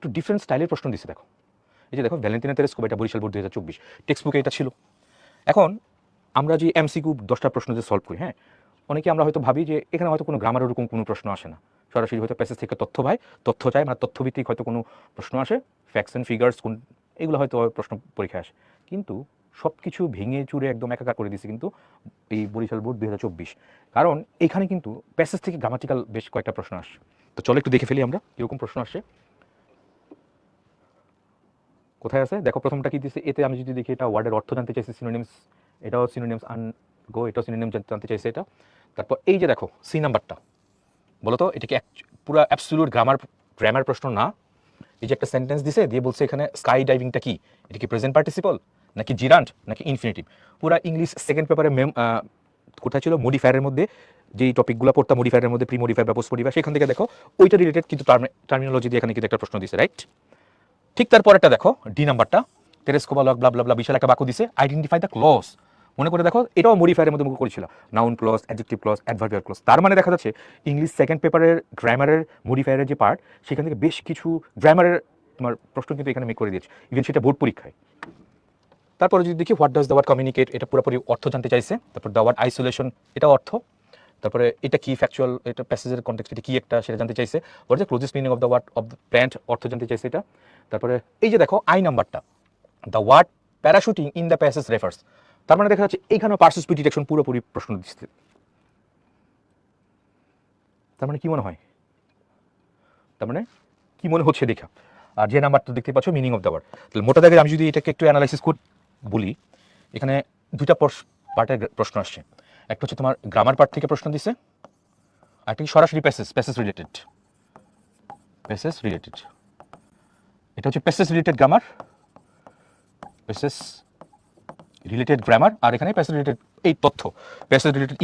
একটু ডিফারেন্ট স্টাইলের প্রশ্ন দিচ্ছে দেখো। এই যে দেখো ভ্যালেন্টিনা তেরেস্কোভা, এটা বরিশাল বোর্ড 2024 টেক্সট বুকে এটা ছিল। এখন আমরা যে এমসিকিউ 10টা প্রশ্ন যে সলভ করি, হ্যাঁ, অনেকে আমরা হয়তো ভাবি যে এখানে হয়তো কোনো গ্রামার ওরকম কোনো প্রশ্ন আসে না, সরাসরি হয়তো প্যাসেজ থেকে তথ্য চায়, মানে তথ্যভিত্তিক হয়তো কোনো প্রশ্ন আসে, ফ্যাক্টস অ্যান্ড ফিগার্স কোন এগুলো হয়তো প্রশ্ন পরীক্ষায় আসে। কিন্তু সব কিছু ভেঙে চুরে একদম একাকার করে দিয়েছে কিন্তু এই বরিশাল বোর্ড 2024, কারণ এখানে কিন্তু প্যাসেজ থেকে গ্রামাটিক্যাল বেশ কয়েকটা প্রশ্ন আসে। তো চলো একটু দেখে ফেলি আমরা কীরকম প্রশ্ন আসে। কোথায় আছে দেখো, প্রথমটা কি দিচ্ছে, এতে আমি যদি দেখি এটা ওয়ার্ডের অর্থ জানতে চাইছি, সিনোনিমস, এটাও সিনোনিমস আন গো, এটাও সিনোনিম জানতে চাইছে এটা। তারপর এই যে দেখো সি নাম্বারটা, বলো তো এটা কি পুরো অ্যাবসলিউট গ্রামার প্রশ্ন না? এই যে একটা সেন্টেন্স দিছে, দিয়ে বলছে এখানে স্কাই ডাইভিংটা কি, এটা কি প্রেজেন্ট পার্টিসিপল নাকি জিরান্ট নাকি ইনফিনিটিভ? পুরা ইংলিশ সেকেন্ড পেপারে কোথায় ছিল মডিফায়ারের মধ্যে যেই টপিকগুলো পড়তাম, মডিফায়ারের মধ্যে প্রি মডিফায়ার বা পোস্ট মডিফায়ার, সেখান থেকে দেখো ওইটা রিলেটেড কিন্তু টার্মিনোলজি দিয়ে এখানে কিন্তু একটা প্রশ্ন দিছে, রাইট? ঠিক তারপরেরটা দেখো ডি নাম্বারটা, তেরেস্কোভা লগ ব্লা ব্লা ব্লা বিশাল একটা বাক্য দিছে, আইডেন্টিফাই দ্য ক্লজ। মনে করে দেখো এটাও মডিফায়ারের মধ্যে মুখ করেছিল, noun clause, adjective clause, adverbial clause. তার মানে দেখা যাচ্ছে ইংলিশ সেকেন্ড পেপারের গ্রামারের মডিফায়ারের যে পার্ট, সেখান থেকে বেশ কিছু গ্রামারের তোমার প্রশ্ন কিন্তু এখানে মেক করে দিয়েছে, ইভেন সেটা বোর্ড পরীক্ষায়। তারপরে যদি দেখি what does the word communicate, এটা পুরোপুরি অর্থ জানতে চাইছে। তারপর দ্য ওয়ার্ড আইসোলেশন, এটা অর্থ। তারপরে এটা কি ফ্যাকচুয়াল, এটা প্যাসেজের কনটেক্সট, এটা কি একটা সেটা জানতে চাইছে। What is the closest meaning of the word of the pant, অর্থ জানতে চাইছে এটা। তারপরে এই যে দেখো আই নাম্বারটা, the word parachuting in the passage refers, তার মানে দেখা যাচ্ছে এইখানেও পার্সিসিপেট ডিটেকশন পুরোপুরি প্রশ্ন দিচ্ছে। তার মানে কি মনে হয়, তার মানে কি মনে হচ্ছে দেখা? আর যে নাম্বারটা দেখতে পাচ্ছ মিনিং অফ দ্য ওয়ার্ড, তাহলে মোটা দাগে আমি যদি এটাকে একটু অ্যানালাইসিস করে বলি, এখানে দুইটা পার্টের প্রশ্ন আসছে। একটা হচ্ছে তোমার গ্রামার পার্ট থেকে প্রশ্ন দিছে, আর একটা সরাসরি প্যাসেজ রিলেটেড। এটা হচ্ছে প্যাসেজ রিলেটেড গ্রামার, আর এখানে প্যাসেজ রিলেটেড এই তথ্য, প্যাসেজ রিলেটেড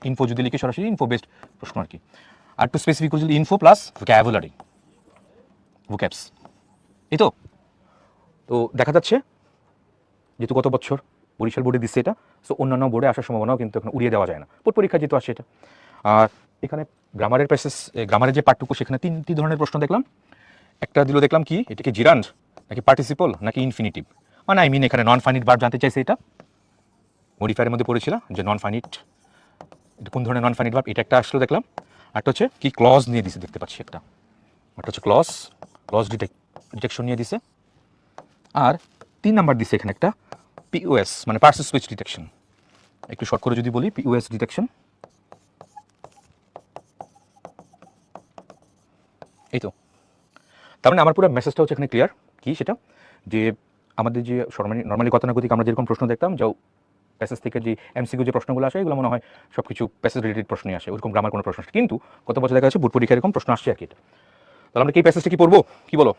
ইনফো যদি লিখি সরাসরি ইনফো বেসড প্রশ্ন আর কি। আর একটু স্পেসিফিক যদি ইনফো প্লাস ভোক্যাবস, এই তো। তো দেখা যাচ্ছে যেহেতু গত বছর বরিশাল বোর্ডে দিচ্ছে এটা, সো অন্যান্য বোর্ডে আসার সম্ভাবনাও কিন্তু এখন উড়িয়ে দেওয়া যায় না, বোর্ড পরীক্ষা যেহেতু আসে এটা। আর এখানে গ্রামারের যে পার্টটুকু, সেখানে তিনটি ধরনের প্রশ্ন দেখলাম। একটা দিল দেখলাম কি, এটা কি জিরান্ড নাকি পার্টিসিপল নাকি ইনফিনিটিভ, মানে আই মিন এখানে নন ফাইনিট ভার্ব জানতে চাইছে। এটা মডিফায়ারের মধ্যে পড়েছিল যে নন ফাইনিট, এটা কোন ধরনের নন ফাইনিট ভার্ব, এটা একটা আসলে দেখলাম। একটা হচ্ছে কি ক্লজ নিয়ে দিছে, দেখতে পাচ্ছি একটা হচ্ছে ক্লজ ডিটেকশন নিয়ে দিছে। আর 3 নাম্বার দিছে এখানে একটা পিওএস, মানে পার্সন স্পিচ ডিটেকশন। একটু শর্ট করে যদি বলি, পিওএস ডিটেকশন, এই তো। তার মানে আমার পুরো মেসেজটা হচ্ছে এখানে ক্লিয়ার কি, সেটা যে আমাদের যে নর্মালি গতানুগতিক আমরা যেরকম প্রশ্ন দেখতাম, যে প্যাসেজ থেকে যে এমসিকিউ যে প্রশ্নগুলো আসে, এগুলো মনে হয় সব কিছু প্যাসেজ রিলেটেড প্রশ্নই আসে, ওরকম গ্রামার কোনো প্রশ্ন আসে। কিন্তু গত বছর দেখা যাচ্ছে বোর্ড পরীক্ষায় এরকম প্রশ্ন আসছে আর কি। এটা তাহলে আমরা কি প্যাসেজটা কি পড়বো, কি বলো?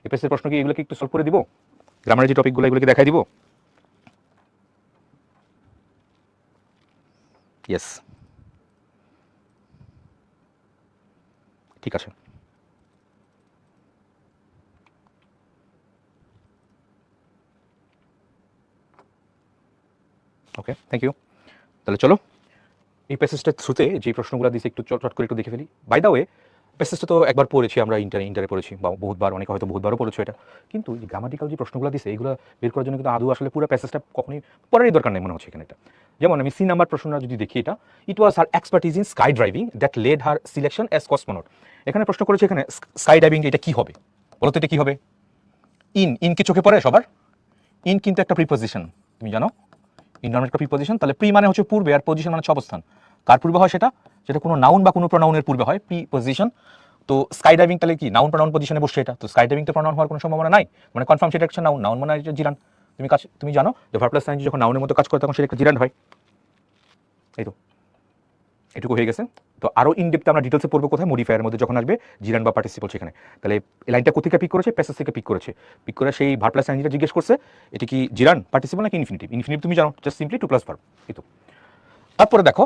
এই প্যাসেজের প্রশ্ন কি এগুলোকে একটু সলভ করে দিব, গ্রামারের যে টপিকগুলো এগুলোকে দেখাই দিব? ইয়েস, ঠিক আছে। ওকে, থ্যাংক ইউ। তাহলে চলো এই প্যাসেজটার থ্রুতে যে প্রশ্নগুলো দিয়েছে একটু চট করে একটু দেখে ফেলি। বাই দ্য ওয়ে, প্যাসেজটা তো একবার পড়েছি আমরা, ইন্টারে পড়েছি, বা বহুতবার, অনেকে হয়তো বহুতবারও পড়েছো এটা। কিন্তু যে গ্রামাটিক্যাল যে প্রশ্নগুলো দিছে, এগুলো বের করার জন্য কিন্তু আদৌ আসলে পুরো প্যাসেজটা কখনোই পড়ারই দরকার নেই মনে হচ্ছে এখানে। এটা যেমন আমি সি নাম্বার প্রশ্নটা যদি দেখি, এটা it was her expertise in sky driving that led her selection as cosmonaut. এখানে প্রশ্ন করেছে এখানে স্কাই ড্রাইভিং এটা কি হবে, বলো তো এটা কি হবে? ইন কি চোখে পড়ে সবার? ইন কিন্তু একটা প্রিপোজিশন, তুমি জানো ইন নামের একটা প্রিপোজিশন। তাহলে প্রি মানে হচ্ছে পূর্বে, আর পজিশন মানে হচ্ছে অবস্থান। কার পূর্বে হয় সেটা? সেটা কোনো নাউন বা কোনো প্রনাউনের পূর্বে হয়, প্রিপোজিশন। তো স্কাই ডাইভিং তাহলে কি নাউন প্রনাউন পজিশনে বসছে এটা, তো স্কাই ডাইভিং তো প্রনাউন হওয়ার কোনো সম্ভাবনা নাই, মানে কনফার্ম সেটা একটা নাউন মানে এটা জিরান। তুমি জানো যে ভার্ব প্লাস যখন নাউনের মতো কাজ করে তখন সেটা একটা জিরান হয়। এই তো এটুকু হয়ে গেছে। তো আরও ইনডেপথে আমরা ডিটেলসে পড়বো কোথায়, মডিফায়ারের মধ্যে যখন আসবে জিরান বা পার্টিসিপল সেখানে। তাহলে এই লাইনটা কোথেকে পিক করেছে? প্যাসেজ থেকে পিক করেছে। পিক করে সেই ভার্ব প্লাস যেটা জিজ্ঞেস করছে, এটা কি জিরান, পার্টিসিপল নাকি ইনফিনিটিভ? ইনফিনিটিভ তুমি জানো, just simply to plus verb. এই তো। তারপরে দেখো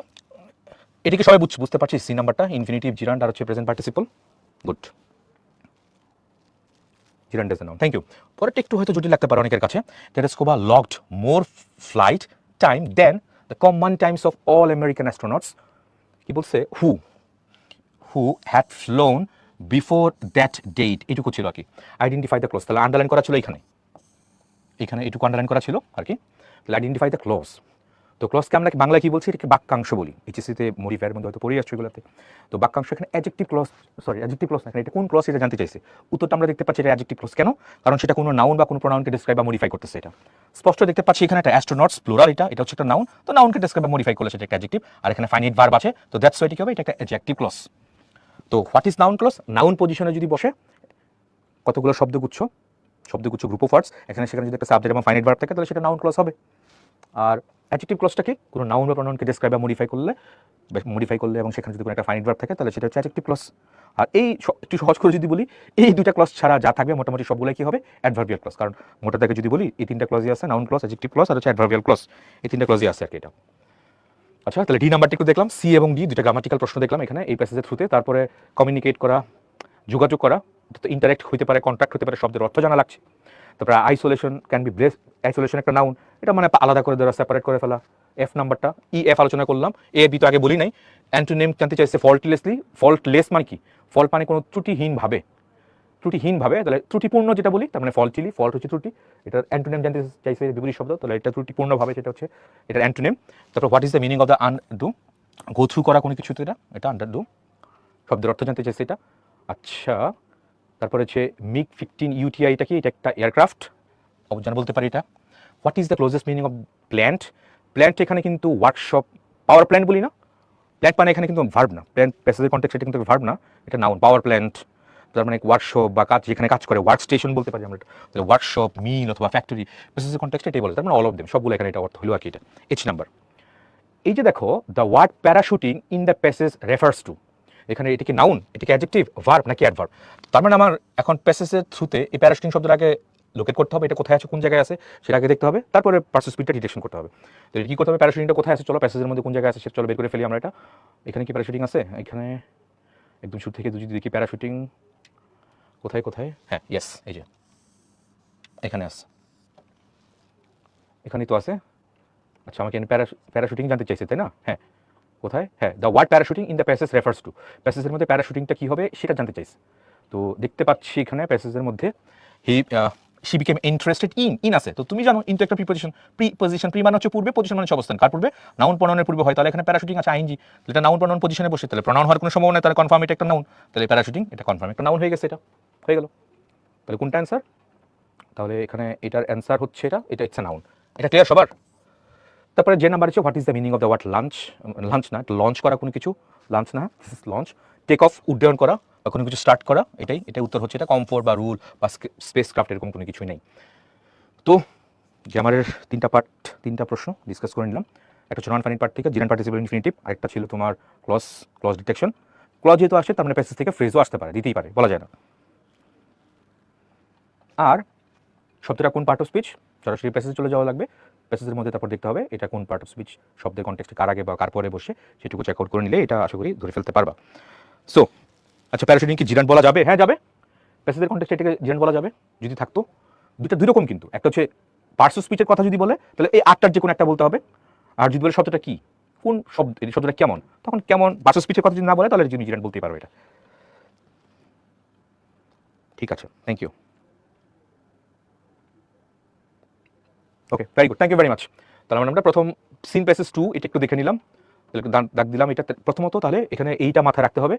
এটিকে সবাই বুঝতে পারছি, সি নাম্বারটা ইনফিনিটিভ, জিরান্ড আর হচ্ছে present participle. Good, gerund is a noun, thank you. পরেরটা একটু হয়তো জটিল লাগতে পারে অনেকের কাছে। Tereshkova logged more flight time than the combined times of all American astronauts. কি বলছে? Who had flown before that date এটুকু ছিল আর কি। আইডেন্টিফাই দ্য ক্লজ, তাহলে আন্ডারলাইন করা ছিল এখানে, এখানে এটুকু আন্ডারলাইন করা ছিল আর কি। তাহলে আইডেন্টিফাই দ্য ক্লজ। তো ক্লজকে আমরা বাংলায় কি বলছি, এটাকে বাক্যাংশ বলি। এইচএসসিতে মডিফায়ারের মধ্যে হয়তো পড়ে আসছে এগুলোতে। তো বাক্যাংশ এখানে adjective clause, sorry adjective clause না, এখানে এটা কোন ক্লজ এটা জানতে চাইছে। উত্তরটা আমরা দেখতে পাচ্ছি এটা অ্যাডজেক্টিভ ক্লজ। কেন? কারণ সেটা কোনো নাউন বা কোনো প্রোনাউনকে ডিসক্রাইব বা মডিফাই করতেছে। এটা স্পষ্ট দেখতে পাচ্ছি এখানে একটা অ্যাস্ট্রোনটস প্লুরাল, এটা হচ্ছে একটা নাউন, তো নাউনকে ডিসক্রাইব বা মডিফাই করলে সেটা একটা অ্যাডজেক্টিভ। আর এখানে ফাইনাইট ভার্ব আছে, তো দ্যাটস ওয়াই কি হবে, এটা একটা অ্যাডজেক্টিভ ক্লজ। তো what is noun clause? Noun পজিশনে যদি বসে কতগুলো শব্দগুচ্ছ, শব্দগুচ্ছ গ্রুপ অফ ওয়ার্ডস, এখানে সেখানে যদি একটা সাবজেক্ট এবং ফাইনাইট ভার্ব থাকে তাহলে সেটা নাউন ক্লজ হবে। আর অ্যাডজেক্টিভ ক্লজটা কি? কোনো নাউন বা প্রোনাউনকে ডিসক্রাইব বা মডিফাই করলে এবং সেখানে যদি কোনো একটা ফাইনাইট ভার্ব থাকে তাহলে সেটা হচ্ছে অ্যাডজেক্টিভ ক্লজ। আর এই একটু সহজ করে যদি বলি, এই দুইটা ক্লজ ছাড়া যা থাকবে মোটামুটি সবগুলোই কি হবে, অ্যাডভার্বিয়াল ক্লজ। কারণ মোটা থেকে যদি বলি এই তিনটা ক্লজই আছে, নাউন ক্লজ, অ্যাডজেক্টিভ ক্লজ আর হচ্ছে অ্যাডভার্বিয়াল ক্লজ, এই তিনটা ক্লজই আছে আর কি এটা। আচ্ছা, তাহলে ডি নাম্বারটি একটু দেখলাম, সি এবং ডি দুইটা গ্রামাটিক্যাল প্রশ্ন দেখলাম এখানে এই প্যাসেজের থ্রুতে। তারপরে কমিউনিকেট করা, যোগাযোগ করা, তো ইন্টারেক্ট হতে পারে, কন্ট্রাক্ট হতে পারে, শব্দের অর্থ জানা লাগছে। তারপরে isolation can be brace, isolation একটা নাউন, এটা মানে আলাদা করে দেওয়া, সেপারেট করে ফেলা। এফ নাম্বারটা, ই এফ আলোচনা করলাম, এ বি তো আগে বলি নাই। অ্যান্টোনিম জানতে চাইছে ফল্টলেসলি, ফল্টলেস মানে কি? ফল্ট মানে কোনো ত্রুটিহীনভাবে, ত্রুটিহীনভাবে, তাহলে ত্রুটিপূর্ণ যেটা বলি তার মানে ফল্টিলি, ফল্ট হচ্ছে ত্রুটি। এটার অ্যান্টোনিম জানতে চাইছে বিপরীত শব্দ, তাহলে এটা ত্রুটিপূর্ণভাবে, সেটা হচ্ছে এটার অ্যান্টোনিম। তারপর what is the meaning of the undo, go through করা কোনো কিছুতে, এটা আন্ডারডু, শব্দের অর্থ জানতে চাইছে এটা। আচ্ছা, তারপরে হচ্ছে মিগ 15 ইউটিআই, এটা কি? এটা একটা এয়ারক্রাফট, অবজান বলতে পারি এটা। What is the closest meaning of plant? Plant এখানে কিন্তু ওয়ার্কশপ, পাওয়ার প্ল্যান্ট বলি না, প্ল্যান্ট মানে এখানে কিন্তু ভার্ব না, প্ল্যান্ট প্যাসেজের কন্টেক্সট এটা কিন্তু ভার্ব না, এটা নাউন। পাওয়ার প্ল্যান্ট তার মানে ওয়ার্কশপ বা কাজ, যেখানে কাজ করে, ওয়ার্ক স্টেশন বলতে পারি আমরা। তাহলে ওয়ার্কশপ, মিল অথবা ফ্যাক্টরি, প্যাসেজের কন্টেক্সট এটাই বলে, তার মানে অল অফ দেম, সবগুলো এখানে এটা অর্থ হলো আর কি। এটা এইচ নাম্বার। এই যে দেখো, the word parachuting in the passage refers to, এখানে এটা কি নাউন, এটা কি অ্যাডজেক্টিভ, ভার্ব নাকি অ্যাডভার্ব? তার মানে আমার এখন প্যাসেজের থ্রুতে এই প্যারাশুটিং শব্দের আগে লোকেট করতে হবে, এটা কোথায় আছে, কোন জায়গায় আছে সেটা আগে দেখতে হবে, তারপরে পার্সেস স্পিডটা ডিটেকশন করতে হবে। তো এটা কি করতে হবে, প্যারাশুটিংটা কোথায় আছে, চলো প্যাসেজের মধ্যে কোন জায়গায় আছে সেটা চলো বের করে ফেলি আমরা। এটা এখানে কি প্যারাশুটিং আছে? এখানে একদম শুরু থেকে যদি দেখি প্যারাশুটিং কোথায় কোথায়, হ্যাঁ ইয়েস, এই যে এখানে আছে, এখানেই তো আছে। আচ্ছা, আমাকে প্যারাশুটিং জানতে চাইছে তাই না? হ্যাঁ, কোথায়? হ্যাঁ, the word parachuting in the passage refers to, প্যাসেজের মধ্যে প্যারাশুটিংটা কী হবে সেটা জানতে চাইছে। তো দেখতে পাচ্ছি এখানে প্যাসেজের মধ্যে শি বিকেম ইন্টারেস্টেড ইন আছে, তো তুমি জানো ইনটু একটা প্রিপজিশন, প্রি মানে হচ্ছে পূর্বে, পজিশন মানে অবস্থান, কার পূর্বে? নাউন প্রনাউনের পূর্বে হয়, তাহলে এখানে প্যারাশুটিং আছে আইএনজি, এটা নাউন প্রনাউন পজিশনে বসে, তাহলে প্রনাউন হওয়ার কোনো সম্ভাবনা নেই, তাহলে কনফার্ম এটা একটা নাউন, তাহলে প্যারাশুটিং এটা কনফার্ম একটা নাউন হয়ে গেছে, এটা হয়ে গেল। তাহলে কোনটা অ্যান্সার? তাহলে এখানে এটার অ্যান্সার হচ্ছে এটা, এটা ইটস নাউন। এটা ক্লিয়ার সবার? তারপরে যে নাম্বার আছে, what is the meaning of the word lunch? Lunch না, লঞ্চ করা কোনো কিছু, লাঞ্চ না, লঞ্চ। টেক অফ, উড্ডয়ন করা বা কোনো কিছু স্টার্ট করা, এটাই উত্তর হচ্ছে। এটা কমফোর্ট বা রুল বা স্পেস ক্রাফট এরকম কোনো কিছুই নেই। তো গ্রামারের তিনটা প্রশ্ন ডিসকাস করে নিলাম। একটা ছিল নন ফাইনাইট পার্ট থেকে জিরান পার্টিসিপল ইনফিনিটিভ, আরেকটা ছিল তোমার ক্লজ ডিটেকশন। ক্লজ যেহেতু আসে তার মানে প্যাসেজ থেকে ফ্রেজও আসতে পারে, দিতেই পারে, বলা যায় না। আর শব্দটা কোন পার্ট অফ স্পিচ, সরাসরি প্যাসেজে চলে যাওয়া লাগবে, প্যাসেজের মধ্যে তারপর দেখতে হবে এটা কোন পার্ট অফ স্পিচ, শব্দের কনটেক্সটে কার আগে বা কার পরে বসে, সেটুকু চেক আউট করে নিলে এটা আশা করি ধরে ফেলতে পারবা। সো আচ্ছা, প্যারাশুটিং কি জিরান বলা যাবে? হ্যাঁ যাবে, প্যাসেজের কনটেক্সটে এটাকে জিরান বলা যাবে যদি থাকতো। দুই রকম কিন্তু, একটা হচ্ছে পার্টস অফ স্পিচের কথা যদি বলে তাহলে এই আটটার যে কোনো একটা বলতে হবে, আর যদি বলে শব্দটা কি, কোন শব্দ, এই শব্দটা কেমন, তখন কেমন, পার্টস অফ স্পিচের কথা যদি না বলে তাহলে তুমি জিরান বলতেই পারবে এটা। ঠিক আছে, thank you. Okay, very good, thank you very much. তাহলে আমরা প্রথম সিন প্যাসেজ 2 এটা একটু দেখে নিলাম, দাগ দিলাম এটা প্রথমত। তাহলে এখানে এইটা মাথায় রাখতে হবে,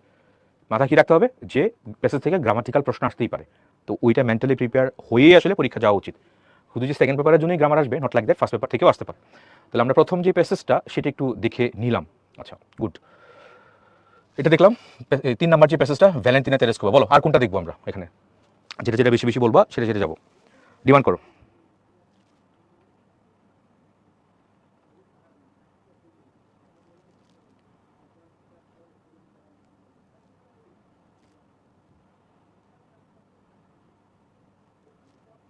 মাথায় কি রাখতে হবে, যে প্যাসেজ থেকে গ্রামাটিক্যাল প্রশ্ন আসতেই পারে, তো ওইটা মেন্টালি প্রিপেয়ার হয়েই আসলে পরীক্ষা যাওয়া উচিত। শুধু যে সেকেন্ড পেপারের জন্যই গ্রামার আসবে, not like that, first paper থেকেও আসতে পারে। তাহলে আমরা প্রথম যে প্যাসেজটা সেটা একটু দেখে নিলাম। আচ্ছা গুড, এটা দেখলাম 3 নাম্বার যে প্যাসেজটা, ভ্যালেন্টিনা তেরেস্কোভা। বলো আর কোনটা দেখবো আমরা এখানে, যেটা বেশি বেশি বলবা সেটা যাবো, ডিমান্ড করো।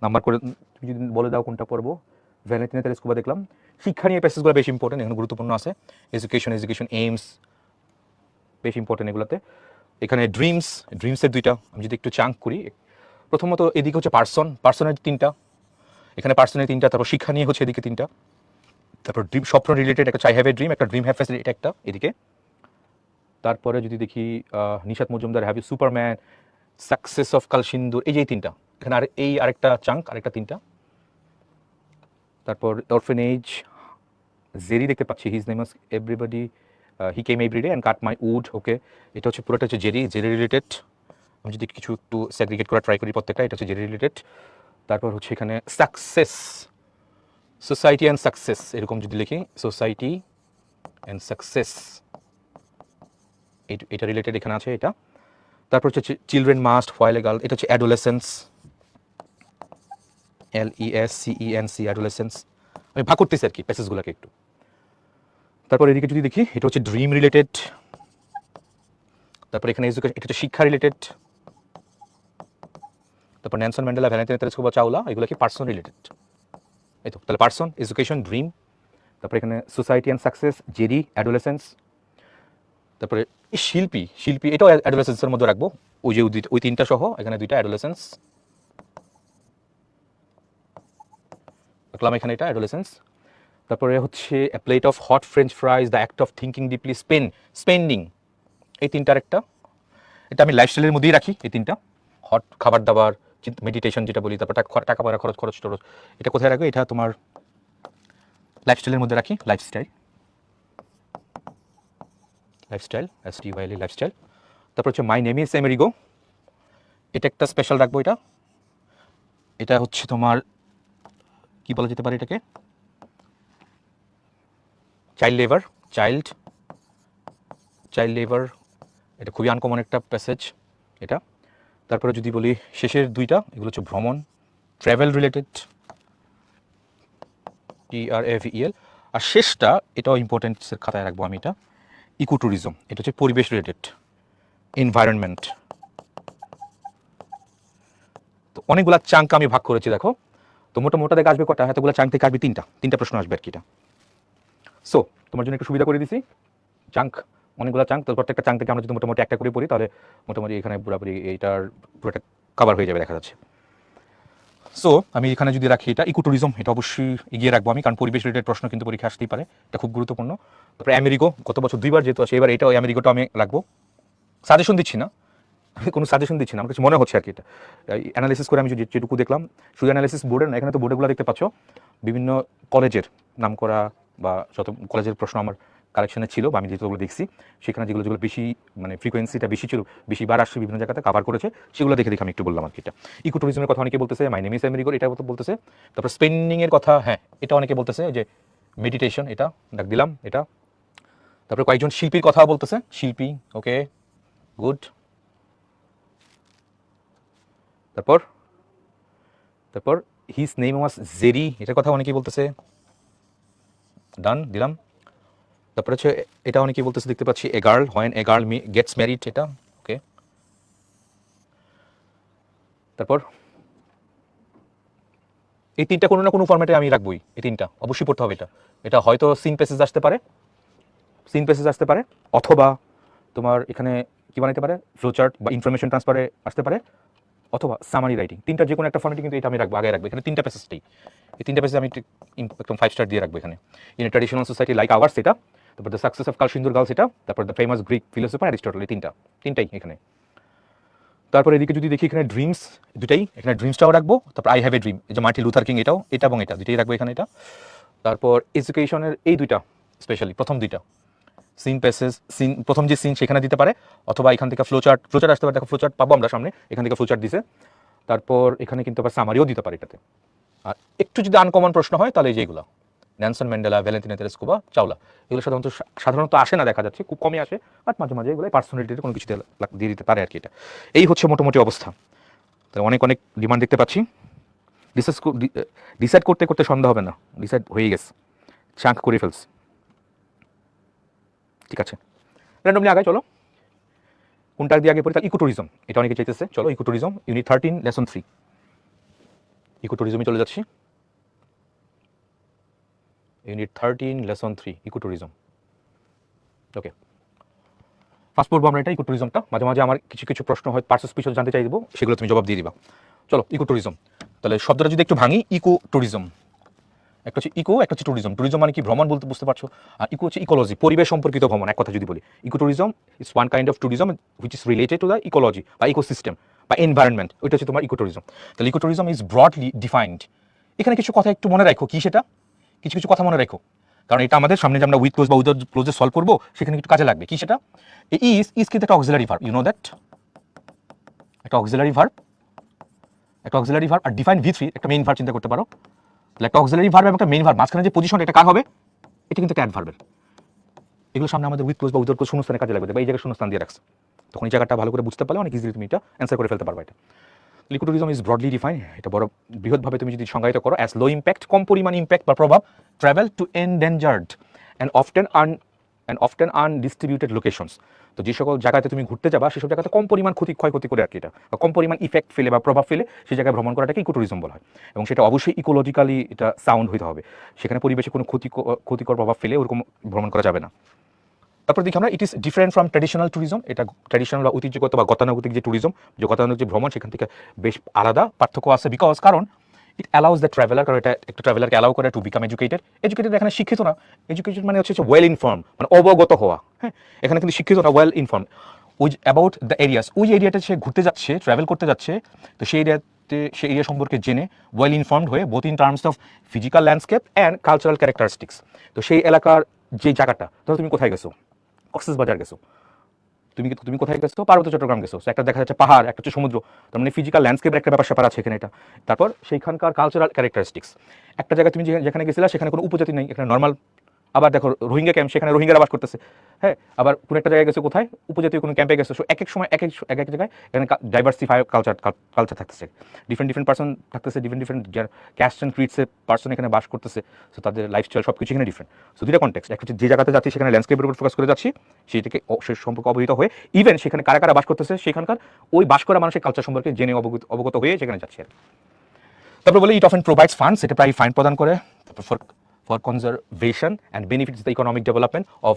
নাম্বার করে তুমি যদি বলে দাও কোনটা পড়বো। ভ্যালেন্টিনা তেরেস্কোভা দেখলাম, শিক্ষা নিয়ে প্যাসেজগুলো বেশি ইম্পর্টেন্ট, এখানে গুরুত্বপূর্ণ আছে। এডুকেশন এইমস বেশি ইম্পর্টেন্ট এগুলোতে। এখানে ড্রিমসের দুইটা আমি যদি একটু চাঙ্ক করি, প্রথমত এদিকে হচ্ছে পার্সনের 3টা, এখানে পার্সনের 3টা, তারপর শিক্ষা নিয়ে হচ্ছে এদিকে 3টা, তারপর ড্রিম স্বপ্ন রিলেটেড একটা চাই হ্যাভ এ ড্রিম, একটা ড্রিম হ্যাভ ফ্যাসিলিটি, এটা একটা এদিকে। তারপরে যদি দেখি Nishat Majumdar, have you superman, success of Kalsindur, এই যে এই তিনটা, এখানে আর এই আরেকটা চাঙ্ক, আরেকটা তিনটা। তারপর অরফেনেজ, জেরি দেখতে পাচ্ছি, his name is everybody, he came everyday and cut my wood, okay, এটা হচ্ছে পুরোটা হচ্ছে জেরি রিলেটেড। আমি যদি কিছু একটু সেগ্রিগেট করা ট্রাই করি প্রত্যেকটা, এটা হচ্ছে জেরি রিলেটেড। তারপর হচ্ছে এখানে সাকসেস, সোসাইটি অ্যান্ড সাকসেস, এরকম যদি লিখি সোসাইটি অ্যান্ড সাকসেস, এটা রিলেটেড এখানে আছে এটা। তারপর হচ্ছে children must while a girl, এটা হচ্ছে অ্যাডোলেসেন্স, LESCENC, অ্যাডোলেসেন্স। আমি ভাগ করতেছি আর কি প্যাসেজগুলোকে একটু। তারপর এদিকে যদি দেখি, এটা হচ্ছে ড্রিম রিলেটেড। তারপর এখানে এডুকেশন, এটা হচ্ছে শিক্ষা রিলেটেড। তারপর Nelson Mandela, Valentina Teresa Chawla, এগুলো কি পার্সন রিলেটেড। এই তো, তাহলে পার্সন, এডুকেশন, ড্রিম। তারপরে এখানে society and success, Jerry, adolescence. তারপরে শিল্পী, এটাও অ্যাডোলেসেন্সের মধ্যে রাখবো, ওই যে ওই তিনটা সহ এখানে দুইটা অ্যাডোলেসেন্স রাখলাম, এখানে এটা অ্যাডোলেসেন্স। তারপরে হচ্ছে a plate of hot French fries, the act of thinking deeply, spending, এই তিনটার একটা, এটা আমি লাইফস্টাইলের মধ্যেই রাখি এই তিনটা, হট খাবার দাবার, মেডিটেশন যেটা বলি, তারপর টাকা পয়সা খরচ, এটা কোথায় রাখবে, এটা তোমার লাইফস্টাইলের মধ্যে রাখি, লাইফস্টাইল, STYL, লাইফস্টাইল। তারপর হচ্ছে মাই নেম ইজ আমেরিগো, এটা একটা স্পেশাল রাখবো, এটা হচ্ছে তোমার কি বলা যেতে পারে এটাকে, চাইল্ড লেবার, এটা খুবই আনকমন একটা প্যাসেজ এটা। তারপরে যদি বলি শেষের দুইটা, এগুলো হচ্ছে ভ্রমণ, ট্রাভেল রিলেটেড, TRAVEL। আর শেষটা, এটাও ইম্পর্টেন্টের খাতায় রাখবো আমি, এটা ইকো ট্যুরিজম, এটা হচ্ছে পরিবেশ রিলেটেড, এনভায়রনমেন্ট। তো অনেকগুলা চাঙ্ক আমি ভাগ করেছি দেখো, তো মোটা দেখে আসবে কটা, এতগুলো চাঙ্ক থেকে আসবে তিনটা প্রশ্ন আসবে আর কি এটা। সো তোমার জন্য একটু সুবিধা করে দিছি, চাঙ্ক অনেকগুলো চাঙ্ক, তো প্রত্যেকটা চাঙ্ক থেকে আমরা যদি মোটামুটি একটা করে পড়ি, তাহলে মোটামুটি এখানে পুরোপুরি এইটার পুরোটা কভার হয়ে যাবে দেখা যাচ্ছে। সো আমি এখানে যদি রাখি এটা ইকো ট্যুরিজম, এটা অবশ্যই এগিয়ে রাখবো আমি, কারণ পরিবেশ রিলেটেড প্রশ্ন কিন্তু পরীক্ষা আসতেই পারে, এটা খুব গুরুত্বপূর্ণ। তারপরে আমেরিগো, গত বছর 2বার যেহেতু আছে, এবার এটাও আমেরিগোটা আমি রাখবো। সাজেশন দিচ্ছি না, আমি কোনো সাজেশন দিচ্ছি না, আমার কাছে মনে হচ্ছে আর কি, এটা অ্যানালিসিস করে আমি যেটুকু দেখলাম, শুধু অ্যানালিসিস বোর্ডের না, এখানে তো বোর্ডেগুলো দেখতে পাচ্ছ, বিভিন্ন কলেজের নাম করা বা যত কলেজের প্রশ্ন আমার কালেকশনে ছিল, বা আমি যেগুলো দেখছি, সেখানে যেগুলো বেশি মানে ফ্রিকোয়েন্সিটা বেশি ছিল, বেশিবার আসছে, বিভিন্ন জায়গাতে কভার করেছে, সেগুলো দেখে আমি একটু বললাম আর কি। এটা ইকো ট্যুরিজমের কথা অনেকে বলতেছে, মাই নেম ইজ আমেরিগো, এটা বলতেছে। তারপর স্পেন্ডিংয়ের কথা, হ্যাঁ এটা অনেকে বলতেছে যে মেডিটেশন, এটা ডাক দিলাম এটা। তারপরে কয়েকজন শিল্পীর কথা বলতেছে, শিল্পী, ওকে গুড। তারপর হিজ নেম ওয়াজ জেরি, এটার কথা অনেকেই বলতেছে, ডান দিলাম। তারপর হচ্ছে এটা অনেকেই বলতেছে, দেখতে পাচ্ছি a girl, when a girl gets married, এটা ওকে। তারপর এই তিনটা কোনো না কোনো ফরম্যাটে আমি রাখবই, এই তিনটা অবশ্যই পড়তে হবে। এটা হয়তো সিন প্যাসেজ আসতে পারে, অথবা তোমার এখানে কি বানাইতে পারে, ফ্লোচার্ট বা ইনফরমেশন ট্রান্সফারে আসতে পারে, অথবা সামারি রাইটিং, তিনটা যে কোনো একটা ফর্মেটে কিন্তু এটা আমি রাখবো, আগে রাখবো এখানে তিনটা প্যাসেজটাই, এই তিনটা প্যাসেজ আমি একদম 5 স্টার দিয়ে রাখবো এখানে। In a traditional society like hours, এটা। তারপর the success of Kalsindur girls, এটা। তারপর the famous Greek philosopher Aristotle, এই তিনটাই এখানে। তারপর এদিকে যদি দেখি এখানে ড্রিমস, দুটাই এখানে ড্রিমসটাও রাখবো। তারপর আই হ্যাভ এ ড্রিম, এই যে মার্টিন লুথার কিং, এটা এবং এটা দুইটাই রাখবো এখানে, এটা। তারপর এডুকেশনের এই দুইটা, স্পেশালি প্রথম দুইটা সিন প্যাসেজ, প্রথম যে সিন সেখানে দিতে পারে, অথবা এখান থেকে ফ্লোচার্ট আসতে পারে, দেখো ফ্লোচার্ট পাবো আমরা সামনে, এখান থেকে ফ্লোচার্ট দিছে। তারপর এখানে কিন্তু আবার সামারিও দিতে পারে এটাতে। আর একটু যদি আনকমন প্রশ্ন হয়, তাহলে যেগুলো Nelson Mandela, Valentina Teresa Chawla, এগুলো সাধারণত আসে না, দেখা যাচ্ছে খুব কমই আসে, বাট মাঝে মাঝে এগুলো পার্সোনালিটির কোনো কিছু দিয়ে দিতে পারে আর কি। এটা এই হচ্ছে মোটামুটি অবস্থা। তাহলে অনেক ডিমান্ড দেখতে পাচ্ছি। ডিসাইড করতে সন্দেহ হবে না, ডিসাইড হয়ে গেছে, চাঙ্ক করে ফেলস। ঠিক আছে, র্যান্ডমলি আগে চলো, কোনটা দিয়ে আগে পড়ি, তাহলে ইকো ট্যুরিজম, এটা অনেকে চাইতেছে। চলো eco tourism, unit 13 lesson 3, eco ট্যুরিজমে চলে যাচ্ছি। Unit 13 lesson 3, eco tourism. Okay, first পড়বো আমরা এটা, ইকো ট্যুরিজমটা। মাঝে মাঝে আমার কিছু প্রশ্ন হয়, পার্সেস জানতে চাইবো, সেগুলো তুমি জবাব দিয়ে দিবা। চলো ইকো ট্যুরিজম, তাহলে শব্দটা যদি একটু ভাঙি, ইকো ট্যুরিজম, একটা হচ্ছে ইকো, একটা হচ্ছে ট্যুরিজম। ট্যুরিজম মানে কি ভ্রমণ বলতে বুঝতে পারছো, আর ইকো হচ্ছে ইকোলজি, পরিবেশ সম্পর্কিত ভ্রমণ। এক কথা যদি বলি, eco tourism is one kind of tourism which is related to the ecology বা ইকোসিস্টেম বা এনভায়রনমেন্ট, ওইটা হচ্ছে তোমার ইকো ট্যুরিজম। তাহলে eco tourism is broadly defined. এখানে কিছু কথা একটু মনে রাখো, কি সেটা, কিছু কিছু কথা মনে রাখো, কারণ এটা আমাদের সামনে যে আমরা উইথ ক্লোজ বা উইদাউট ক্লোজে সলভ করবো সেখানে একটু কাজে লাগবে। কি সেটা, ইজ কিন্তু একটা auxiliary verb, you know that, একটা অক্সিলারি ভার্ব, একটা অক্সিলারি ভার্ব। আর ডিফাইন ভি থ্রি একটা মেইন ভার্ব চিন্তা করতে পারো। তাহলে একটা অক্সিলারি ভার্ব এবং একটা মেইন ভার্ব, মাঝখানে যে পজিশন এটা কার হবে, এটা কিন্তু একটা অ্যাডভার্বের। এগুলো সামনে আমাদের উইথ ক্লোজ বা উইদাউট ক্লোজ শূন্যস্থানে কাজে লাগবে, বা এই জায়গায় শূন্যস্থান দিয়ে রাখছে, তখন এই জায়গাটা ভালো করে বুঝতে পারলে অনেক ইজিলি তুমি এটা অ্যান্সার করে ফেলতে পারবে। এটা eco tourism is broadly define, এটা বড় বৃহৎভাবে তুমি যদি সংজ্ঞায়িত করো, অ্যাজ লো ইম্প্যাক্ট, কম পরিমাণ ইম্প্যাক্ট বা প্রভাব, travel to endangered and often undistributed locations. তো যে সকল জায়গাতে তুমি ঘুরতে যাবা সেসব জায়গাতে কম পরিমাণ ক্ষয়ক্ষতি করে আর কি, এটা বা কম পরিমাণ ইফেক্ট ফেলে বা প্রভাব ফেলে সেই জায়গায় ভ্রমণ করাটাকে ইকো ট্যুরিজম বলা হয়। এবং সেটা অবশ্যই ইকোলজিক্যালি এটা সাউন্ড হইতে হবে, সেখানে পরিবেশে কোনো ক্ষতিকর প্রভাব ফেলে ওরকম ভ্রমণ করা যাবে না। তারপর দেখি আমরা, it is different from traditional tourism, এটা ট্র্যাডিশনাল বা ঐতিহ্যগত বা গতানুগতিক যে ট্যুরিজম, যে গতানুগতিক যে ভ্রমণ, সেখান থেকে বেশ আলাদা, পার্থক্য আছে। বিকজ কারণ ইট অ্যালাউজ দ্য ট্রাভেলার, কারণ এটা একটা ট্রাভেলারকে অ্যালাউ করে টু বিকাম এডুকেটেড। এডুকেটেড এখানে শিক্ষিত না, এডুকেটেড মানে হচ্ছে ওয়েল ইনফর্ম, মানে অবগত হওয়া। হ্যাঁ, এখানে কিন্তু শিক্ষিত না, well inform which about the areas, ওই এরিয়াতে সে ঘুরতে যাচ্ছে, ট্রাভেল করতে যাচ্ছে, তো সেই এরিয়াতে সেই এরিয়া সম্পর্কে জেনে ওয়েল ইনফর্মড হয়ে, both in terms of physical landscape and cultural characteristics. তো সেই এলাকার যে জায়গাটা, ধরো তুমি কোথায় গেছো, কক্সবাজার গেছো, তুমি কোথায় গেছো, পার্বত্য চট্টগ্রাম গেছো, একটা দেখা যাচ্ছে পাহাড়, একটা হচ্ছে সমুদ্র, তার মানে ফিজিক্যাল ল্যান্ডস্কেপের একটা ব্যাপার স্যাপার আছে এখানে এটা। তারপর সেইখানকার কালচারাল ক্যারেক্টারিস্টিক্স, একটা জায়গায় তুমি যেখানে গেছিলা সেখানে কোনো উপজাতি নেই, এখানে নর্মাল। আবার দেখো রোহিঙ্গা ক্যাম্প, সেখানে রোহিঙ্গারা বাস করতেছে। হ্যাঁ, আবার কোনো একটা জায়গায় গেছো, কোথায় উপজাতীয় কোনো ক্যাম্পে গেছো, এক এক সময় এক এক জায়গায় এখানে ডাইভার্সিফাই কালচার থাকতেছে, ডিফারেন্ট পার্সন থাকতেছে, ডিফারেন্ট ক্যাস্ট অ্যান্ড ক্রিডসের পার্সন এখানে বাস করতেছে। সো তাদের লাইফস্টাইল সব কিছু এখানে ডিফারেন্ট। সো দুইটা কনটেক্সট, একটা হচ্ছে যে জায়গাতে যাচ্ছি সেখানে ল্যান্ডস্কেপের উপর ফোকাস করে যাচ্ছি, সেটাকে সে সম্পর্কে অবহিত হয়ে, ইভেন সেখানে কারা কারা বাস করতেছে সেখানকার ওই বাস করা মানুষের কালচার সম্পর্কে জেনে অবগত হয়ে সেখানে যাচ্ছে। তারপর বলে ইট অফেন প্রোভাইডস ফান্ডস, এটা প্রায় ফান্ড প্রদান করে for conservation and benefits the economic development of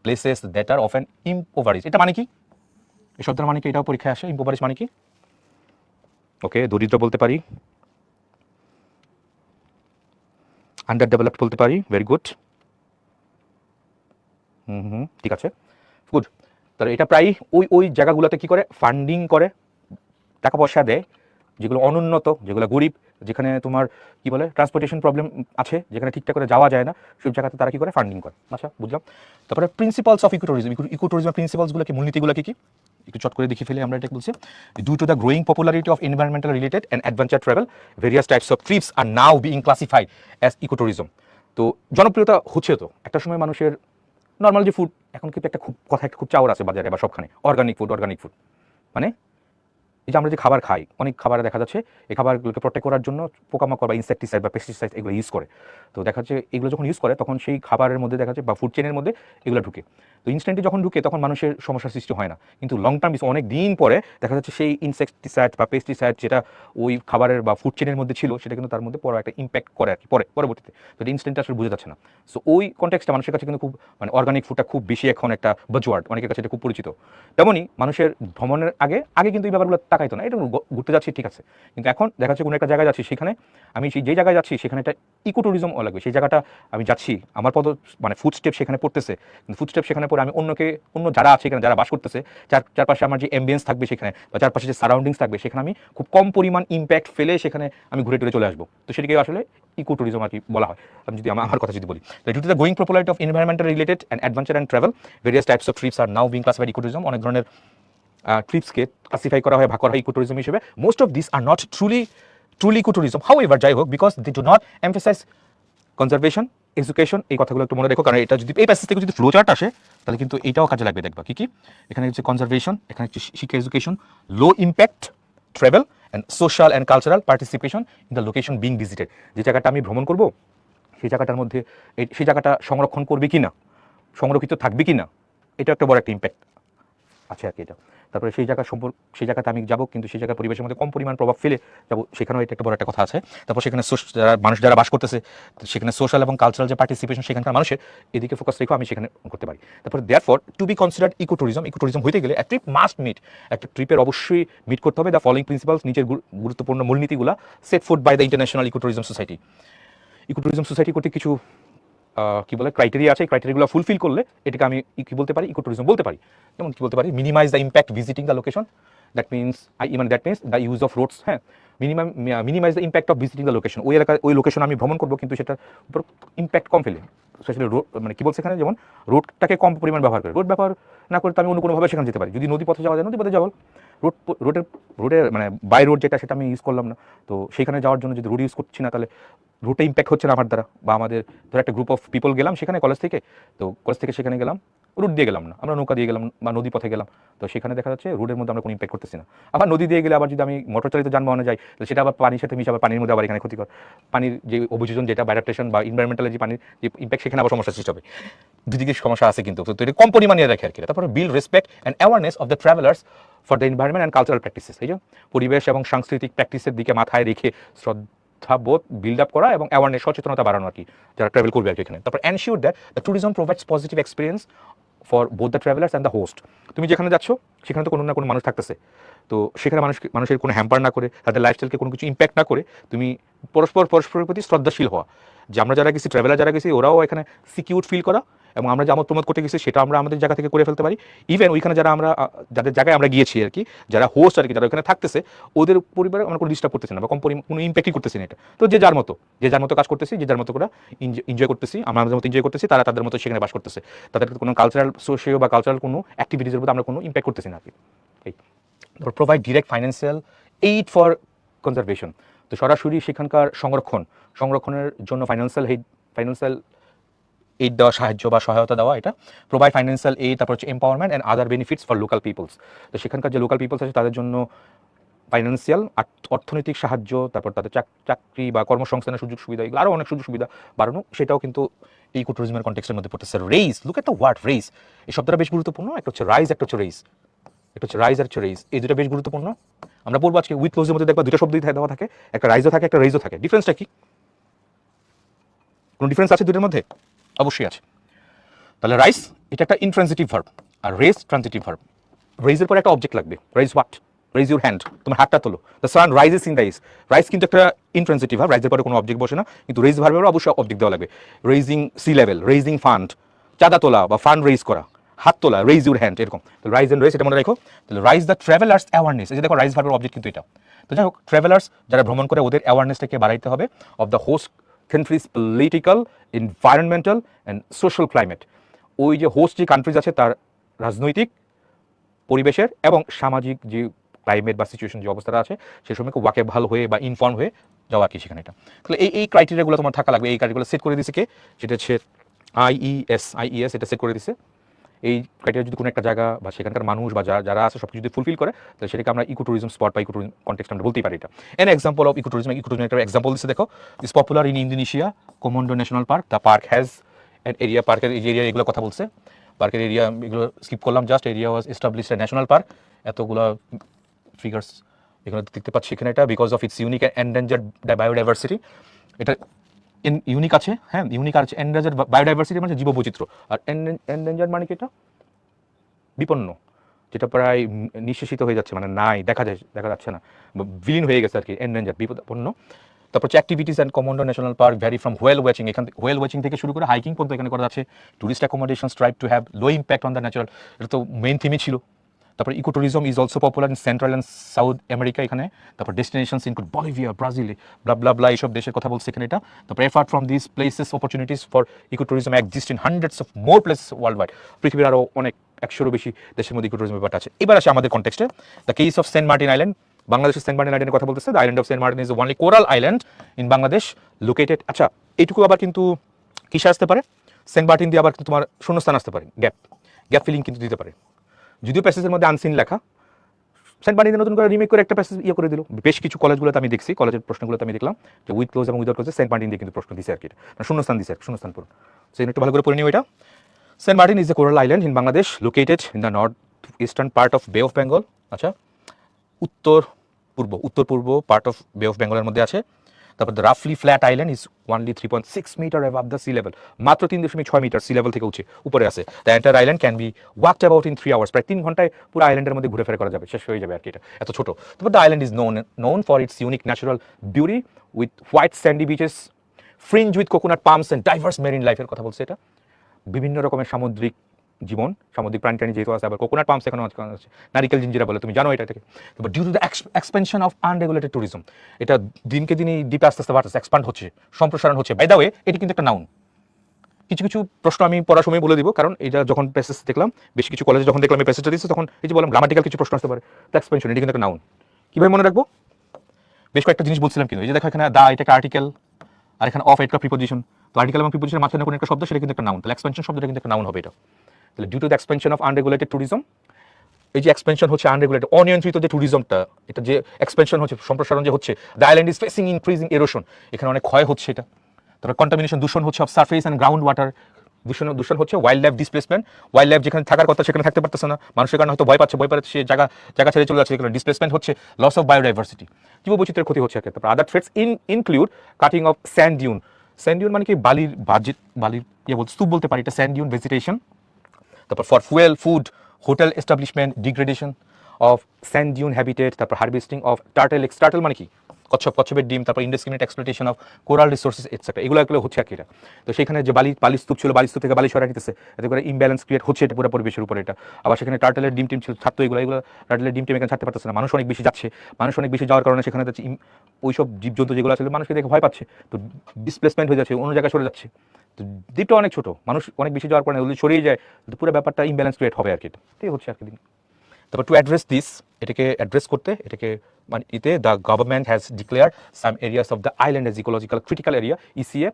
places that are often impoverished. এটা মানে কি, এই শব্দের মানে কি, এটাও পরীক্ষায় আসে। impoverished মানে কি, ওকে, দরিদ্র বলতে পারি, আন্ডার ডেভেলপড বলতে পারি, ভেরি গুড। ঠিক আছে, গুড। তাহলে এটা প্রায় ওই জায়গাগুলোতে কি করে, ফান্ডিং করে, টাকা পয়সা দেয়, যেগুলো অনুন্নত, যেগুলো গরিব, যেখানে তোমার কি বলে ট্রান্সপোর্টেশন প্রবলেম আছে, যেখানে ঠিকঠাক করে যাওয়া যায় না, সেই জায়গাতে তারা কি করে, ফান্ডিং করে। আচ্ছা, বুঝলাম। তারপরে প্রিন্সিপালস অফ ইকোট্যুরিজম, ইকোট্যুরিজমের প্রিন্সিপালসগুলো কি, মূলনীতিগুলো কি কি, একটু চট করে দেখে ফেলে আমরা। এটা বলছি, due to the growing popularity of environmental related and adventure travel, various types of trips are now being classified as ecotourism. তো জনপ্রিয়তা হচ্ছে, তো একটা সময় মানুষের নর্মাল যে ফুড, এখন কিন্তু একটা খুব চাওয়ার আছে বাজারে বা সবখানে, অর্গানিক ফুড মানে এই যে আমরা যে খাবার খাই, অনেক খাবার দেখা যাচ্ছে এই খাবারগুলোকে প্রোটেক্ট করার জন্য পোকামাকড় বা ইনসেকটিসাইড বা পেস্টিসাইড এগুলো ইউজ করে। তো দেখা যাচ্ছে এগুলো যখন ইউজ করে তখন সেই খাবারের মধ্যে দেখা যাচ্ছে বা ফুড চেনের মধ্যে এগুলো ঢুকে। তো ইনস্ট্যান্টলি যখন ঢুকে তখন মানুষের সমস্যার সৃষ্টি হয় না, কিন্তু লং টার্ম অনেক দিন পরে দেখা যাচ্ছে সেই ইনসেকটিসাইড বা পেস্টিসাইড যেটা ওই খাবারের বা ফুড চেনের মধ্যে ছিল সেটা কিন্তু তার মধ্যে পরে একটা ইম্প্যাক্ট করে আর কি, পরবর্তীতে। তো এটা ইনস্ট্যান্ট আসলে বোঝা যাচ্ছে না। সো ওই কনটেক্সটটা মানুষের কাছে কিন্তু খুব, মানে অর্গানিক ফুডটা খুব বেশি এখন একটা বাজওয়ার্ড, অনেকের কাছে এটা খুব পরিচিত। তেমনই মানুষের ভ্রমণের আগে কিন্তু এই ব্যাপারগুলো তাকাইতো না, এটা ঘুরতে যাচ্ছি ঠিক আছে, কিন্তু এখন দেখা যাচ্ছে কোনো একটা জায়গায় যাচ্ছি, সেখানে আমি যে জায়গায় যাচ্ছি সেখানে একটা ইকো ট্যুরিজম লাগবে। সেই জায়গাটা আমি যাচ্ছি, আমার মানে ফুড স্টেপ সেখানে পড়তেছে, কিন্তু ফুড স্টেপ সেখানে পড়ে আমি অন্য যারা আছে এখানে, যারা বাস করতেছে, চারপাশে আমার যে অ্যাম্বিয়েন্স থাকবে সেখানে, বা চারপাশে যে সারাউন্ডিংস থাকবে সেখানে আমি খুব কম পরিমাণ ইম্প্যাক্ট ফেলে সেখানে আমি ঘুরে টুরে চলে আসবো। তো সেটাকে আসলে ইকো ট্যুরিজম আর কি বলা হয়। আমি যদি আমার কথা যদি বলি, due to the growing popularity of environmental related and adventure and travel, various types of trips are now being classified eco tourism. অনেক ধরনের ট্রিপসকে ক্লাসিফাই করা হয়, ভাগ করা হয় ইকো ট্যুরিজম হিসেবে। Most of this are not truly eco tourism, however যাই হোক, because they do not emphasize conservation, education. এই কথাগুলো একটু মনে রেখো, কারণ এটা যদি এই প্যাসেজ থেকে যদি ফ্লো চার্ট আসে তাহলে কিন্তু এটাও কাজে লাগবে। দেখবা কি কি, এখানে হচ্ছে কনজারভেশন, এখানে হচ্ছে শিক্ষা education, low impact travel and social and cultural participation in the location being visited. যে জায়গাটা আমি ভ্রমণ করবো সেই জায়গাটার মধ্যে সেই জায়গাটা সংরক্ষণ করবে কি না, সংরক্ষিত থাকবে কি না, এটা একটা বড় একটা ইম্প্যাক্ট আছে আর কি এটা। তারপরে সেই জায়গাতে আমি যাবো, কিন্তু সেই জায়গার পরিবেশের মধ্যে কম পরিমাণ প্রভাব ফেলে যাবো, সেখানেও এটা একটা বড় একটা কথা আছে। তারপর সেখানে যারা বাস করতেছে সেখানে সোশ্যাল এবং কালচারাল যে পার্টিসিপেশন সেখানকার মানুষের, এদিকে ফোকাস রেখেও আমি সেখানে করতে পারি। তারপর therefore to be considered eco tourism হইতে গেলে ট্রিপ মাস্ট মিট, একটা ট্রিপের অবশ্যই মিট করতে হবে দ্য ফলোইং প্রিন্সিপালস, নিচের গুরুত্বপূর্ণ মূলনীতিগুলা set foot by the international eco tourism society. Ecotourism society কর্তৃক কিছু কি বলে ক্রাইটেরিয়া আছে, এই ক্রাইটেরিয়াগুলো ফুলফিল করলে এটাকে আমি কি বলতে পারি, ইকোট্যুরিজম বলতে পারি। যেমন কি বলতে পারি, minimize the impact visiting the location, that means the use of roads, হ্যাঁ, minimize the impact of visiting the location, ওই এলাকায় ওই লোকেশন আমি ভ্রমণ করবো কিন্তু সেটার উপর ইম্প্যাক্ট কম ফেলে, স্পেশালি রোড মানে কি বলছে এখানে, যেমন রোডটাকে কম পরিমাণ ব্যবহার করে, রোড ব্যবহার না করে তো আমি অন্য কোনোভাবে সেখানে যেতে পারি। যদি নদী পথে যাওয়া যায় নদী পথে যাবো, রোডের মানে বাই রোড যেটা সেটা আমি ইউজ করলাম না, তো সেখানে যাওয়ার জন্য যদি রোড ইউজ করছি না তাহলে রুটে ইম্প্যাক্ট হচ্ছে না আমার দ্বারা, বা আমাদের ধর একটা গ্রুপ অফ পিপল গেলাম সেখানে কলেজ থেকে, তো কলেজ থেকে সেখানে গেলাম, রুট দিয়ে গেলাম না, আমরা নৌকা দিয়ে গেলাম বা নদী পথে গেলাম, তো সেখানে দেখা যাচ্ছে রোডের মধ্যে আমরা কোনো ইম্প্যাক্ট করতেছি না। আবার নদী দিয়ে গেলে আবার যদি আমি মোটর চালিত যানবাহনে যাই তাহলে সেটা আবার পানির সাথে মিশে আবার পানির মধ্যে আবার এখানে ক্ষতিকর, পানির যে অভিযোজন যেটা অ্যাডাপ্টেশন বা এনভায়রনমেন্টাল যে পানির যে ইম্প্যাক্ট সেখানে আবার সমস্যা সৃষ্টি হবে, দুদিকে সমস্যা আছে কিন্তু, তো এটা কম পরিমাণে রাখে আর কি। তারপরে build respect and awareness of the travellers for the environment and cultural practices, এই যে পরিবেশ এবং সাংস্কৃতিক প্র্যাকটিসের দিকে মাথায় রেখে বোধ বিল্ড আপ করা এবং অ্যাওয়ারনেস সচেতনতা বাড়ানো আর কি যারা ট্রাভেল করবে আর কি এখানে। তারপর ensure that the tourism provides positive experience for both the travellers and the host. তুমি যেখানে যাচ্ছ সেখানে তো কোনো না কোনো মানুষ থাকতেছে, তো সেখানে মানুষের কোনো হ্যাম্পার না করে, তাদের লাইফস্টাইলকে কোনো কিছু ইম্প্যাক্ট না করে, তুমি পরস্পরের প্রতি শ্রদ্ধাশীল হওয়া, যে আমরা যারা গেছি, ট্রাভেলার যারা গেছি, ওরাও এখানে সিকিউর ফিল করা, এবং আমরা যে আমোদ প্রমোদ করতে গেছি সেটা আমরা আমাদের জায়গা থেকে করে ফেলতে পারি। ইভেন ওইখানে যারা আমরা যাদের জায়গায় আমরা গিয়েছি আর কি, যারা হোস্ট আর কি, যারা ওখানে থাকতেছে, ওদের পরিবারে আমরা কোনো ডিস্টার্ব করতেছি না বা কোনো ইম্প্যাক্টই করতেছি না এটা। তো যে যার মতো কাজ করতেছি, যে যার মতো করে এনজয় করতেছি, আমরা আমাদের মতো এনজয় করতেছি, তারা তাদের মতো সেখানে বাস করতেছে, তাদের কোনো কালচারাল সোশিও বা কালচারাল কোনো অ্যাক্টিভিটিসের মধ্যে আমরা কোনো ইম্প্যাক্ট করতেছি না আর কি। এই provide direct financial aid for conservation, তো সরাসরি সেখানকার সংরক্ষণের জন্য ফাইন্যান্সিয়াল এইড দেওয়া, সাহায্য বা সহায়তা দেওয়া, এটা প্রোভাইড ফাইন্যান্সিয়াল এইড। তারপর হচ্ছে empowerment and other benefits for local peoples, তো সেখানকার যে লোকাল পিপলস আছে তাদের জন্য ফাইন্যান্সিয়াল অর্থনৈতিক সাহায্য, তারপর তাদের চাকরি বা কর্মসংস্থানের সুযোগ সুবিধা, এগুলো আরও অনেক সুযোগ সুবিধা বাড়ানো, সেটাও কিন্তু এই ইকোট্যুরিজমের কনটেক্সটের মধ্যে পড়তেছে। Raise, look at the word raise, এই শব্দটা বেশ গুরুত্বপূর্ণ। একটা হচ্ছে রাইজ, একটা হচ্ছে রেইস, আর হচ্ছে রেইস, এই দুটো বেশ গুরুত্বপূর্ণ। আমরা পড়বো আজকে উইথ ক্লোজের মধ্যে দেখবা দুটো শব্দই দেওয়া থাকে, একটা রাইজও থাকে, একটা রেইজও থাকে। ডিফারেন্সটা কি? কোনো ডিফারেন্স আছে দুটোর মধ্যে? অবশ্যই আছে। তাহলে রাইস এটা একটা ইনট্রানজিটিভ ভার্ব, আর রেজ ট্রানজিটিভ ভার্ব। রেজের পরে একটা অবজেক্ট লাগবে, raise what, raise your hand, তোমার হাতটা তোলো, the sun rises in the east. Rise কিন্তু একটা ইনট্রানজিটিভ ভার্ব, রাইজের পরে কোনো অবজেক্ট বসে না, কিন্তু রেজ ভার্বেরও অবশ্যই অবজেক্ট দেওয়া লাগবে। Raising sea level, raising fund, চাঁদা তোলা বা ফান্ড রেজ করা, হাত তোলা, রেজ ইউর হ্যান্ড, এরকম। তো রাইজ এন্ড রেজ এটা মনে রাখো। তাহলে রাইজ দ্য ট্রাভেলার্স অ্যাওয়ারনেস, এই যে দেখো রাইজ ভার্বের অবজেক্ট কিন্তু এটা। তো যাই হোক, ট্রাভেলার্স যারা ভ্রমণ করে ওদের অ্যাওয়ারনেসটাকে বাড়াইতে হবে of the host countries political, environmental and social climate, ওই যে হোস্ট যে কান্ট্রিজ আছে তার রাজনৈতিক পরিবেশের এবং সামাজিক যে ক্লাইমেট বা সিচুয়েশন যে অবস্থাটা আছে সে সময়কে ওয়াকেবহাল হয়ে বা ইনফর্ম হয়ে যাওয়া আর কি সেখানে। এটা তাহলে এই ক্রাইটেরিয়াগুলো তোমার থাকা লাগবে। এই ক্রাইটেরিয়াগুলো সেট করে দিছে কে? সেটা হচ্ছে আইইএস এটা সেট করে দিছে। এই ক্রাইটেরিয়া যদি কোনো একটা জায়গা বা সেখানকার মানুষ বা যারা আছে সব কিছু যদি ফুলফিল করে তাহলে সেটাকে আমরা ইকোট্যুরিজম স্পট বা ইকোট্যুরিজম কনটেক্সট আমরা বলতেই পারি। এটা এন এক্সাম্পল অফ ইকোট্যুরিজম একটা এক্সাম্পল দিচ্ছে দেখো, is popular in Indonesia Komodo national park, the park has an area, পার্কের এরিয়া এগুলো কথা বলছে, পার্কের এরিয়া এগুলো স্কিপ করলাম, just area was established a national park, এতগুলো ফিগার্স এখানে দেখতে পাচ্ছি এখানে। এটা because of its unique endangered biodiversity, এটা ইউনিক আছে, হ্যাঁ ইউনিক আছে। এন্ডেঞ্জার্ড বায়োডাইভার্সিটি মানে জীববৈচিত্র্য, আর এন্ডেঞ্জার্ড মানে কি এটা বিপন্ন, যেটা প্রায় নিঃশেষিত হয়ে যাচ্ছে, মানে নাই, দেখা যাচ্ছে না, বিলীন হয়ে গেছে আর কি, এন্ডেঞ্জার্ড বিপন্ন। তারপর হচ্ছে activities and Komodo national park vary from whale watching, এখান থেকে হোয়েল ওয়াচিং থেকে শুরু করে হাইকিং পর্যন্ত এখানে করা যাচ্ছে। Tourist accommodation strive to have low impact on the natural, এটা তো মেইন থিমই ছিল। তারপর ecotourism is also popular in central and south America এখানে। তারপর ডেস্টিনেশনস ইনক্লুড বলিভিয়া, ব্রাজিল, ব্লা এইসব দেশের কথা বলছে এখানে এটা। তারপর apart from this places opportunities for ecotourism exist in hundreds of more places world wide, পৃথিবীর আরও অনেক 100-এরও বেশি দেশের মধ্যে ইকোট্যুরিজম ব্যাপারটা আছে। এবার আসে আমাদের কনটেক্সটে, the case of Saint Martin island, বাংলাদেশের সেন্ট মার্টিন আইল্যান্ডের কথা বলতেছে। The island of Saint Martin is only coral island in Bangladesh located. আচ্ছা, এইটুকু আবার কিন্তু কিসে আসতে পারে, সেন্ট মার্টিন দিয়ে আবার কিন্তু তোমার শূন্যস্থান আসতে পারে, গ্যাপ ফিলিং কিন্তু দিতে পারে, যদিও প্যাসেজের মধ্যে আনসিন লেখা। সেন্ট মার্টিনে নতুন করে রিমেক করে একটা প্যাসেজ করে দিল। বেশ কিছু কলেজগুলোতে আমি দেখছি, কলেজের প্রশ্নগুলোতে আমি দেখলাম যে উইথ ক্লোজ এবং উইদাউট ক্লোজে সেন্ট মার্টিন দিয়ে কিন্তু প্রশ্ন দিছে আর কি, শূন্যস্থান দিছে আর শূন্যস্থান পূরণ। সো একটু ভালো করে পড়ে নিও এটা। Saint Martin is a coral island in Bangladesh located in the north eastern part of Bay of Bengal. আচ্ছা, উত্তর পূর্ব পার্ট অফ বে অফ বেঙ্গলের মধ্যে আছে। তারপর দ্য রাফলি flat island is only 3.6 meter above the sea level, মাত্র 3.6 মিটার সি লেভেল থেকে উপরে আছে। The entire island can be walked about in 3 hours, প্রায় 3 ঘন্টায় পুরো আইল্যান্ডের মধ্যে ঘুরে ফেরা করা যাবে, শেষ হয়ে যাবে আর কি, এটা এত ছোট। তারপর the island is known for its unique natural beauty with white Sandy bitches, fringe with coconut palms and diverse marine লাইফের কথা বলছে এটা। বিভিন্ন রকমের সামুদ্রিক জীবন, সামুদ্রিক প্রাণী যেহেতু আছে, আবার কোকোনাট পামস এখানে আছে, নারিকেল জিঞ্জিরা বলে, তুমি জানো এটা থেকে। But due to the expansion of unregulated tourism, এটা দিনকে দিনই দ্বীপে আস্তে আস্তে বাড়তেছে, এক্সপান্ড হচ্ছে, সম্প্রসারণ হচ্ছে। বাই দ্য ওয়ে এটি কিন্তু একটা নাউন। কিছু কিছু প্রশ্ন আমি পড়ার সময় বলে দিব, কারণ এটা যখন প্যাসেজ দেখলাম, বেশ কিছু কলেজে যখন দেখলাম এই প্যাসেজটা দিচ্ছে, তখন এই যে বললাম গ্রামাটিক্যাল কিছু প্রশ্ন আসতে পারে। দ্য এক্সপেনশন, এটি কিন্তু একটা নাউন। কীভাবে মনে রাখবো? বেশ কয়েকটা জিনিস বলছিলাম কিন্তু, এই যে দেখো এখানে দা, এটা একটা আর্টিকেল, আর এখানে অফ, এটা প্রিপোজিশন। তো আর্টিকেল এবং প্রিপোজিশনের মাঝখানে কোনো একটা শব্দ, সেটা কিন্তু একটা নাউন। তাহলে এক্সপেনশন শব্দটা কিন্তু একটা নাউন হবে এটা। তাহলে due to the expansion of unregulated tourism, এই যে এক্সপেনশন হচ্ছে আনরেগুলেটেড, অনিয়ন্ত্রিত যে ট্যুরিজমটা, এটা যে এক্সপেনশন হচ্ছে, সম্প্রসারণ যে হচ্ছে, the island is facing increasing erosion, এখানে অনেক ক্ষয় হচ্ছে এটা। তারপর কন্টামিনেশন, দূষণ হচ্ছে of surface and ground water, দূষণ হচ্ছে wild life displacement, wild life যেখানে থাকার কথা সেখানে থাকতে পারতেছে না, মানুষের কারণে হয়তো ভয় পাচ্ছে সে জায়গা ছেড়ে চলে যাচ্ছে, এখানে ডিসপ্লেসমেন্ট হচ্ছে, লস অফ বায়োডাইভার্সিটি, জীববৈচিত্র্যের ক্ষতি হচ্ছে। তারপর other threats include cutting of sand dune, sand dune মানে কি বালির স্তূপ বলতে পারি, এটা স্যান্ড ডিউন ভেজিটেশন। তারপর for fuel, food, hotel establishment, degradation of sand dune habitat, তারপর হারভেস্টিং অফ টার্টেল মানে কি কচ্ছপের ডিম, তারপর indiscriminate exploitation of coral resources etcetera, এগুলো হচ্ছে আর কি এটা। তো সেখানে যে বালির স্তূপ ছিল, বালির স্তূপ থেকে বালি সরাই নিতেছে, এতে করে ইমব্যালেন্স ক্রিয়েট হচ্ছে এটা পুরো পরিবেশের উপরে এটা। আবার সেখানে টার্টেলের ডিম ছিল, ছাড়তো এগুলো টার্টেলের ডিম এখানে ছাড়তে পারতেছে না, মানুষ অনেক বেশি যাচ্ছে, মানুষ অনেক বেশি যাওয়ার কারণে সেখানে যাচ্ছে ওইসব জীবজন্তু যেগুলো আছে মানুষকে দেখে ভয় পাচ্ছে, তো ডিসপ্লেসমেন্ট হয়ে যাচ্ছে, অন্য জায়গায় সরে যাচ্ছে। তো দ্বীপটা অনেক ছোট, মানুষ অনেক বেশি যাওয়ার কারণে সরিয়ে যায়, তো পুরো ব্যাপারটা ইমব্যালেন্স ক্রিয়েট হবে আর কি, এটাই হচ্ছে আর কি। তারপর টু অ্যাড্রেস দিস, এটাকে অ্যাড্রেস করতে, এটাকে মানে এতে the government has declare some areas of the island as ecological critical area, ECA,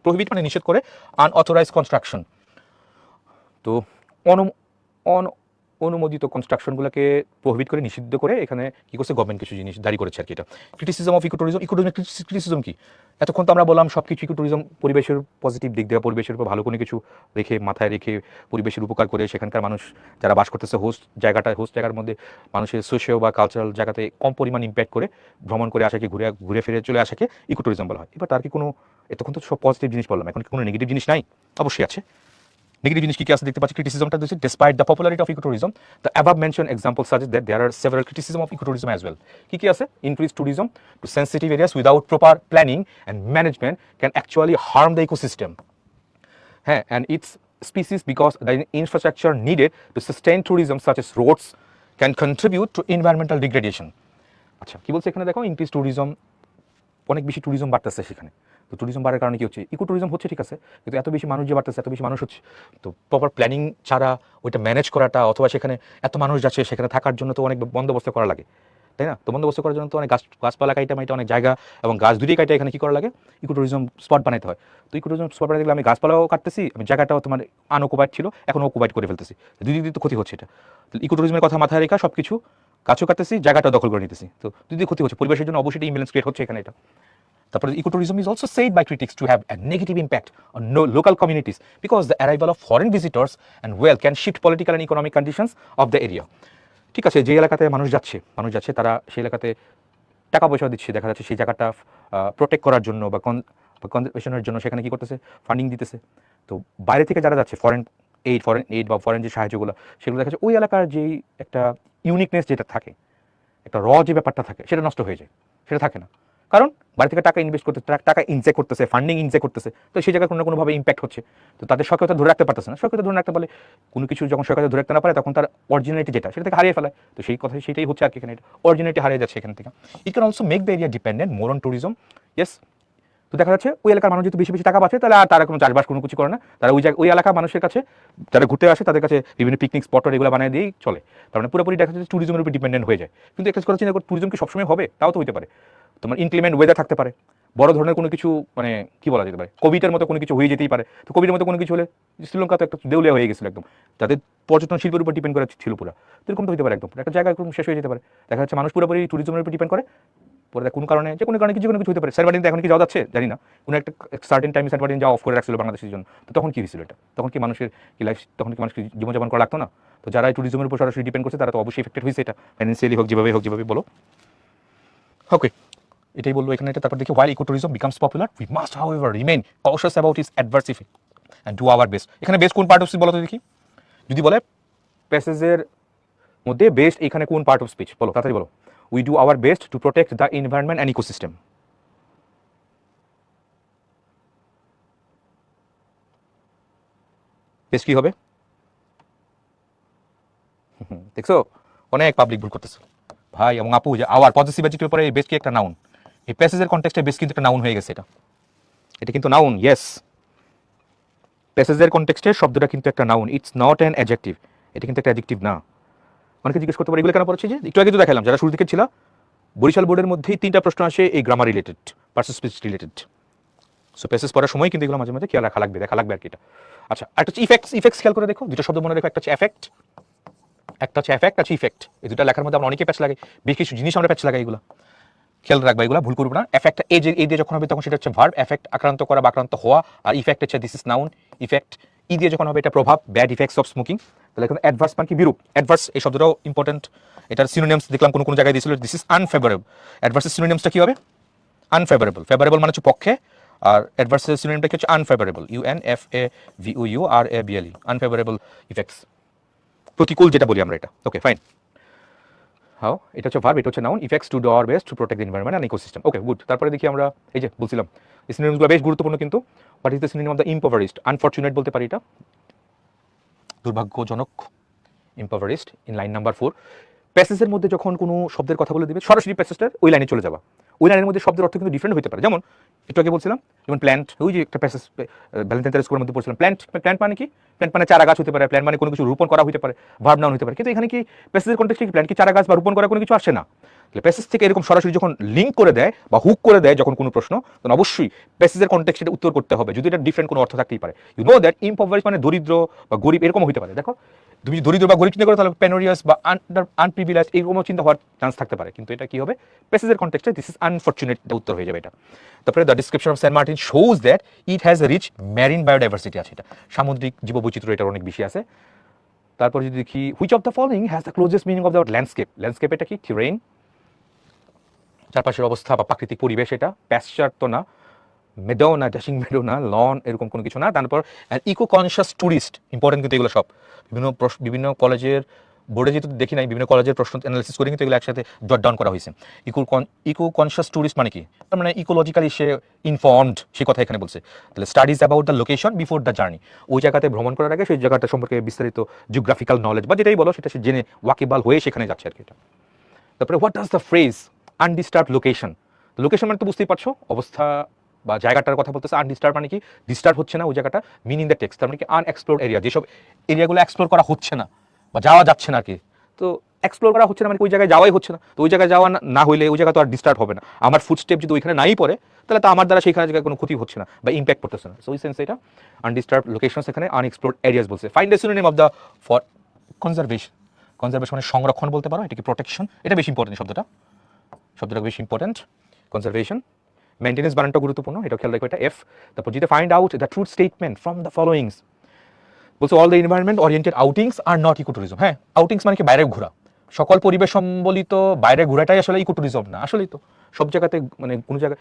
prohibit মানে নিষেধ করে, আনঅথরাইজ কনস্ট্রাকশন। তো অনুমোদিত কনস্ট্রাকশনগুলোকে প্রোহিবিট করে, নিষিদ্ধ করে এখানে কি করছে গভর্নমেন্ট কিছু জিনিস জারি করেছে আর কি এটা। ক্রিটিসিজম অফ ইকোট্যুরিজম, ক্রিটিসিজম কি? এতক্ষণ তো আমরা বললাম সব কিছু ইকোট্যুরিজম পরিবেশের পজিটিভ দিক দেওয়া, পরিবেশের উপর ভালো কোনো কিছু মাথায় রেখে পরিবেশের উপকার করে, সেখানকার মানুষ যারা বাস করতেছে হোস্ট জায়গার মধ্যে মানুষের সোশিও বা কালচারাল জায়গাতে কম পরিমাণ ইম্প্যাক্ট করে ভ্রমণ করে আসাকে, ঘুরে ফিরে চলে আসাকে ইকোট্যুরিজম বলা হয়। এবার তার কি কোনো, এতক্ষণ তো সব পজিটিভ জিনিস বললাম, এখন কি কোনো নেগেটিভ জিনিস নাই? অবশ্যই আছে। নেগেটিভ জিনিস কি আছে দেখতে পাচ্ছি, ক্রিটিসিজমটা দিচ্ছে, despite the popularity of ecotourism the above mention example suggest that there are several criticism of ecotourism as well. কি আছে? Increase tourism to sensitive areas without proper planning and management can actually harm the ecosystem. হ্যাঁ, and its species because the infrastructure needed to sustain tourism such as roads can contribute to environmental degradation. আচ্ছা, কি বলছে এখানে দেখো, increase tourism, অনেক বেশি tourism বাড়তেছে সেখানে। তো ট্যুরিজম বাড়ার কারণে কি হচ্ছে? ইকো ট্যুরিজম হচ্ছে ঠিক আছে, কিন্তু এত বেশি মানুষ যে বাড়তেছে, এত বেশি মানুষ হচ্ছে, তো প্রপার প্ল্যানিং ছাড়া ওইটা ম্যানেজ করাটা, অথবা সেখানে এত মানুষ যাচ্ছে, সেখানে থাকার জন্য তো অনেক বন্দোবস্ত করা লাগে, তাই না? তো বন্দোবস্ত করার জন্য তো অনেক গাছপালা মাইটা অনেক জায়গা এবং গাছ দুটোই কাইটা এখানে কি করা লাগে, ইকো ট্যুরিজম স্পট বানাইতে হয়। তো ইকো ট্যুরিজম স্পট বানাতে গেলে আমি গাছপালাও কাটতেছি, আমি জায়গাটাও তোমার আনঅকুপাইড ছিল, এখন অকুপাইড করে ফেলতেছি, দুই দিক দিয়ে তো ক্ষতি হচ্ছে এটা। তো ইকো ট্যুরিজমের কথা মাথায় রেখা সব কিছু, গাছও কাটতেছি, জায়গাটাও দখল করে নিতেছি, তো দুই দিকে ক্ষতি হচ্ছে, পরিবেশের জন্য অবশ্যই ইমব্যালেন্স ক্রিয়েট হচ্ছে এখানে এটা। তারপরে ecotourism is also said by critics to have a negative impact on local communities because the arrival of foreign visitors and well can shift political and economic conditions of the area. ঠিক আছে, যে এলাকাতে মানুষ যাচ্ছে তারা সেই এলাকাতে টাকা পয়সা দিচ্ছে, দেখা যাচ্ছে সেই জায়গাটা প্রোটেক্ট করার জন্য বা কনজারভেশনের জন্য সেখানে কি করতেছে, ফান্ডিং দিতেছে। তো বাইরে থেকে যারা যাচ্ছে, ফরেন এইড বা ফরেন যে সাহায্যগুলো, সেগুলো দেখা যাচ্ছে ওই এলাকার যেই একটা ইউনিকনেস যেটা থাকে, একটা যে ব্যাপারটা থাকে, সেটা নষ্ট হয়ে যায়, সেটা থাকে না। কারণ বাইরে থেকে টাকা ইনভেস্ট করতে, টাকা ইনজেক্ট করতেছে, ফান্ডিং ইনজেক্ট করতেছে, তো সেই জায়গায় কোনো না কোনোভাবে ইম্প্যাক্ট হচ্ছে। তো তাদের সক্রিয়তা ধরে রাখতে পারতেছে না, সক্রিয়তা ধরে রাখতে পারলে কোনো কিছু যখন সক্রিয়তা ধরে রাখতে না পারে, তখন তার অরিজিনালিটি যেটা, সেটা থেকে হারিয়ে ফেলায়। তো সেই কথা সেটাই হচ্ছে আর কি, এখানে অরিজিনালিটি হারিয়ে যাচ্ছে এখান থেকে। It can also make the area dependent more on tourism. Yes, তো দেখা যাচ্ছে ওই এলাকার মানুষ যদি বেশি বেশি টাকা পাচ্ছে, তাহলে আর তারা কোনো চাষবাস কোনো কিছু করে না, তারা ওই এলাকার মানুষের কাছে যারা ঘুরতে আসে তাদের কাছে বিভিন্ন পিকনিক স্পট এগুলো বানিয়ে দিয়েই চলে। তার মানে পুরোপুরি দেখা যাচ্ছে ট্যুরিজমের উপর ডিপেন্ডেন্ট হয়ে যায়। কিন্তু একটা কথা চিন্তা করে, ট্যুরিজম কি সবসময় হবে? তাও তো হতে পারে, তোমার ইনক্লিমেন্ট ওয়েদার থাকতে পারে, বড় ধরনের কোনো কিছু, মানে কি বলা যেতে পারে, কোভিডের মতো কোনো কিছু হয়ে যেতেই পারে। তো কোভিডের মতো কোনো কিছু হলে শ্রীলঙ্কা তো একটা দেউলিয়া হয়ে গেছিল একদম, তাদের পর্যটন শিল্পের উপর ডিপেন্ড করে ছিল পুরো। তো এরকম তো হতে পারে, একদম একটা জায়গা একদম শেষ হয়ে যেতে পারে। দেখা যাচ্ছে মানুষ পুরোপুরি ট্যুরিজমের উপর ডিপেন্ড করে, পরে কোনো কারণে যে কোনো কারণে কিছু হতে পারে। সার্ভারিনতে এখন কি যাওয়া যাচ্ছে জানি না, কোনো একটা সার্টেন টাইমে সার্ভারিন যাওয়া অফ করে রাখছিল বাংলাদেশের জন্য। তো তখন কি হয়েছিল এটা? তখন কি মানুষের কি লাইফ, তখন কি মানুষকে জীবনযাপন করা লাগতো না? তো যারা ট্যুরিজমের উপর সরাসরি ডিপেন্ড করছে তারা তো অবশ্যই এফেক্টেড হয়েছে, এটা ফাইন্যান্সিয়ালি হোক, যেভাবে বলো। ওকে, এটাই বলবো এখানে এটা। তারপর দেখি, while ecotourism becomes popular, we must however remain cautious about its adverse effect and do our best. এখানে বেস্ট কোন পার্ট অফ স্পিচ বলো তো দেখি, যদি বলে প্যাসেজের মধ্যে বেস্ট এখানে কোন পার্ট অফ স্পিচ বলো, তাড়াতাড়ি বলো। We do our best to protect the environment and ecosystem. Pace কি হবে? দেখছো অনেক পাবলিক ভুল করতেছে ভাই এবং আপু, যে আওয়ার পজিটিভ অ্যাডজেক্টিভের পরে বেস কি একটা নাউন, এই প্যাসেজের কনটেক্সটে বেস কিন্তু একটা নাউন হয়ে গেছে। এটা কিন্তু নাউন, ইয়েস, প্যাসেজের কনটেক্সটে শব্দটা কিন্তু একটা noun, it's not an adjective. এটা কিন্তু একটা অ্যাডজেক্টিভ না। অনেকে জিজ্ঞেস করতে পারে এগুলো কেন পড়ছি, যে একটু আগে তো দেখালাম যারা শুরু থেকে ছিল, বরিশাল বোর্ডের মধ্যেই 3টা প্রশ্ন আসে এই grammar related, person speech related. So passage পড়ার সময় কিন্তু এগুলো মাঝে মাঝে খেয়াল রাখা লাগবে, দেখা লাগবে আর কি। এটা আচ্ছা, একটা হচ্ছে ইফেক্টস। ইফেক্টস খেয়াল করে দেখো, দুটো শব্দ মনে রেখো, একটা হচ্ছে এফেক্ট, একটা হচ্ছে এফেক্ট, আছে ইফেক্ট। এই দুটো লেখার মধ্যে আমরা অনেকে প্যাচ লাগে, বেশ কিছু জিনিস আমরা প্যাচ লাগাই, এগুলো খেয়াল রাখবা, এগুলো ভুল করবো না। এফেক্ট এই যে এই দিয়ে যখন হবে তখন সেটা হচ্ছে ভার্ব, এফেক্ট আক্রান্ত করা বা আক্রান্ত হওয়া, আর ইফেক্ট হচ্ছে দিস ইজ নাউন। ইফেক্ট ই দিয়ে যখন হবে এটা প্রভাব, ব্যাড ইফেক্টস অফ স্মোকিং। তাহলে এখন অ্যাডভার্স মানে কি? বিরূপ। অ্যাডভার্স এই শব্দটাও ইম্পর্টেন্ট, এটার সিনোনিমস দেখলাম কোন কোন জায়গায় দিয়েছিল, দিস ইজ আনফেভারেবল। অ্যাডভার্সের সিনোনিমসটা কি হবে? আনফেভারেবল। ফেভারেবল মানে হচ্ছে পক্ষে, আর অ্যাডভার্সের সিনোনিমটা কি হচ্ছে? আনফেভারেবল, UNFAVOURABLE, আনফেভারেবল ইফেক্টস, প্রতিকূল যেটা বলি আমরা এটা। Okay fine. হাও, এটা হচ্ছে ভার্ব, এটা হচ্ছে noun. Effects to do our best to protect the environment and ecosystem. Okay good. তারপরে দেখি আমরা, এই যে বলছিলাম এই সিনোনিমসগুলো বেশ গুরুত্বপূর্ণ কিন্তু। But is the synonym of the impoverished? Unfortunate বলতে পারি এটা, দুর্ভাগ্যজনক, ইম্পভারিস্ট। ইন লাইন নাম্বার 4, প্যাসেজের মধ্যে যখন কোনো শব্দের কথা বলে দিবে, সরাসরি প্যাসেজটার ওই লাইনে চলে যাবা। ওই লাইনের মধ্যে শব্দের অর্থ কিন্তু ডিফারেন্ট হতে পারে। যেমন একটু আগে বলছিলাম, যেমন প্ল্যান্ট, ওই যে একটা প্যাসেজ ভ্যালেন্টাইন স্কুলের মধ্যে পড়ছিলাম, প্ল্যান্ট। প্ল্যান্ট মানে কি? প্ল্যান্ট মানে চারা গাছ হতে পারে, প্ল্যান্ট মানে কোনো কিছু রোপণ করা হতে পারে, ভার্ব নাউন হতে পারে। কিন্তু এখানে কি প্যাসেজের কনটেক্সটে কি প্ল্যান্ট কি চারা গাছ বা রোপণ করা কোনো কিছু আসে না? তাহলে প্যাসেজ থেকে এরকম সরাসরি যখন লিঙ্ক করে দেয় বা হুক করে দেয় যখন কোনো প্রশ্ন, তখন অবশ্যই প্যাসেজের কনটেক্সটে উত্তর করতে হবে, যদি এটা ডিফারেন্ট কোনো অর্থ থাকতেই পারে। ইউ নো দ্যাট ইম্পভারিশ মানে দরিদ্র বা গরিব, এরকম হতে পারে। দেখো তুমি দরিদ্র বা গরিব চিন্তা করো, তাহলে পেনোরিয়াস বা আনপ্রিভিলেজ এরকমও চিন্তা হওয়ার চান্স থাকতে পারে। কিন্তু এটা কি হবে? প্যাসেজের কনটেক্সটে দিস ইজ আনফরচুনেট, এটা উত্তর হয়ে যাবে এটা। তারপরে the description of Saint Martin shows that it has a rich marine biodiversity আছে, এটা সামুদ্রিক জীববৈচিত্র্য এটার অনেক বেশি আছে। তারপর যদি দেখি, which of the following has the closest meaning of the landscape? Landscape এটা কি? টেরেইন, চারপাশের অবস্থা বা প্রাকৃতিক পরিবেশ। এটা প্যাশ্চার তো না, মেডো না, ড্যাশিং মেডো না, লন এরকম কোনো কিছু না। তারপর ইকো কনসিয়াস ট্যুরিস্ট, ইম্পর্টেন্ট কিন্তু এগুলো সব। বিভিন্ন কলেজের বোর্ডে যেহেতু দেখি নাই, বিভিন্ন কলেজের প্রশ্ন অ্যানালিসিস করে কিন্তু এগুলো একসাথে জট ডাউন করা হয়েছে। ইকো কনসিয়াস ট্যুরিস্ট মানে কি? তার মানে ইকোলজিক্যালি সে ইনফর্মড, সে কথা এখানে বলছে। তাহলে studies about the location before the journey, ওই জায়গাতে ভ্রমণ করার আগে সেই জায়গাটা সম্পর্কে বিস্তারিত জিওগ্রাফিক্যাল নলেজ বা যেটাই বলো সেটা সে জেনে ওয়াকিবাল হয়ে সেখানে যাচ্ছে আর কি এটা। তারপরে what does the phrase undisturbed location? Location মানে তো বুঝতেই পারছো, অবস্থা বা জায়গাটার কথা বলতেছে। আনডিস্টার্ব মানে কি? ডিস্টার্ব হচ্ছে না ওই জায়গাটা। মিনিং দ্য টেক্সট, তার মানে কি? আনএক্সপ্লোর্ড এরিয়া, যেসব এরিয়াগুলো এক্সপ্লোর করা হচ্ছে না বা যাওয়া যাচ্ছে না আর কি। তো এক্সপ্লোর করা হচ্ছে না মানে ওই জায়গায় যাওয়াই হচ্ছে না। তো ওই জায়গায় যাওয়া না হইলে ওই জায়গা তো আর ডিস্টার্ব হবে না। আমার ফুটস্টেপ যদি ওইখানে নাই পড়ে, তাহলে তো আমার দ্বারা সেইখানে জায়গায় কোনো ক্ষতি হচ্ছে না বা ইম্প্যাক্ট পড়তেছে না। সো ওই সেন্সে এটা আনডিস্টার্ব লোকেশন, সেখানে আনএক্সপ্লোর্ড এরিয়াস বলছে। Find the synonym of the for conservation. Conservation মানে সংরক্ষণ বলতে পারো, এটা কি প্রোটেকশন? এটা বেশি ইম্পর্টেন্ট, শব্দটা বেশি ইম্পর্টেন্ট। কনজারভেশন, মেনটেন্যান্স বানানটা গুরুত্বপূর্ণ, এটা খেয়াল রাখো, এটা এফ। তারপর যদি find out the truth statement from the followings, বলছে all the environment oriented outings are not ecotourism. হ্যাঁ, আউটিংস মানে কি? বাইরে ঘোরা। সকল পরিবেশ সম্বলিত বাইরে ঘোরাটাই আসলে ইকোট্যুরিজম না। আসলেই তো সব জায়গাতে মানে কোনো জায়গায়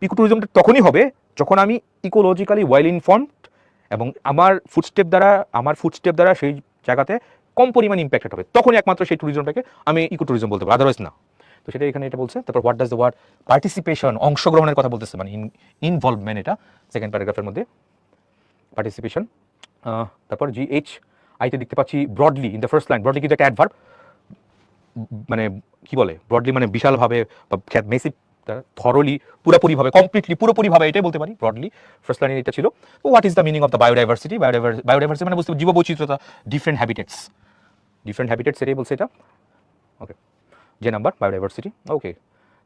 ইকোট্যুরিজমটা তখনই হবে যখন আমি ইকোলজিক্যালি ওয়েল ইনফর্মড এবং আমার ফুটস্টেপ দ্বারা সেই জায়গাতে কম পরিমাণ ইম্প্যাক্ট হবে, তখনই একমাত্র সেই ট্যুরিজমটাকে আমি ইকোট্যুরিজম বলতে পারি, আদারওয়াইজ না। তো সেটা এখানে এটা বলছে। তারপর what does the word participation, অংশগ্রহণের কথা বলতেছে, মানে ইনভলভমেন্ট, এটা সেকেন্ড প্যারাগ্রাফের মধ্যে পার্টিসিপেশন। তারপর GH আইতে দেখতে পাচ্ছি broadly in the first line. Broadly কিন্তু একটা অ্যাডভার্ব, মানে কি বলে ব্রডলি মানে বিশালভাবে বা মেসিভ, থরলি, পুরোপুরিভাবে, কমপ্লিটলি, পুরোপুরিভাবে, এটাই বলতে পারি ব্রডলি। ফার্স্ট লাইনে এটা ছিল। What is the meaning of the biodiversity? Biodiversity মানে বুঝতে জীববৈচিত্র্যতা, ডিফারেন্ট হ্যাবিটেটস, এটাই বলছে এটা। ওকে, যে নাম্বার বায়োডাইভার্সিটি। ওকে,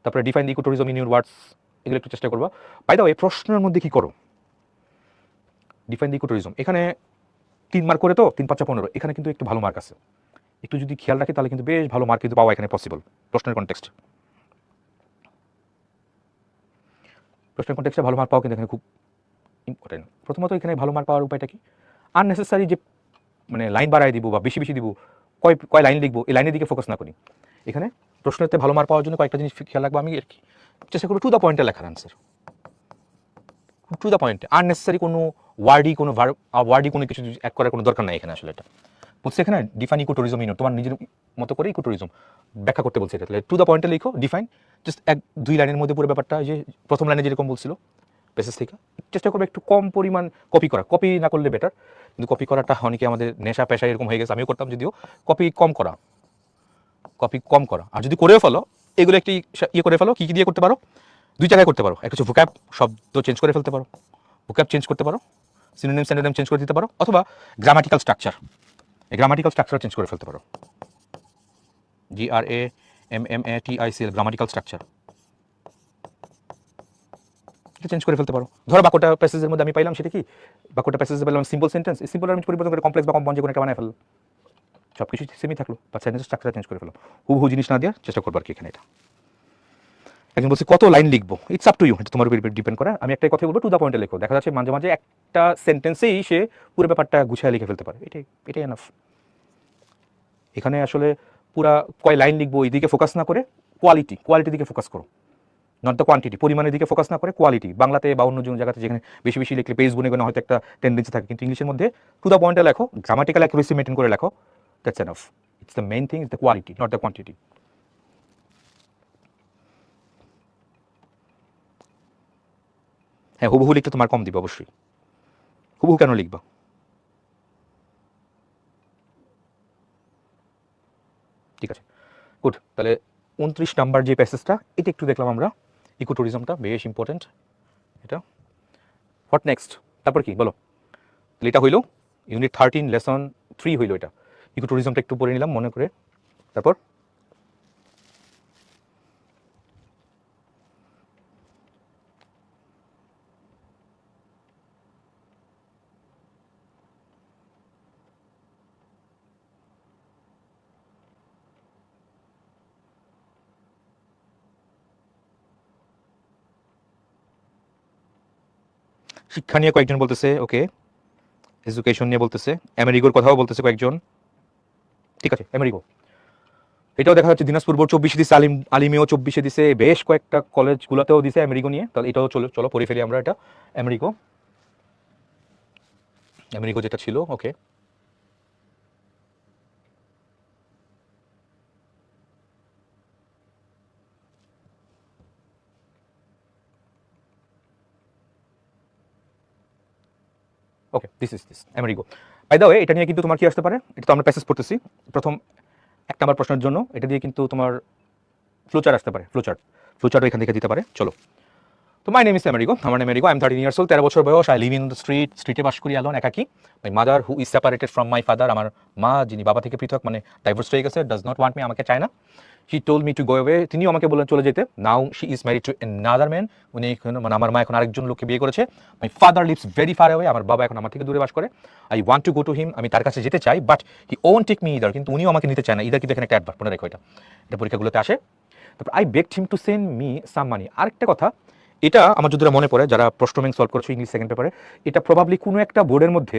তারপরে define the ecotourism in your words, এগুলো একটু চেষ্টা করবো। বাই দ্য ওয়ে, প্রশ্নের মধ্যে কি করো? ডিফাইন দ্য ইকোট্যুরিজম, এখানে 3 মার্ক করে তো 3 5 15, এখানে কিন্তু একটু ভালো মার্ক আছে। একটু যদি খেয়াল রাখি তাহলে কিন্তু বেশ ভালো মার্ক কিন্তু পাওয়া এখানে পসিবল প্রশ্নের কনটেক্সট। প্রশ্নের কনটেক্সটে ভালো মার্ক পাওয়া কিন্তু এখানে খুব ইম্পর্টেন্ট। প্রথমত এখানে ভালো মার্ক পাওয়ার উপায়টা কি? আননেসেসারি যে মানে লাইন বাড়াই দিব বা বেশি দিব, কয় লাইন লিখবো, এই লাইনের দিকে ফোকাস না করি। এখানে প্রশ্নতে ভালো মার্ক পাওয়ার জন্য কয়েকটা জিনিস খেয়াল রাখবো আমি আর কি। চেষ্টা করবো টু দ্য পয়েন্টে লেখার আনসার, টু দ্য পয়েন্টে। আননেসেসারি কোনো ওয়ার্ডি কোনো কিছু অ্যাড করার কোনো দরকার নাই এখানে। আসলে এটা বলছে এখানে ডিফাইন ইকোট্যুরিজম ইন, তোমার নিজের মতো করে ইকোট্যুরিজম ব্যাখ্যা করতে বলছে। এটা তাহলে টু দ্য পয়েন্টে লিখো, ডিফাইন, জাস্ট 1-2 লাইনের মধ্যে পুরো ব্যাপারটা। যে প্রথম লাইনে যেরকম বলছিল প্যাসেজ থেকে চেষ্টা করবে একটু কম পরিমাণ কপি করা, কপি না করলে বেটার, কিন্তু কপি করাটা অনেকে আমাদের নেশা পেশা এরকম হয়ে গেছে, আমিও করতাম যদিও। কপি কম করা, কপি কম করা, আর যদি করেও ফেলো এগুলো একটি ইয়ে করে ফেলো, কী কী দিয়ে করতে পারো, দুই জায়গায় করতে পারো। একটা হচ্ছে ভোক্যাব, শব্দ চেঞ্জ করে ফেলতে পারো, ভোক্যাব চেঞ্জ করতে পারো, সিনোনিম সিনোনিম চেঞ্জ করে দিতে পারো, অথবা গ্রামাটিক্যাল স্ট্রাকচার, এই গ্রামাটিক্যাল স্ট্রাকচার চেঞ্জ করে ফেলতে পারো। GRAMMATICL, গ্রামাটিক্যাল স্ট্রাকচার, এটা চেঞ্জ করে ফেলতে পারো। ধরো বাক্যটা প্যাসেজের মধ্যে আমি পাইলাম, সেটা কি বাক্যটা প্যাসেজে পেলাম সিম্পল সেন্টেন্স, এই সিম্পল আমি পরিবর্তন করে কমপ্লেক্স বা কম্পাউন্ড যে কোনো একটা বানায় ফেললো, সব কিছু সেমই থাকলো, বা সেন্টেন্স স্ট্রাকচার চেঞ্জ করে ফেলো, হুবহু জিনিস না দেওয়ার চেষ্টা করবো আর কি এখানে। এটা একজন বলছে কত লাইন লিখবো, ইটস আপ টু ইউ, এটা তোমার উপর ডিপেন্ড করে। আমি একটা কথা বলবো, টু দ্য পয়েন্টে লেখো। দেখা যাচ্ছে মাঝে মাঝে একটা সেন্টেন্সেই সে পুরো ব্যাপারটা গুছিয়ে লিখে ফেলতে পারে, এটাই এনাফ। এখানে আসলে পুরা কয় লাইন লিখবো এই দিকে ফোকাস না করে কোয়ালিটির দিকে ফোকাস করো, নট দ্য কোয়ান্টিটি, পরিমাণের দিকে ফোকাস না করে কোয়ালিটি। বাংলাতে বা অন্য কোনো জায়গাতে যেখানে বেশি বেশি লিখলে পেজ গুনে গুনে হয়তো একটা টেন্ডেন্সি থাকে, কিন্তু ইংলিশের মধ্যে টু দ্য পয়েন্টে লেখো, গ্রামাটিক্যাল অ্যাকুরেসি মেনটেন করে লেখো, that's enough. It's the main thing, is the quality, not the quantity. হ্যাঁ, হুবহু লিখতে তোমার কম দিবে অবশ্যই, হুবহু কেন লিখবা? ঠিক আছে, গুড। তাহলে 29 নাম্বার যে প্যাসেজটা, এটা একটু দেখলাম আমরা, ইকো ট্যুরিজমটা বেশ ইম্পর্টেন্ট এটা। হোয়াট নেক্সট, তারপর কি বলো? তাহলে এটা হইলো ইউনিট 13 লেসন 3 হইলো এটা। ইকো ট্যুরিজমটা একটু পড়ে নিলাম মনে করে, তারপর শিক্ষা নিয়ে কয়েকজন বলতেছে, ওকে, এডুকেশন নিয়ে বলতেছে, আমেরিকার কথাও বলতেছে কয়েকজন। ঠিক আছে, আমেরিকা এটাও দেখা যাচ্ছে দিনাজপুর বোর্ড 24 দিছে, আলিমেও 24 দিছে, বেশ কয়েকটা কলেজগুলোতেও দিছে আমেরিকা নিয়ে। তাহলে এটাও চলো চলো পড়ে ফেলি আমরা এটা। আমেরিকা যেটা ছিল, okay, okay, this America. By the way, এটা নিয়ে কিন্তু তোমার কি আসতে পারে, এটা তো আমরা প্যাসেজ পড়তেছি, প্রথম 1 নাম্বার প্রশ্নের জন্য এটা দিয়ে কিন্তু তোমার ফ্লোচার্ট আসতে পারে, ফ্লোচার্টও এখান থেকে দিতে পারে। চলো, তো মাই নেম ইস আমেরিকো, আমার নাম America, I am 13 years old, 13 বছর বয়স, আই লিভ ইন দ্য স্ট্রিটে বাস করি অ্যালোন, একাকি। My mother who is separated from my father, আমার মা যিনি বাবা থেকে পৃথক, মানে ডাইভোর্স হয়ে গেছে, ডাজ নট ওয়ান্ট মি, আমাকে চায় না। She told me to go away, তিনিও আমাকে বললেন চলে যেতে। Now she is married to another man, উনি মানে আমার মা এখন আরেকজন লোককে বিয়ে করেছে। My father lives very far away, আমার বাবা এখন আমার থেকে দূরে বাস করে। I want to go to him, আমি তার কাছে যেতে চাই, but he won't take me either, কিন্তু উনিও আমাকে নিতে চায় না। ইদার কিন্তু এখানে একটা অ্যাডভার্ব, মনে রেখো এটা পরীক্ষাগুলোতে আসে। তারপর I begged him to send me some money. আরেকটা কথা, এটা আমার যদি মনে পড়ে, যারা প্রশ্ন ব্যাংক সলভ করছো ইংলিশ সেকেন্ড পেপারে, এটা প্রবাবলি কোনো একটা বোর্ডের মধ্যে,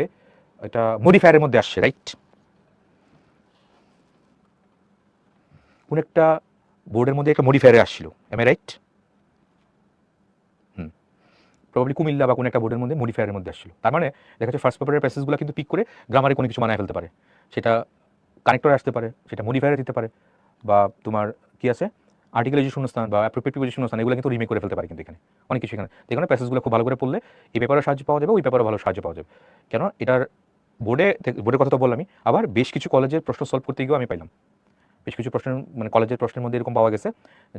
এটা মডিফায়ারের মধ্যে আসছে, রাইট? কোন একটা বোর্ডের মধ্যে একটা মডিফায়ারে আসছিল, am I right? Probably Comilla বা কোনো একটা বোর্ডের মধ্যে মডিফায়ারের মধ্যে আসছিল। তার মানে দেখা যাচ্ছে ফার্স্ট পেপারের প্যাসেজগুলো কিন্তু পিক করে গ্রামারে কোনো কিছু বানায় ফেলতে পারে, সেটা কানেক্টরে আসতে পারে, সেটা মডিফায়ারে দিতে পারে, বা তোমার কি আছে আর্টিকেল যে শূন্যস্থান বা অ্যাপ্রোপ্রিয়েট যে শূন্যস্থান, এগুলো কিন্তু রিমেক করে ফেলতে পারে কিন্তু এখানে অনেক কিছু। এখানে প্যাসেজগুলো খুব ভালো করে পড়লে এই পেপারেও সাহায্য পাওয়া যাবে, ওই পেপারেও ভালো সাহায্য পাওয়া যাবে। কেন এটার বোর্ডের কথা তো বললামই, আবার বেশ কিছু কলেজের প্রশ্ন সলভ করতে গিয়েও আমি পাইলাম, বেশ কিছু প্রশ্নের মানে কলেজের প্রশ্নের মধ্যে এরকম পাওয়া গেছে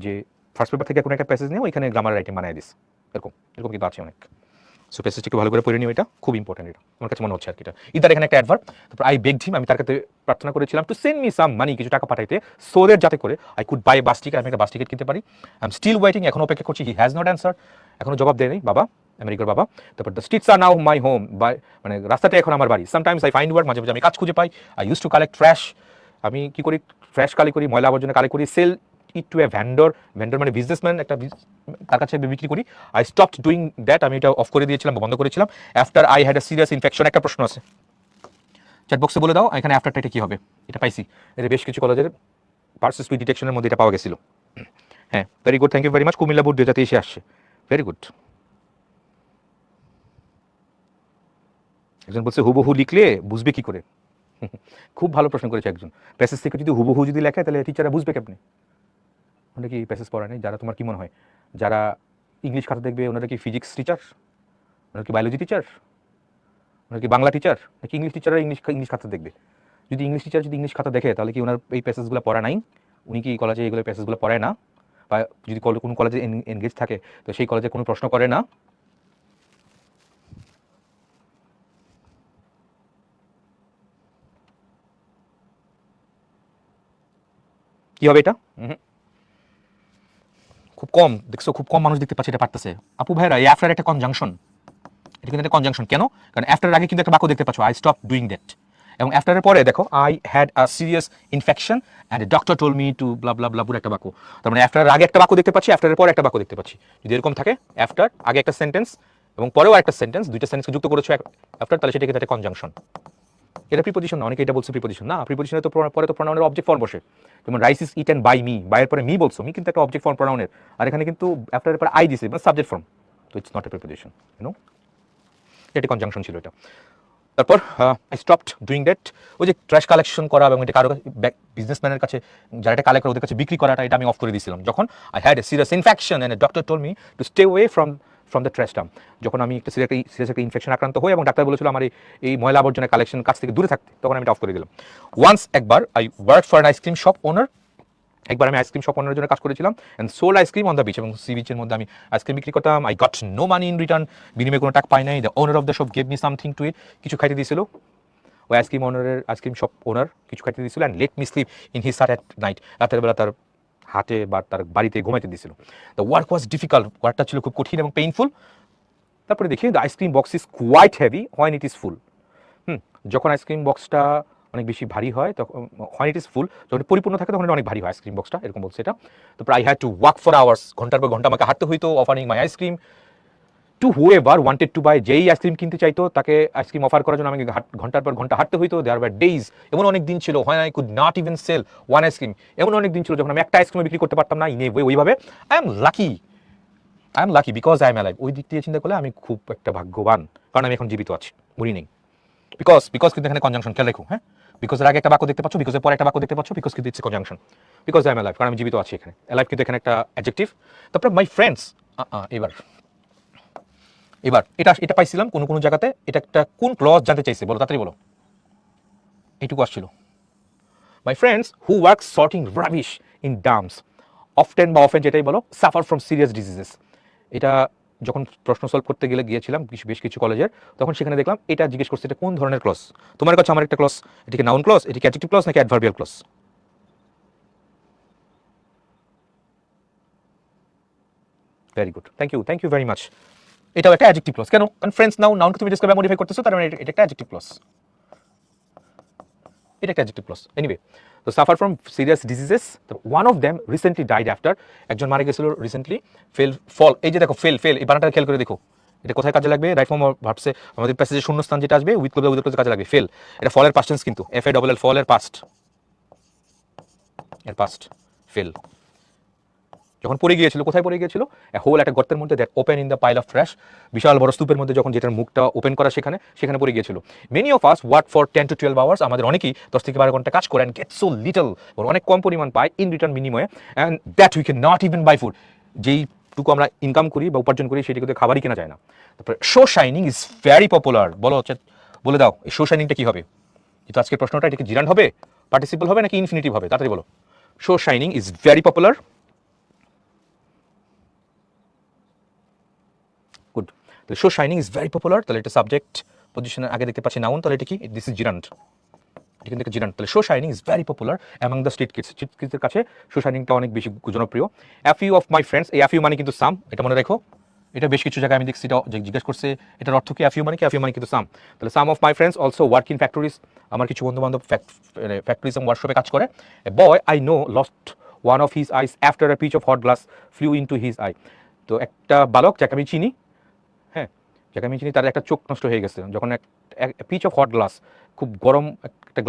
যে ফার্স্ট পেপার থেকে কোনো একটা প্যাসেজ নিয়ে ওইখানে গ্রামার রাইটিং বানিয়ে দিস, এরকম এরকম কিন্তু আছে অনেক। সো প্যাসেজটা একটু ভালো করে পড়ে নিও, এটা খুব ইম্পর্টেন্ট, এটা আমার কাছে মনে হচ্ছে আর কি। এটা ইদার এখানে একটা অ্যাডভার্ব। তারপর আই বেগড হিম, আমি তার কাছে প্রার্থনা করেছিলাম to send me some money, কিছু টাকা পাঠাইতে, সো দ্যাট যাতে করে I could buy bus ticket, আমি একটা বাস টিকিট কিনতে পারি। আই এম স্টিল ওয়েটিং, এখন অপেক্ষা করছি। হি হ্যাজ নট অ্যান্সার, এখনো জবাব দেয়নি বাবা, আমেরিকার বাবা। তারপর the streets are now my home, by মানে রাস্তাটা এখন আমার বাড়ি। সামটাইমস আই ফাইন্ড ওয়ার্ক, মাঝে মাঝে আমি কাজ খুঁজে পাই। I use to collect trash, আমি কি করি, ট্র্যাশ কালেক্ট করি, ময়লা আবর্জনা কালেক্ট করি। Sell it to a vendor, মানে বিজনেসম্যান, একটা তার কাছে বিক্রি করি। আই স্টপড ডুইং দ্যাট, আমি এটা অফ করে দিয়েছিলাম, বন্ধ করেছিলাম। After I had a serious infection, একটা প্রশ্ন আছে চ্যাট বক্সে বলে দাও এখানে আফটারটা এটা কি হবে। এটা পাইছি, এটা বেশ কিছু কলেজের পার্সেস স্পিড ডিটেকশনের মধ্যে এটা পাওয়া গেছিল। হ্যাঁ, very good, thank you very much. Comilla board 2023 আসছে, ভেরি গুড। একজন বলছে হুবহু লিখলে বুঝবে কি করে? খুব ভালো প্রশ্ন করেছে একজন। প্যাসেজ থেকে যদি হুবহু যদি লেখে তাহলে টিচাররা বুঝবে কেমনি? ওনারা কি প্যাসেজ পড়া নেই? যারা তোমার কি মনে হয় যারা ইংলিশ খাতা দেখবে ওনারা কি ফিজিক্স টিচার? ওনার কি বায়োলজি টিচার, ওনার কি বাংলা টিচার, নাকি ইংলিশ টিচাররা ইংলিশ খাতা দেখবে? যদি ইংলিশ টিচার যদি ইংলিশ খাতা দেখে তাহলে কি ওনার এই প্যাসেজগুলো পড়া নাই? উনি কি কলেজে এইগুলো প্যাসেজগুলো পড়ায় না? বা যদি কোনো কলেজে এনগেজ থাকে তো সেই কলেজে কোনো প্রশ্ন করে না? কি হবে এটা? খুব কম দেখছো, খুব কম মানুষ দেখতে পাচ্ছে এটা পারতেছে। আপু ভাইরা, এই আফটার একটা কনজাংশন, এটা কিন্তু একটা কনজাংশন। কেন? কারণ আফটারের আগে কিন্তু একটা বাক্য দেখতে পাচ্ছ, আই স্টপ ডুইং দ্যাট। এবং আফটারের পরে দেখো, I had a serious infection and doctor told me to blah blah blah, পুরো একটা বাক্য। তার মানে আফটারের আগে একটা বাক্য দেখতে পাচ্ছি, আফটারের পরে একটা বাক্য দেখতে পাচ্ছি। যদি এরকম থাকে, আফটার আগে একটা সেন্টেন্স এবং পরেও একটা সেন্টেন্স, দুইটা সেন্টেন্সকে যুক্ত করেছো আফটার, তাহলে সেটা কিন্তু একটা কনজাংশন। এটা প্রিপোজিশন না, অনেকে এটা বলছে প্রিপোজিশন না। প্রিপোজিশনে তো পরে তো প্রোনাউনের অবজেক্ট ফর্ম বসে। যেমন rice is eaten by me, বাইয়ের পরে মি বলছো, মি কিন্তু একটা অবজেক্ট ফর্ম প্রোনাউনের, আর এখানে কিন্তু আফটারের পরে আই দিছে, মানে সাবজেক্ট ফর্ম। তো it's not a preposition, you know. এটা কনজাংশন ছিল এটা। তারপর আই স্টপড ডুইং দ্যাট। ওই যে ট্র্যাশ কালেকশন করা এবং এটা কারো বিজনেসম্যানের কাছে যারা এটা কালেক্ট করে ওদের কাছে বিক্রি করাটা, এটা আমি অফ করে দিয়েছিলাম যখন I had a serious infection and doctor told me to stay way from the trash dump. যখন আমি একটা সিরিয়াস একটা ইনফেকশন আক্রান্ত হই এবং ডাক্তার বলেছিল আমার এই ময়লা আবর্জনা কালেকশন কাছ থেকে দূরে থাকতে, তখন আমি এটা অফ করে দিলাম। ওয়ান্স একবার I work for an ice cream shop owner, একবার আমি আইসক্রিম শপ ওনারের জন্য কাজ করেছিলাম and sold ice cream on the beach, এবং সি বিচের মধ্যে আমি আইসক্রিম বিক্রি করতাম। I got no money in return, বিনিময়ে কোনো টাকা পাই নাই। The owner of the shop gave me something to eat, কিছু খাইতে দিয়েছিল। ওই আইসক্রিম শপ ওনার কিছু খাইতে দিয়েছিল and let me slip in his হাট অ্যাট নাইট, রাতের বেলা তার হাটে বা তার বাড়িতে ঘুমাইতে দিয়েছিল। দ্য ওয়ার্ক ওয়াজ ডিফিকাল্ট, ওয়ার্কটা ছিল খুব কঠিন এবং পেইনফুল। তারপরে দেখি the ice cream box is quite heavy when it is full. যখন আইসক্রিম বক্সটা অনেক বেশি ভারী হয়, তখন হোয়েন ইট ইজ ফুল, যখন পরিপূর্ণ থাকে তখন এটা অনেক ভারী হয় আইসক্রিম বক্সটা, এরকম বলছে এটা। তারপর I had to walk for hours, ঘন্টার পর ঘন্টা আমাকে হাঁটতে হইতো, offering my ice cream to whoever wanted to buy, যেই আইসক্রিম কিনতে চাইতো তাকে আইসক্রিম অফার করার জন্য আমাকে ঘন্টার পর ঘন্টা হাঁটতে হইতো। দেয়ার ওয়্যার ডেইজ, এমন অনেক দিন ছিল when I could not even sell one ice cream, এমন অনেক দিন ছিল যখন আমি একটা আইসক্রিম বিক্রি করতে পারতাম না। ইন এ ওয়ে, ওইভাবে I am lucky because I am alive. ওই দিক থেকে চিন্তা করলে আমি খুব একটা ভাগ্যবান, কারণ আমি এখন জীবিত আছি, মরি নেই। বিকজ কিন্তু এখানে কনজাংশন, খেয়াল রেখো। হ্যাঁ, বিকজের আগে একটা বাক্য দেখতে পাচ্ছ, বিকজের পরে একটা বাক্য দেখতে পাচ্ছ, বিকজ কিন্তু it's conjunction. Because I am alive, কারণ আমি জীবিত আছি এখানে। অ্যালাইভ কিন্তু এখানে একটা অ্যাডজেক্টিভ। তারপরে মাই ফ্রেন্ডস, এবার এটা পাইছিলাম কোনো জায়গাতে, এটা একটা কোন ক্লজ জানতে চাইছে, বলো তাড়াতাড়ি বলো। এইটুকু আসছিল, my friends who work sorting rubbish in dumps often বা অফেন, যেটাই বলো, সাফার ফ্রম সিরিয়াস ডিজিজেস। এটা যখন প্রশ্ন সলভ করতে গিয়েছিলাম বেশ কিছু কলেজের, তখন সেখানে দেখলাম এটা জিজ্ঞেস করছে এটা কোন ধরনের ক্লজ। তোমার কাছে আমার একটা ক্লজ, এটা কি নাউন ক্লজ, এটা কি অ্যাডজেক্টিভ ক্লজ নাকি adverbial clause? Very good, thank you very much. এটাও একটা অ্যাডজেক্টিভ ক্লজ। কেন? কারণ ফ্রেন্ডস নাউনকে তুমি ডিসক্রাইব মডিফাই করতেছো, তার মানে এটা একটা অ্যাডজেক্টিভ ক্লজ, এটা একটা অ্যাডজেক্টিভ ক্লজ। এনিওয়ে, তো suffer from serious diseases, one of them recently died after, একজন মারা গেছিল রিসেন্টলি। ফল, এই যে দেখো ফেল, এই বানানটা খেয়াল করে দেখো, এটা কোথায় কাজে লাগবে? রাইট ফর্ম ভার্বসে আমাদের প্যাসেজে শূন্যস্থান যেটা আসবে উইথ ক্লোজে কাজে লাগবে। ফেল, এটা ফলের পাস্ট টেন্স কিন্তু, এফ এ ডবল এল, ফলের পাস্ট, ফেল। যখন পড়ে গিয়েছিল, কোথায় পড়ে গিয়েছিল? হোল একটা গর্তের মধ্যে, that open in the pile of trash, বিশাল বড় স্তূপের মধ্যে যখন যেটার মুখটা ওপেন করা, সেখানে পড়ে গিয়েছিল। Many of us work for 10 to 12 hours, আমাদের অনেকেই 10 থেকে 12 ঘন্টা কাজ করে, অ্যান্ড গেট সো লিটল, অনেক কম পরিমাণ পায় ইন রিটার্ন বিনিময়ে, and that we can not even buy food, যেইটুকু আমরা ইনকাম করি বা উপার্জন করি সেটি কিন্তু খাবারই কেনা যায় না। তারপরে show shining is very popular, বলে দাও এই শো শাইনিংটা কি হবে? কিন্তু আজকের প্রশ্নটা, এটা কি জিরান্ড হবে, পার্টিসিপল হবে নাকি ইনফিনিটিভ হবে? তাড়াতাড়ি বলো। Shoe shining is very popular, good. তাহলে shoe shining is very popular, তাহলে এটা সাবজেক্ট পজিশনের আগে দেখতে পাচ্ছি নাউন, তাহলে এটা কি? দিস ইজ জিরান্ড, এটা কিন্তু একটা জিরান্ড। তাহলে shoe shining is very popular among the street কিডসের কাছে শো শাইনিংটা অনেক বেশি জনপ্রিয়। A few of my friends, এই ফিউ মানে কিন্তু সাম, এটা মনে রাখো। এটা বেশ কিছু জায়গায় আমি দেখছি এটা জিজ্ঞেস করছে এটার অর্থ কি, ফিউ মানে কি? ফিউ মানে কিন্তু সাম। তাহলে some of my friends also work in factories, আমার কিছু বন্ধু বান্ধব ফ্যাক্টরিজ এবং ওয়ার্কশপে কাজ করে। A boy I know lost one of his eyes after a piece of hot glass flew into his eye. তো একটা বালক যাকে আমি চিনি, হ্যাঁ, যাকে আমি চিনি, তার একটা চোখ নষ্ট হয়ে গেছে যখন পিচ অফ হট গ্লাস, খুব গরম একটা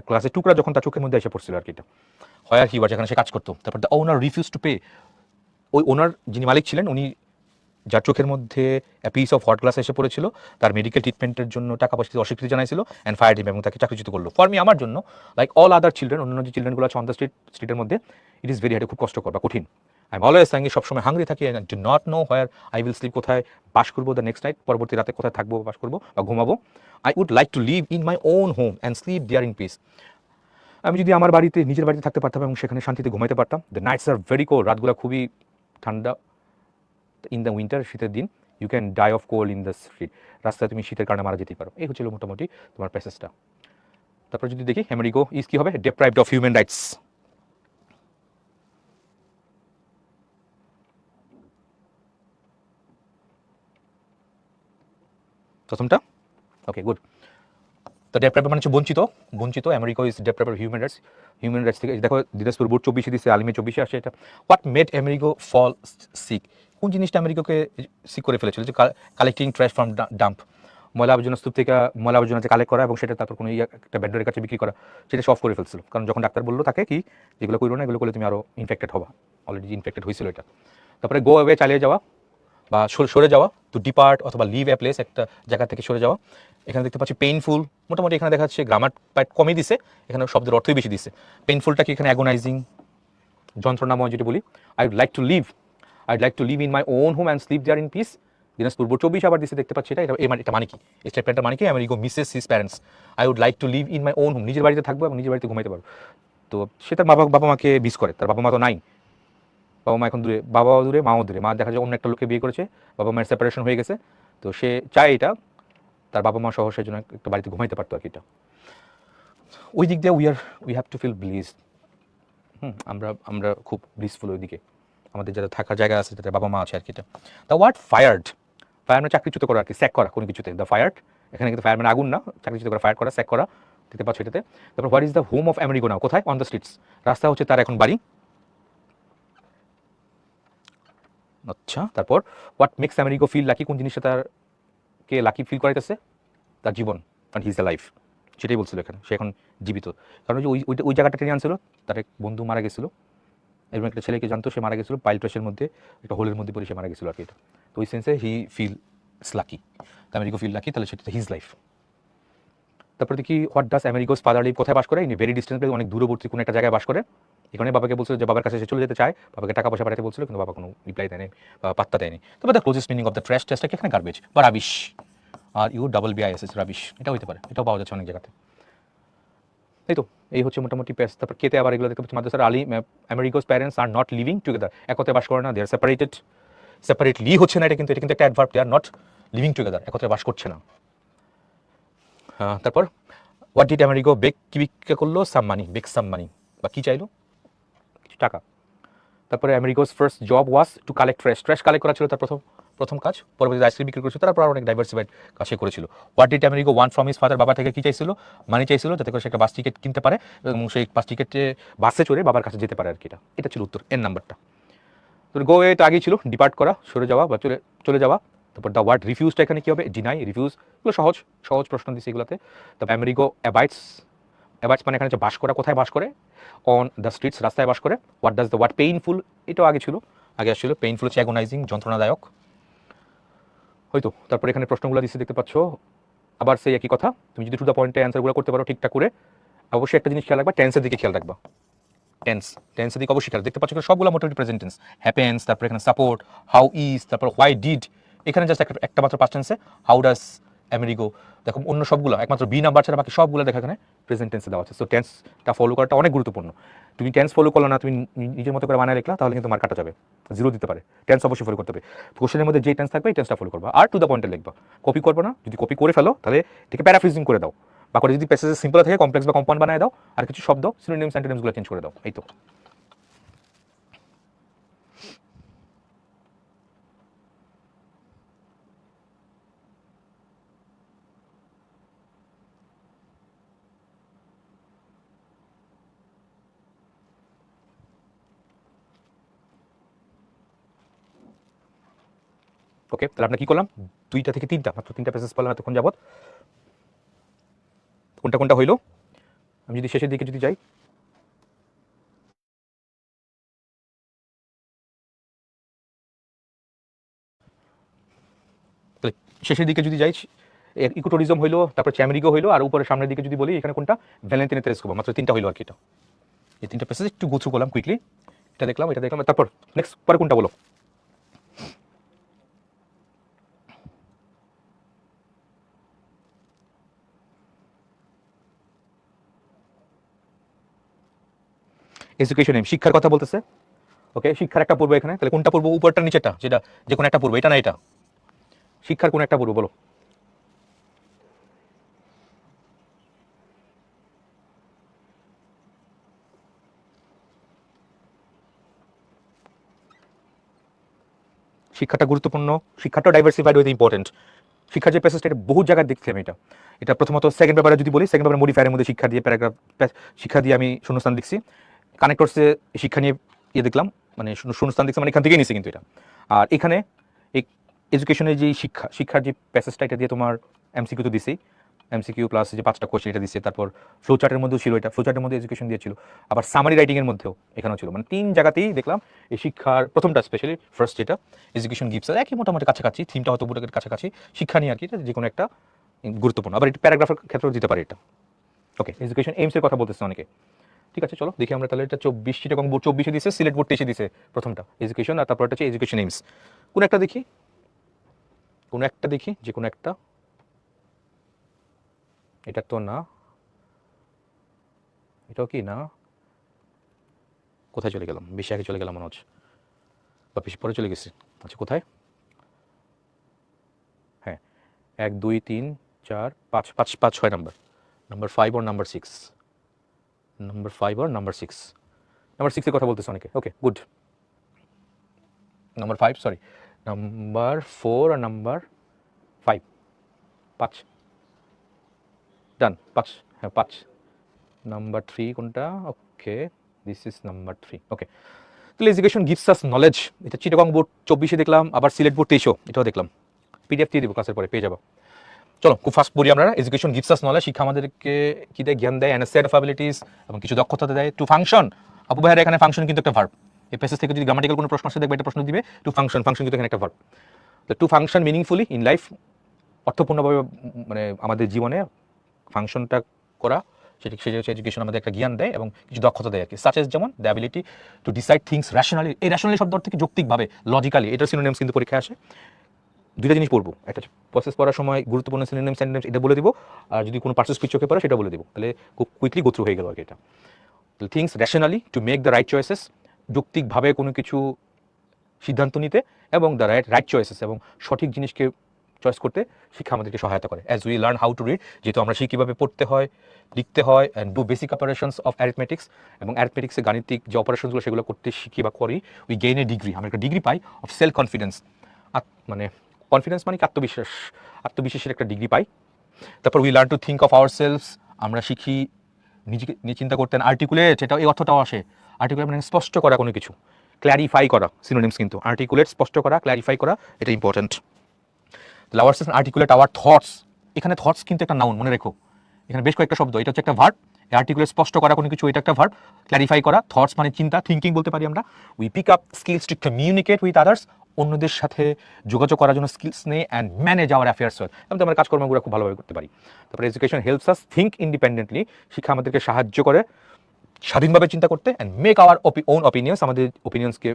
গ্লাসের টুকরা যখন তার চোখের মধ্যে এসে পড়ছিল আর কি। এটা হয় আর কি, যেখানে সে কাজ করতো। তারপর the owner refuse to pay, ওই ওনার যিনি মালিক ছিলেন, উনি যার চোখের মধ্যে পিস অফ হট গ্লাস এসে পড়েছিল, তার মেডিকেল ট্রিটমেন্টের জন্য টাকা পয়সা অস্বীকৃতি জানাইছিল, অ্যান্ড ফায়ার হিম, এবং তাকে চাকরিচ্যুত করলো। ফর মি, আমার জন্য, লাইক অল আদার চিলড্রেন, অন্যান্য যে চিলড্রেনগুলো আছে অন দ্য স্ট্রিটের মধ্যে, ইট ইজ ভেরি হার্ড, খুব কষ্টকর বা কঠিন। আই এম অলওয়েজ হাঙ্গি, সবসময় হাঙ্গরি থাকি, and do not know where I will slip, কোথায় বাস করবো দ্য নেক্সট নাইট, পরবর্তী রাতে কোথায় থাকবো, বাস করবো বা ঘুমাবো। I would like to live in my own home and sleep there in peace. আমি যদি আমার বাড়িতে, নিজের বাড়িতে থাকতে পারতাম এবং সেখানে শান্তিতে ঘুমাইতে পারতাম। The nights are very cold, রাতগুলো খুবই ঠান্ডা। ইন দ্য উইন্টার, শীতের দিন, you can die of cold in the street, রাস্তায় তুমি শীতের কারণে মারা যেতেই পারো। এই হচ্ছিল মোটামুটি তোমার প্যাসেজটা। তারপর যদি দেখি আমেরিগো ইজ কি হবে, ডেপ্রাইভড অফ হিউম্যান রাইটস। প্রথমটা ওকে গুড। তো ডেপ্রাইভ মানে হচ্ছে বঞ্চিত, বঞ্চিত। America is deprive of human rights. Human rights থেকে দেখো দিনাজপুর বোর্ড 24 দিচ্ছে, আলিমে 24 আসে এটা। What made Amerigo fall sick, কোন জিনিসটা আমেরিকাকে সিক করে ফেলেছিল? যে কালেক্টিং ট্র্যাশ ফ্রম ডাম্প, ময়লা আবর্জনা স্তূপ থেকে ময়লা আবর্জনা কালেক্ট করা এবং সেটা তারপর কোনো একটা ভেন্ডরের কাছে বিক্রি করা, সেটা সফ করে ফেলছিল। কারণ যখন ডাক্তার বললো তাকে কি যেগুলো করো না, এগুলো করলে তুমি আরও ইনফেক্টেড হবা, অলরেডি ইনফেক্টেড হয়েছিল এটা। তারপরে গো অ্যাওয়ে, চালিয়ে যাওয়া বা সরে যাওয়া, টু ডিপার্ট অথবা লিভ এ প্লেস, একটা জায়গা থেকে সরে যাওয়া। এখানে দেখতে পাচ্ছি পেইনফুল, মোটামুটি এখানে দেখা যাচ্ছে গ্রামার পার্ট কমই দিছে, এখানে শব্দের অর্থই বেশি দিছে। পেইনফুলটা কি এখানে অ্যাগোনাইজিং, যন্ত্রণাময় যেটা বলি। I would like to live in my own home and sleep there in peace. Dinajpur 24 আবার দিছে, দেখতে পাচ্ছি এটা। এটা মানে কি, এই স্টেটমেন্টটা মানে কি, Amerigo misses his parents. I would like to live in my own home, নিজের বাড়িতে থাকবো এবং নিজের বাড়িতে ঘুমাইতে পারবো। তো সে তার বাবা মাকে মিস করে, তার বাবা মা তো নাই, বাবা মা এখন দূরে, বাবাও দূরে, মাও দূরে। মা দেখা যায় অন্য একটা লোককে বিয়ে করেছে, বাবা মায়ের সেপারেশন হয়ে গেছে। তো সে চায় এটা তার বাবা মা সহ সেই জন্য একটা বাড়িতে ঘুমাইতে পারতো আর কি। এটা ওই দিক দিয়ে উই হ্যাভ টু ফিল ব্লিজড। আমরা আমরা খুব ব্লিসফুল ওই দিকে, আমাদের যারা থাকার জায়গা আছে, যাদের বাবা মা আছে আর কি। এটা দ্য ওয়ার্ড ফায়ার্ড, ফায়ার মানে চাকরিচ্যুত করা আর কি, স্যাক করা কোনো কিছুতে। দ্য ফায়ার্ড, এখানে কিন্তু ফায়ার মানে আগুন না, চাকরিচ্যুত করা, ফায়ার করা, স্যাক করা, দেখতে পাচ্ছ এটাতে। তারপর what is the home of Amerigo now, কোথায়? অন দ্য স্ট্রিটস, রাস্তা হচ্ছে তার এখন বাড়ি। আচ্ছা, তারপর what makes Amerigo feel lucky, কোন জিনিসটা তারকে লাকি ফিল করাইতেছে? তার জীবন, কারণ হি ইজ দ্য লাইফ, সেটাই বলছিল এখানে, সে এখন জীবিত। কারণ ওই ওই জায়গাটা টেনে আনছিল, তার এক বন্ধু মারা গেছিলো, এবং একটা ছেলেকে জানতো, সে মারা গেছিলো পাইল ট্রেসের মধ্যে, একটা হোলের মধ্যে পড়ে সে মারা গেছিলো আর কি। এটা তো ওই সেন্সে he feel lucky, Amerigo feel lucky, তাহলে সেটা হিজ লাইফ। তারপরে দেখি what does Amerigo's father live, কোথায় বাস করে? ইন ভেরি ডিস্টেন্স প্লেস, অনেক দূরবর্তী কোনো একটা জায়গায় বাস করে। এখানে বাবাকে বলছিল যে বাবার কাছে সে চলে যেতে চায়, বাবাকে টাকা পয়সা পাঠাতে বলছিল, কিন্তু বাবা কোনো রিপ্লাই দেয়নি বা পাত্তা দেয়নি। তবে the closest meaning of the trash, ট্র্যাশটা কি এখানে গার্বেজ বা rubbish, R U double BISS, rubbish, এটা হতে পারে, এটাও পাওয়া যাচ্ছে অনেক জায়গাতে। এই তো এই হচ্ছে মোটামুটি প্যাস। তারপর কেতে আবার এগুলো দেখতে পাচ্ছি, মাদ্রাসার আলী Amerigo's parents are not living together, একত্রে বাস করে না, দে আর সেপারেটেড। সেপারেটলি হচ্ছে না এটা, কিন্তু এটা কিন্তু একটা adverb, they are not living together, একত্রে বাস করছে না। তারপর হোয়াট ডিড আমেরিগো বেক, কি ভিক্ষা করলো? সাম মানি, বেক সাম মানি, বা কি চাইলো? কিছু টাকা। তারপরে Amerigo's first job was to collect trash, trash collect করা ছিল তার প্রথম কাজ। পরবর্তীতে আইসক্রিম বিক্রি করেছিল, তারপর অনেক ডাইভার্সিফাইড কাজ সে করেছিল। What did Amerigo one from his father, বাবা থেকে কি চাইছিল? মানি চাইছিল, যাতে করে সে একটা বাস টিকিট কিনতে পারে এবং সেই বাস টিকিটে বাসে চড়ে বাবার কাছে যেতে পারে আর কি। এটা ছিল উত্তর, এন নাম্বারটা। তো গো এ তো আগেই ছিল, ডিপার্ট করা, সরে যাওয়া বা চলে যাওয়া। তারপর দ্য ওয়ার্ড রিফিউজটা এখানে কী হবে? ডিনাই, রিফিউজ, এগুলো সহজ সহজ প্রশ্ন দিচ্ছে এগুলোতে। তারপর আমেরিগো অ্যাবাইটস, অ্যাবাইটস মানে এখানে হচ্ছে বাস করা, কোথায় বাস করে? অন দ্য স্ট্রিটস, রাস্তায় বাস করে। What does the word painful, এটাও আগে ছিল, আগে আসছিল। পেইনফুল হচ্ছে অ্যাগোনাইজিং, যন্ত্রণাদায়ক হয়তো। তারপর এখানে প্রশ্নগুলো দিচ্ছে দেখতে পাচ্ছ, আবার সেই একই কথা, তুমি যদি টু দ্য পয়েন্টে অ্যান্সারগুলো করতে পারো ঠিকঠাক করে। অবশ্যই একটা জিনিস খেয়াল রাখবা, টেন্সের দিকে খেয়াল রাখবা। টেন্সের দিকে অবশ্যই খেয়াল, দেখতে পাচ্ছ সবগুলো মোটামুটি প্রেজেন্ট টেন্স। হ্যাপেন্স, তারপর এখানে সাপোর্ট, হাউ ইজ, তারপর হোয়াই ডিড, এখানে জাস্ট একটা মাত্র পাস্ট টেন্সে হাউ ডাস আমেরিগো। দেখো অন্য সবগুলো একমাত্র বি নাম্বার ছাড়া বাকি সবগুলো দেখা এখানে প্রেজেন্ট টেন্সে দেওয়া আছে। সো টেন্সটা ফলো করাটা অনেক গুরুত্বপূর্ণ। তুমি টেন্স ফলো করলো না, তুমি নিজের মতো করে বানায় লিখলা, তাহলে কিন্তু মার্ক কাটা যাবে, জিরো দিতে পারে। টেন্স অবশ্যই ফলো করতে হবে, কোশ্চেনের মধ্যে যে টেন্স থাকবে এই টেন্সটা ফলো করবা, আর টু দ্য পয়েন্টে লিখবা। কপি করবো না, যদি কপি করে ফেলো তাহলে এটাকে প্যারাফ্রেজিং করে দাও, বা করে যদি প্যাসেজে সিম্পল থাকে কমপ্লেক্স বা কম্পাউন্ড বানায় দাও, আর কিছু শব্দ সিনোনিমস অ্যান্টোনিমসগুলো চেঞ্জ করে দাও। এই তো। ওকে, তাহলে আমরা কি করলাম? 2টা থেকে 3টা, মাত্র 3টা প্যাসেজ পড়লাম এতক্ষণ যাবত। কোনটা কোনটা হইলো? আমি যদি শেষের দিকে যদি যাই, তাহলে শেষের দিকে যদি যাই, ইকোটুরিজম হইলো, তারপর চ্যামেরিগো হইলো, আর উপরে সামনের দিকে যদি বলি এখানে কোনটা? ভ্যালেন্টিনে তেরেস্কোভা, মাত্র 3টা হইলো আর কি। এটা এই 3টা প্যাসেজ একটু গোথ্রু করলাম কুইকলি। এটা দেখলাম, তারপর নেক্সট পরে কোনটা বলো? এডুকেশন এম, শিক্ষার কথা বলতেছে। ওকে, শিক্ষার একটা পড়বো এখানে, তাহলে কোনটা পড়বো? উপরটা নিচেটা, যেটা যে কোনো একটা পড়বো, এটা না এটা? শিক্ষার কোন একটা পড়বো বলো? শিক্ষাটা গুরুত্বপূর্ণ, শিক্ষাটা ডাইভার্সিফাইড উইথ ইম্পর্টেন্ট। শিক্ষার যে প্যাসেজটা, এটা বহু জায়গায় দেখছি আমি এটা। এটা প্রথমত সেকেন্ড পেপারে যদি বলি, সেকেন্ড পেপারে মডিফায়ারের মধ্যে শিক্ষা দিয়ে প্যারাগ্রাফ, শিক্ষা দিয়ে আমি শূন্যস্থান লিখছি। কানেক্টরসে শিক্ষা নিয়ে দেখলাম, মানে শূন্যস্থান লিখছি, মানে এখান থেকেই নিছি কিন্তু এটা। আর এখানে এই এডুকেশনের যে শিক্ষার যে প্যাসেজটা, এটা দিয়ে তোমার এমসিকিউ তো দিছি, এমসিকিউ প্লাস যে 5টা কোয়েশ্চেন এটা দিচ্ছে, তারপর ফ্লো চার্টের মধ্যেও ছিল, এটা ফ্লো চার্টের মধ্যে এডুকেশন দিয়েছিল, আবার সামারি রাইটিংয়ের মধ্যেও এখানেও ছিল, মানে 3 জায়গাতেই দেখলাম এই শিক্ষার প্রথমটা, স্পেশালি ফার্স্ট যেটা এডুকেশন গিভস, একই মোটামুটি কাছাকাছি, থিমটা হয়তো পুরো কাছাকাছি, শিক্ষা নিয়ে আর কি, যে কোনো একটা গুরুত্বপূর্ণ। আবার এটা প্যারাগ্রাফের ক্ষেত্রেও দিতে পারে এটা। ওকে, এডুকেশন এইমসের কথা বলতেছে অনেকে। ঠিক আছে, চলো দেখি আমরা তাহলে। এটা 24 চিটাগং বোর্ড 24-এ দিছে, সিলেট বোর্ড 23-এ দিছে প্রথমটা এডুকেশন, আর তারপর হচ্ছে এডুকেশন এইমস। কোন একটা দেখি, যে কোনো একটা। এটা তো না, এটাও কি না? কোথায় চলে গেলাম? বেশি আগে চলে গেলাম মনে হচ্ছে, বা বেশি পরে চলে গেছি। আচ্ছা, কোথায়? হ্যাঁ, 1 2 3 4 5 5 5 6 নাম্বার, নাম্বার 5 আর নাম্বার 6, নাম্বার 5 আর নাম্বার 6, নাম্বার 6 এর কথা বলতেছে অনেকে। ওকে, গুড। নাম্বার 5, সরি, নাম্বার 4 আর নাম্বার 5, 5 ডান, 5, হ্যাঁ 5। নাম্বার 3 কোনটা? ওকে, দিস ইজ নাম্বার 3। ওকে, তাহলে এডুকেশন গিভস আস নলেজ, এটা চিটাগং বোর্ড 24-এ দেখলাম, আবার সিলেট বোর্ড 23-ও, এটাও দেখলাম। পিডিএফ দিয়ে দিব ক্লাসের পরে, পেয়ে যাবো। চলো খুব ফাস্ট পড়ি আমরা। এডুকেশন গিভস আস নলেজ, শিক্ষা আমাদেরকে কি দেয়? জ্ঞান দেয়, অ্যান্ড সেট অফ অ্যাবিলিটিস, এবং কিছু দক্ষতা দেয়। টু ফাংশন, আপু ভাইয়ের এখানে ফাংশন কিন্তু একটা ভার্ব। এই প্যাসেজ থেকে যদি গ্রামাটিক্যাল কোনো প্রশ্ন আসে, দেখবে একটা প্রশ্ন দিবে টু ফাংশন, ফাংশন কিন্তু এখানে একটা ভার্ব। তো to function meaningfully in life, অর্থপূর্ণভাবে মানে আমাদের জীবনে ফাংশনটা করা, সেটা হচ্ছে এডুকেশন আমাদের একটা জ্ঞান দেয় এবং কিছু দক্ষতা দেয় আর কি। সাচ এস যেমন the ability to decide things rationally, এই র্যাশনালি শব্দ থেকে যৌক্তিকভাবে, লজিক্যালি, এটার সিনোনিমস কিন্তু পরীক্ষায় আসে। দুইটা জিনিস পড়বো, একটা প্রসেস পড়ার সময় গুরুত্বপূর্ণ সিনোনিমস সেন্টেন্স এটা বলে দিব, আর যদি কোনো পার্সেস পিচ চোখে পড়ে সেটা বলে দিব, তাহলে খুব কুইকলি গোথ্রু হয়ে গেল আর কি এটা। Things rationally to make the right choices, যৌক্তিকভাবে কোনো কিছু সিদ্ধান্ত নিতে, এবং দ্য রাইট চয়েসেস, এবং সঠিক জিনিসকে চয়েস করতে শিক্ষা আমাদেরকে সহায়তা করে। As we learn how to read, যেহেতু আমরা শিখি কীভাবে পড়তে হয়, লিখতে হয়, and do basic operations of arithmetics, এবং অ্যারিথমেটিক্সে গাণিতিক যে অপারেশনসগুলো সেগুলো করতে শিখি বা করি, উই গেইন এ ডিগ্রি, আমরা একটা degree pi of self confidence, মানে কনফিডেন্স মানে কি? আত্মবিশ্বাস, আত্মবিশ্বাসের একটা ডিগ্রি পাই। তারপর we learn to think of our selves, আমরা শিখি নিজেকে নিয়ে চিন্তা করতেন। আর্টিকুলেট, এটা এই অর্থটাও আসে। আর্টিকুলেট মানে স্পষ্ট করা কোনো কিছু, ক্ল্যারিফাই করা, সিনোনিমস কিন্তু। আর্টিকুলেট স্পষ্ট করা, ক্ল্যারিফাই করা, এটা important. Our self articulate hour thoughts, এখানে থটস কিন্তু একটা নাউন, মনে রেখো। এখানে বেশ কয়েকটা শব্দ, এটা হচ্ছে একটা ভার্ব। আর্টিকুলেট স্পষ্ট করা কোনো কিছু, এটা একটা ভার্ব। ক্ল্যারিফাই করা, থটস মানে চিন্তা, থিঙ্কিং বলতে পারি আমরা। We pick up skills to communicate with others, অন্যদের সাথে যোগাযোগ করার জন্য স্কিলস নেই, and manage our affairs well, আমরা আমার কাজকর্মগুলো খুব ভালোভাবে করতে পারি। তারপরে education helps us think independently, শিক্ষা আমাদেরকে সাহায্য করে স্বাধীনভাবে চিন্তা করতে, and make our own opinions, আমাদের ওপিনিয়ন্সকে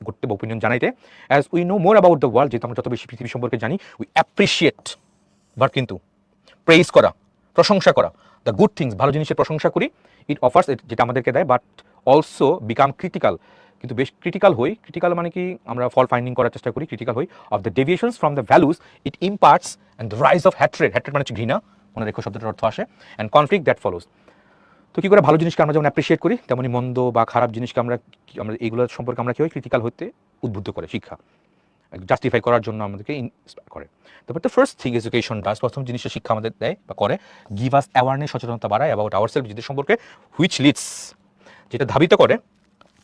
করতে বা ওপিনিয়ন জানাইতে। As we know more about the world, যেহেতু আমরা যত বেশি পৃথিবী সম্পর্কে জানি, উই অ্যাপ্রিসিয়েট, ভার্ব কিন্তু, প্রেইজ করা, প্রশংসা করা, দ্য গুড থিংস, ভালো জিনিসের প্রশংসা করি। ইট অফার্স, যেটা আমাদেরকে দেয়, বাট অলসো বিকাম ক্রিটিক্যাল, কিন্তু বেশ ক্রিটিক্যাল হই। ক্রিটিক্যাল মানে কি? আমরা ফল ফাইন্ডিং করার চেষ্টা করি, ক্রিটিক্যাল হই। Of the deviations from the values it imparts, and the rise of hatred, hatred মানে হচ্ছে ঘৃণা, মনে রেখো শব্দটার অর্থ আসে, অ্যান্ড কনফ্লিক্ট দ্যাট ফলোজ। তো কী করে ভালো জিনিসকে আমরা যেমন অ্যাপ্রিসিয়েট করি, তেমনই মন্দ বা খারাপ জিনিসকে আমরা এইগুলোর সম্পর্কে আমরা কী হয়? ক্রিটিক্যাল হতে উদ্বুদ্ধ করে শিক্ষা, জাস্টিফাই করার জন্য আমাদেরকে ইন্সপায়ার করে। তারপর the first thing education does, প্রথম জিনিসটা শিক্ষা আমাদের দেয় বা করে, গিভ আস অ্যাওয়ারনেস, সচেতনতা বাড়ায়, অ্যাবাউট আওয়ার সেলফ, নিজেদের সম্পর্কে, হুইচ লিডস, যেটা ধাবিত করে,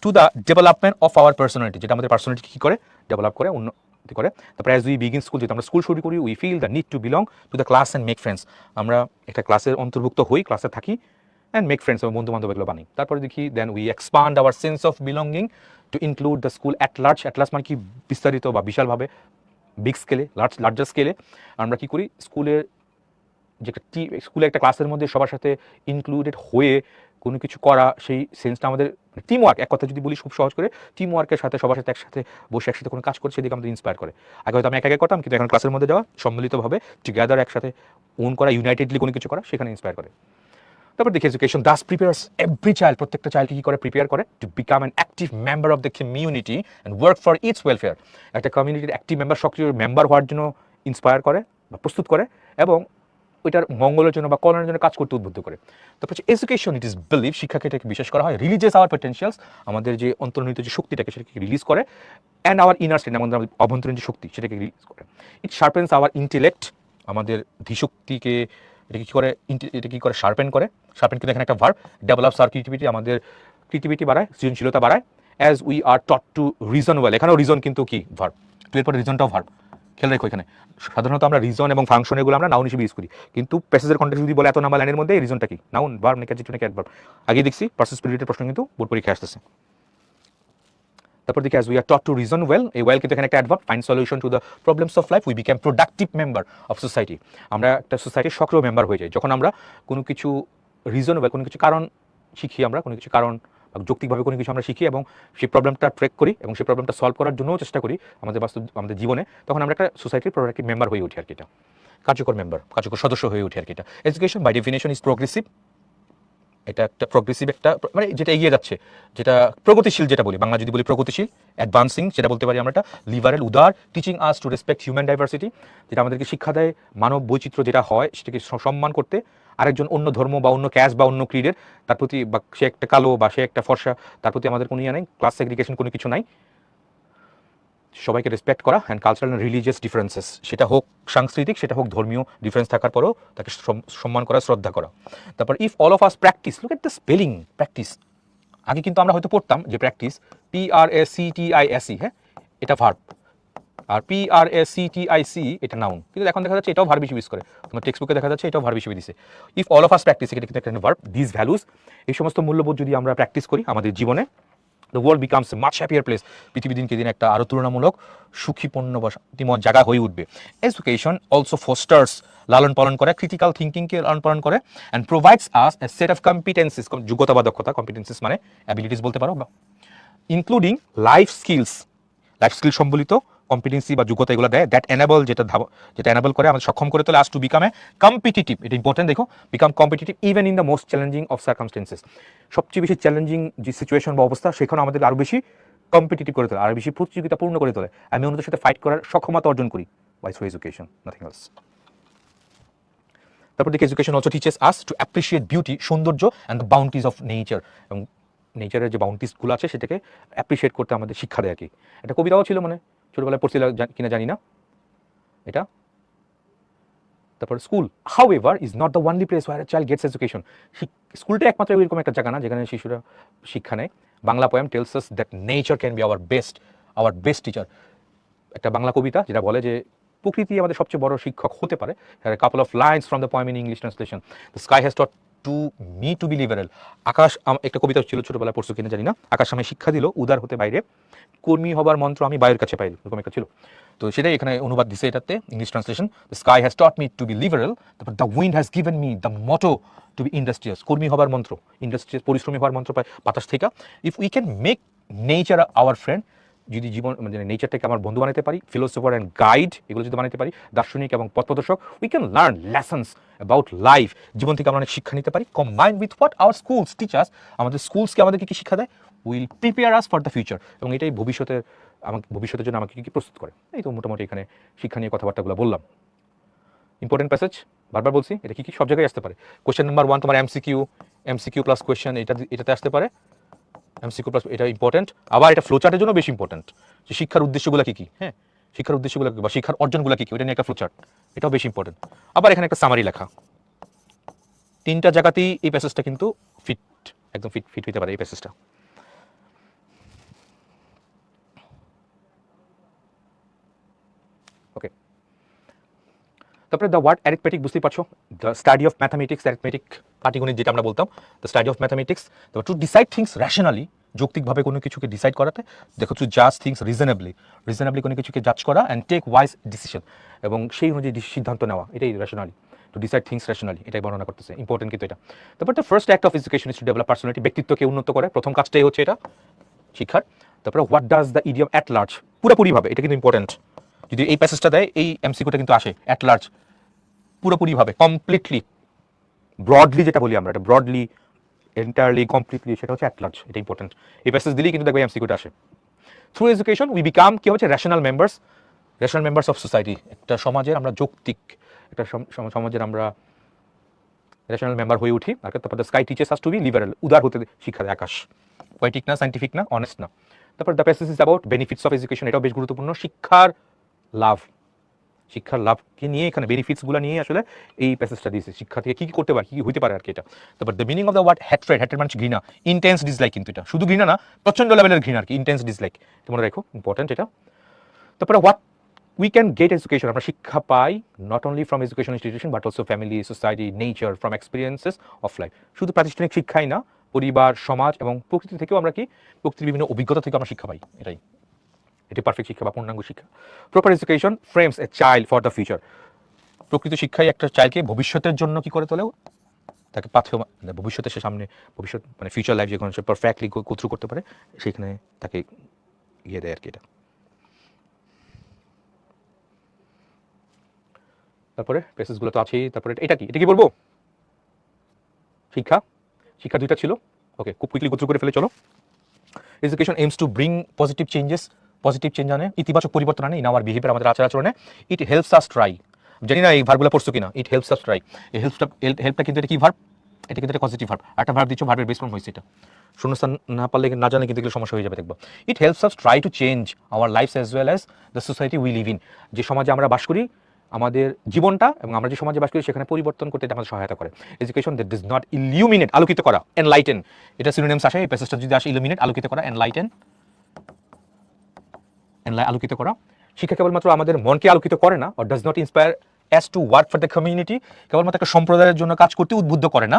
to the development of our personality, যেটা আমাদের পার্সোনালিটি কী করে? ডেভেলপ করে, উন্নতি করে। তারপরে অ্যাজ উই বিগিন স্কুল, যেটা আমরা স্কুল শুরু করি, we feel the need to belong to the class and make friends, আমরা একটা ক্লাসের অন্তর্ভুক্ত হই, ক্লাসে থাকি, অ্যান্ড মেক ফ্রেন্ডস, এবং বন্ধু বান্ধব এগুলো বানাই। তারপরে দেখি then we expand our sense of belonging to include the school at large, at large মানে কি? বিস্তারিত বা বিশালভাবে, বিগ স্কেলে, লার্জার স্কেলে। আমরা কী করি? স্কুলের যে স্কুলে একটা ক্লাসের মধ্যে সবার সাথে ইনক্লুডেড হয়ে কোনো কিছু করা, সেই সেন্সটা আমাদের টিম ওয়ার্ক, এক কথা যদি বলি খুব সহজ করে, টিম ওয়ার্কের সাথে সবার সাথে একসাথে বসে একসাথে কোনো কাজ করছে, সেদিকে আমাদের ইন্সপায়ার করে। আগে হয়তো আমি একা করতাম, কিন্তু এখন ক্লাসের মধ্যে যাওয়া, সম্মিলিতভাবে টুগেদার একসাথে ওন করা, ইউনাইটেডলি কোনো কিছু করা, সেখানে ইন্সপায়ার করে। তারপর দেখি education Das prepares every child, প্রত্যেকটা চাইল্ডকে কি করে প্রিপেয়ার করে to become an active member of the community and work for its welfare. একটা কমিউনিটির অ্যাক্টিভ মেম্বার, সক্রিয় মেম্বার হওয়ার জন্য ইন্সপায়ার করে বা প্রস্তুত করে, এবং ওইটার মঙ্গলের জন্য বা কল্যাণের জন্য কাজ করতে উদ্বুদ্ধ করে। তারপর হচ্ছে এডুকেশন, ইট ইজ বিলিভ, শিক্ষাকে এটাকে বিশ্বাস করা হয়, রিলিজেস আওয়ার পটেনশিয়ালস, আমাদের যে অন্তর্নিহিত যে শক্তিটাকে সেটাকে রিলিজ করে, অ্যান্ড আওয়ার ইনার স্টেট, আমাদের অভ্যন্তরীণ যে শক্তি সেটাকে রিলিজ করে। ইট শার্পেন্স আওয়ার ইন্টেলেক্ট, আমাদের ধীশক্তিকে এটা কী করে, এটা কী করে শার্পেন করে, শার্পেন কিন্তু এখানে একটা ভার্ব, ডেভেলপস আর ক্রিয়েটিভিটি, আমাদের ক্রিয়েটিভিটি বাড়ায়, সৃজনশীলতা বাড়ায়। As we are taught to reason well, এখানেও রিজন কিন্তু কি ভার্ব, টু এর পরে রিজনটাও ভার্ব, খেয়াল রেখো এখানে। সাধারণত আমরা রিজন এবং ফাংশন এগুলো আমরা নাউন হিসেবে ইউজ করি, কিন্তু প্যাসেজের কন্টেক্সট যদি বলে এত নাম্বার লাইনের মধ্যে এই রিজনটা কি, নাউন, ভার্ব নাকি অ্যাডজেক্টিভ নাকি অ্যাডভার্ব। আগে দেখছি পার্সেস পিরিয়ডের প্রশ্ন কিন্তু বোর্ড পরীক্ষায় আসতেছে। তারপর দেখি as we are taught to reason well, এই ওয়েল কিন্তু এখানে একটা adverb, find solution to the problems of life, we become productive member of society. আমরা একটা সোসাইটির সক্রিয় মেম্বার হয়ে যাই যখন আমরা কোনো কিছু রিজন ওয়েল, কোনো কিছু কারণ শিখি, আমরা কোনো কিছু কারণ যৌক্তিকভাবে কোনো কিছু আমরা শিখি এবং সেই প্রবলেমটা ট্রেক করি এবং সেই প্রবলেমটা সলভ করার জন্যও চেষ্টা করি আমাদের বাস্তব আমাদের জীবনে, তখন আমরা একটা সোসাইটির প্রোডাক্টিভ মেম্বার হয়ে উঠি আর কি, এটা কার্যকর মেম্বার, কার্যকর সদস্য হয়ে উঠি আর কি। এটা education by definition is progressive, এটা একটা প্রোগ্রেসিভ, একটা মানে যেটা এগিয়ে যাচ্ছে, যেটা প্রগতিশীল, যেটা বলি বাংলা যদি বলি প্রগতিশীল, অ্যাডভান্সিং সেটা বলতে পারি আমরা, এটা লিবারেল, উদার, teaching us to respect human diversity, যেটা আমাদেরকে শিক্ষা দেয় মানব বৈচিত্র্য যেটা হয় সেটাকে সম্মান করতে, আরেকজন অন্য ধর্ম বা অন্য ক্যাস্ট বা অন্য ক্রিডের তার প্রতি, বা সে একটা কালো বা সে একটা ফর্সা, তার প্রতি আমাদের কোনো ইয়ে নেই, ক্লাস সেগ্রিগেশন কোনো কিছু নাই, সবাইকে রেসপেক্ট করা, and cultural and religious differences, সেটা হোক সাংস্কৃতিক, সেটা হোক ধর্মীয় ডিফারেন্স থাকার পরেও তাকে সম্মান করা, শ্রদ্ধা করা। তারপর if all of us practice, look at the spelling practice, আগে কিন্তু আমরা হয়তো পড়তাম যে প্র্যাকটিস PRACTISE, হ্যাঁ এটা ভার্ব, আর PRACTIC এটা নাউন, কিন্তু এখন দেখা যাচ্ছে এটাও ভার্ব হিসেবে ইউজ করে, তোমার টেক্সট বুকে দেখা যাচ্ছে এটাও ভার্ব হিসেবে দিছে। If all of us practice, এটা কিন্তু একটা ভার্ব, দিস ভ্যালুস, এই সমস্ত মূল্যবোধ যদি আমরা প্র্যাকটিস করি আমাদের জীবনে, the world becomes a much happier place, পৃথিবী দিনকে দিন একটা আরও তুলনামূলক সুখীপূর্ণ বা শান্তিময় জায়গা হয়ে উঠবে। এডুকেশন অলসো ফস্টার্স, লালন পালন করে, ক্রিটিক্যাল থিঙ্কিংকে লালন পালন করে, and provides us A set of competencies, যোগ্যতা বা দক্ষতা, কম্পিটেন্সিস মানে অ্যাবিলিটিস বলতে পারো, including life skills, life skill সম্বলিত কম্পিটেন্সি বা যোগ্যতা এগুলো দেয়, দ্যাট এনাবল, যেটা এনাবল করে, আমাদের সক্ষম করে তোলে, us to become a competitive, এটা ইম্পর্টেন্ট দেখো, become competitive even in the most challenging of circumstances, সবচেয়ে বেশি চ্যালেঞ্জিং যে সিচুয়েশন বা অবস্থা সেখানে আমাদের আরও বেশি কম্পিটিটিভ করে তোলে, আরও বেশি প্রতিযোগিতাপূর্ণ করে তোলে, আমি অন্যদের সাথে ফাইট করার সক্ষমতা অর্জন করি, by through education, nothing else. তারপর দেখি education also teaches us to appreciate beauty, সৌন্দর্য, and the bounties of nature, এবং নেচারের যে বাউন্টিসগুলো আছে সেটাকে অ্যাপ্রিসিয়েট করতে আমাদের শিক্ষা দেয় আর কি। একটা কবিতাও ছিল, মানে ছোটবেলায় পড়ছিল কিনা জানি না এটা। তারপর school how ever is not the only place where child gets education, স্কুলটা একমাত্র এরকম একটা জায়গা না যেখানে শিশুরা শিক্ষা নেয়। Bangla poem tells us that nature can be our best teacher, একটা বাংলা কবিতা যেটা বলে যে প্রকৃতি আমাদের সবচেয়ে বড় শিক্ষক হতে পারে। Couple of lines from the poem in English translation, the sky has taught to me to be liberal, আকাশ, একটা কবিতা ছিল ছোটবেলায় পড়ছো কিনা জানি না, আকাশ আমায় শিক্ষা দিল উদার হতে বাইরে, কর্মী হবার মন্ত্র আমি বায়ুর কাছে পাই, এরকম একটা ছিল। তো সেটাই এখানে অনুবাদ দিছে এটাতে, English translation, the sky has taught me to be liberal, তারপর the wind has given me the motto to be industrious, কর্মী হবার মন্ত্র, ইন্ডাস্ট্রিয়াস পরিশ্রমী হওয়ার মন্ত্র পায় বাতাস থেকে। If we can make nature our friend, যদি জীবন মানে নেচারটাকে আমার বন্ধু বানাতে পারি, ফিলোসফার অ্যান্ড গাইড এগুলো যদি বানাতে পারি, দার্শনিক এবং পথপ্রদর্শক, we can learn lessons about life, জীবন থেকে আমরা অনেক শিক্ষা নিতে পারি। Combined with what our schools teachers, আমাদের স্কুলসকে আমাদেরকে কি শিক্ষা দেয়, will prepare us for the future, এবং এটাই ভবিষ্যতের জন্য আমাকে কি প্রস্তুত করে। এই তো মোটামুটি এখানে শিক্ষা নিয়ে কথাবার্তাগুলো বললাম। ইম্পর্টেন্ট প্যাসেজ বারবার বলছি, এটা কি সব জায়গায় আসতে পারে। কোয়েশ্চেন নাম্বার 1 তোমার এমসিকিউ প্লাস কোয়েশ্চেন, এটাতে আসতে পারে এমসিকিউ প্লাস, এটা ইম্পর্টেন্ট। আবার এটা ফ্লোচার্টের জন্য বেশি ইম্পর্টেন্ট, যে শিক্ষার উদ্দেশ্যগুলো কি কি, হ্যাঁ শিক্ষার উদ্দেশ্যগুলো বা শিক্ষার অর্জনগুলো কি কি, ওটা নিয়ে একটা ফ্লোচার্ট, এটাও বেশি ইম্পর্টেন্ট। আবার এখানে একটা সামারি লেখা, 3টা জায়গাতেই এই প্যাসেজটা কিন্তু একদম ফিট হইতে পারে এই প্যাসেজটা। ওকে, তারপরে দ্য ওয়ার্ড অ্যারিথমেটিক, বুঝতেই পারছো, the study of mathematics, arithmetic পাটিগণিত যেটা আমরা বলতাম, দ্য স্টাডি অফ ম্যাথামেটিক্স। তারপর টু ডিসাইড থিংস র্যাশনালি, যৌক্তিকভাবে কোনো কিছুকে ডিসাইড করাতে, দেখো টু জাজ থিংস রিজনেবলি কোনো কিছুকে জাজ করা, অ্যান্ড টেক ওয়াইজ ডিসিশন, এবং সেই অনুযায়ী সিদ্ধান্ত নেওয়া, এটাই rationally. To decide things rationally, এটাই বর্ণনা করতেছে, ইম্পর্টেন্ট কিন্তু এটা। তারপর the first act of education is to develop personality, ব্যক্তিত্বকে উন্নত করে, প্রথম কাজটাই হচ্ছে এটা শিক্ষার। তারপরে what does the idiom at large, পুরোপুরিভাবে, এটা কিন্তু ইম্পর্টেন্ট, যদি এই প্যাসেজটা দেয় এই এমসিকিউটা কিন্তু আসে অ্যাট লার্জ, পুরোপুরিভাবে, কমপ্লিটলি, ব্রডলি যেটা বলি আমরা, এটা ব্রডলি, এন্টায়ারলি, কমপ্লিটলি, সেটা হচ্ছে অ্যাট লার্জ, এটা ইম্পর্টেন্ট। এই প্যাসেজ দিলেই কিন্তু দেখবে এমসিকিউটা আসে। থ্রু এডুকেশন উই বিকাম কি হচ্ছে রেশনাল মেম্বার্স অফ সোসাইটি, একটা সমাজের আমরা যৌক্তিক, একটা সমাজের আমরা রেশনাল মেম্বার হয়ে উঠি। আর তারপর the sky teaches us to be liberal, উদার হতে শিক্ষা দেয় আকাশ, পয়েটিক না, সাইন্টিফিক না, অনেস্ট না। তারপর the passage is about benefits of education, এটাও বেশ গুরুত্বপূর্ণ, শিক্ষার লাভকে নিয়ে, এখানে বেনিফিটসগুলো নিয়ে আসলে এই প্যাসেজটা দিয়েছে, শিক্ষা থেকে কী কী করতে পারে, কী কী হতে পারে আর কি এটা। তারপর the meaning of the word hatred, hatred মানে ঘৃণা, ইন্টেন্স ডিসলাইক, কিন্তু এটা শুধু ঘৃণা না, প্রচন্ড লেভেলের ঘৃণা আর কি, ইন্টেন্স ডিসলাইক, মনে রাখো, ইম্পর্টেন্ট এটা। তারপরে what we can get education, আমরা শিক্ষা পাই not only from education institution but also family, society, nature, from experiences of life, শুধু প্রাতিষ্ঠানিক শিক্ষাই না, পরিবার, সমাজ এবং প্রকৃতি থেকেও আমরা কি, প্রকৃতির বিভিন্ন অভিজ্ঞতা থেকে আমরা শিক্ষা পাই, এটি পারফেক্ট শিক্ষা বা পূর্ণাঙ্গ শিক্ষা। Proper education frames a child for the future, প্রকৃত শিক্ষাই একটা চাইল্ডকে ভবিষ্যতের জন্য কি করে তোলেও, তাকে পাথেয়, ভবিষ্যতে সে সামনে, ভবিষ্যৎ মানে ফিউচার লাইফ যেখানে সে পারফেক্টলি গো থ্রু করতে পারে, সেখানে তাকে ইয়ে দেয় আর কি এটা। তারপরে প্যাসেজগুলো তো আছেই। তারপরে এটা কি বলবো, শিক্ষা দুইটা ছিল, ওকে, খুব কুইকলি গো থ্রু করে ফেলে চলো। Education aims to bring positive change আনে, ইতিবাচক পরিবর্তন আনে ইন আওয়ার বিহেভিয়ার, আমাদের আচার আচরণে। ইট হেল্পস আস ট্রাই, জানি না এই ভার্বগুলো পড়ছো কিনা, ইট হেল্পস আস ট্রাই, এই হেল্পটা কিন্তু এটা কি ভার্ব, এটা কিন্তু একটা পজিটিভ ভার্ব, একটা ভার্ব দিচ্ছ, ভার্বের বেস ফর্ম হয়েছে এটা, শূন্যস্থান না পারলে না জানে কিন্তু এগুলো সমস্যা হয়ে যাবে দেখবো। It helps us try to change our lives as well as the society we live in, যে সমাজে আমরা বাস করি, আমাদের জীবনটা এবং আমরা যে সমাজে বাস করি সেখানে পরিবর্তন করতে এটা আমাদের সহায়তা করে। Education that does not illuminate, আলোকিত করা, এনলাইটেন, এটা সিনোনিমস আসে, এই প্যাসেজটা যদি আসে ইলুমিনেট, আলোকিত করা, এনলাইটেন, আলোকিত করা। শিক্ষা কেবলমাত্র আমাদের মনকে আলোকিত করে না, or does not inspire as to work for the community, কেবলমাত্র একটা সম্প্রদায়ের জন্য কাজ করতে উদ্বুদ্ধ করে না,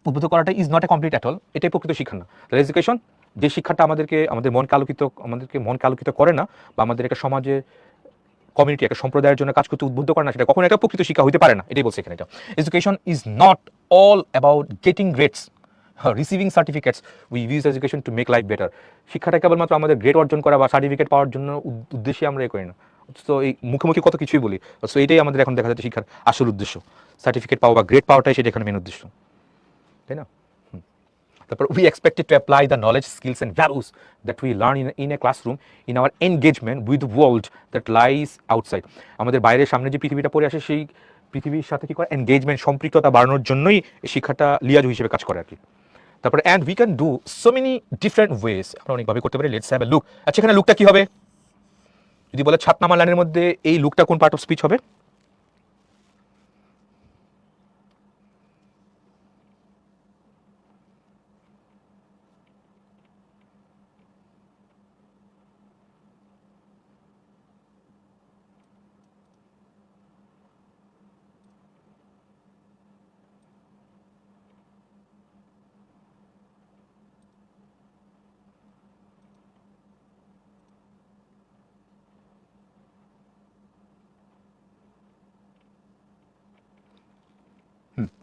উদ্বুদ্ধ করাটা is not a complete at all, এটাই প্রকৃত শিক্ষা না। এডুকেশন যে শিক্ষাটা আমাদের মনকে আলোকিত করে না, বা আমাদের একটা সমাজে কমিউনিটি, একটা সম্প্রদায়ের জন্য কাজ করতে উদ্বুদ্ধ করে না, সেটা কখনো একটা প্রকৃত শিক্ষা হতে পারে না, এটাই বলছে এখানে এটা। Education is not all about getting grades, receiving certificates, we use education to make life better, শিক্ষাটা কেবলমাত্র আমাদের গ্রেড অর্জন করা বা সার্টিফিকেট পাওয়ার জন্য উদ্দেশ্যে আমরা করি না, তো এই মুখোমুখি কত কিছুই বলি, সো এটাই আমাদের এখন দেখা যাচ্ছে শিক্ষার আসল উদ্দেশ্য, সার্টিফিকেট পাওয়া বা গ্রেড পাওয়াটাই সেটা এখানে মেন উদ্দেশ্য, তাই না। তারপর we expected to apply the knowledge, skills and values that we learn in a classroom in our engagement with world that lies outside, আমাদের বাইরের সামনে যে পৃথিবীটা পড়ে আসে, সেই পৃথিবীর সাথে কি করে এনগেজমেন্ট, সম্পৃক্ততা বাড়ানোর জন্যই এই শিক্ষাটা লিয়াজু হিসেবে কাজ করে আর কি। তারপরে and we can do so many different ways, আমরা অনেকভাবে করতে পারি। Let's have a look. আচ্ছা, এখানে লুকটা কি হবে, যদি বলে ছাতনামা লাইনের মধ্যে এই লুকটা কোন পার্ট অফ স্পিচ হবে,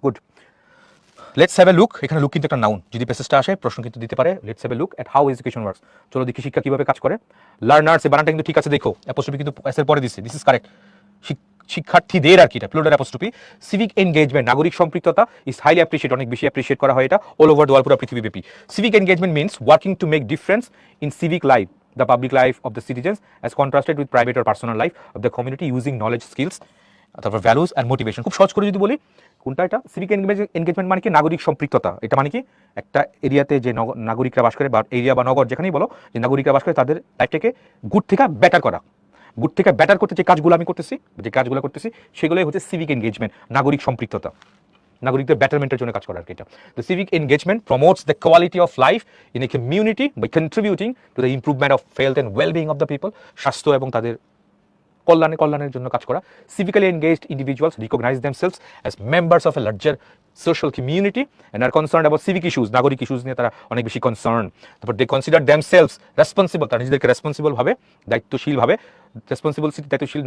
good. Let's have a look, এখানে লুক কিন্তু একটা নাউন, যদি প্যাসেজটা আসে প্রশ্ন কিন্তু দিতে পারে। Let's have a look at how education works, চলো দেখি শিক্ষা কিভাবে কাজ করে। লার্নার্স, এই বানানটা কিন্তু ঠিক আছে, দেখো অ্যাপোস্ট্রফি কিন্তু এর পরে দিচ্ছে, দিস ইজ কারেক্ট, শিক্ষার্থীদের আর কি, এটা প্লুরাল অ্যাপোস্ট্রফি। সিভিক এনগেজমেন্ট, নাগরিক সম্পৃক্ততা, ইজ হাইলি অ্যাপ্রিশিয়েট, অনেক বেশি অ্যাপ্রিশিয়েট করা হয় এটা অল ওভার দ্য ওয়ার্ল্ড, পুরো পৃথিবীব্যাপী। Civic engagement means working to make difference in civic life, the public life of the citizens as contrasted with private or personal life of the community using knowledge, skills, তারপর values and motivation. খুব সহজ করে যদি বলি কোনটা, এটা civic engagement মানে কি, নাগরিক সম্পৃক্ততা, এটা মানে কি একটা এরিয়াতে যে নাগরিকরা বাস করে, বা এরিয়া বা নগর যেখানেই বলো, যে নাগরিকরা বাস করে তাদের লাইফটাকে গুড থেকে বেটার করা, গুড থেকে বেটার করতে যে কাজগুলো আমি করতেছি, যে কাজগুলো করতেছি সেগুলোই হচ্ছে সিভিক এনগেজমেন্ট, নাগরিক সম্পৃক্ততা, নাগরিকদের বেটারমেন্টের জন্য কাজ করার কি এটা। The civic engagement promotes the quality of life in a community by contributing to the improvement of health and wellbeing of the people, স্বাস্থ্য এবং তাদের কল্যাণের জন্য কাজ করা। Civically engaged individuals recognise themselves as members of a larger social community and are concern about civic issues, নাগরিক issues নিয়ে তারা অনেক বেশি কনসার্ন। তারপর দে কনসিডার দেমসেলস রেসপন্সিবল, তারা নিজেদেরকে রেসপন্সিবল ভাবে, দায়িত্বশীল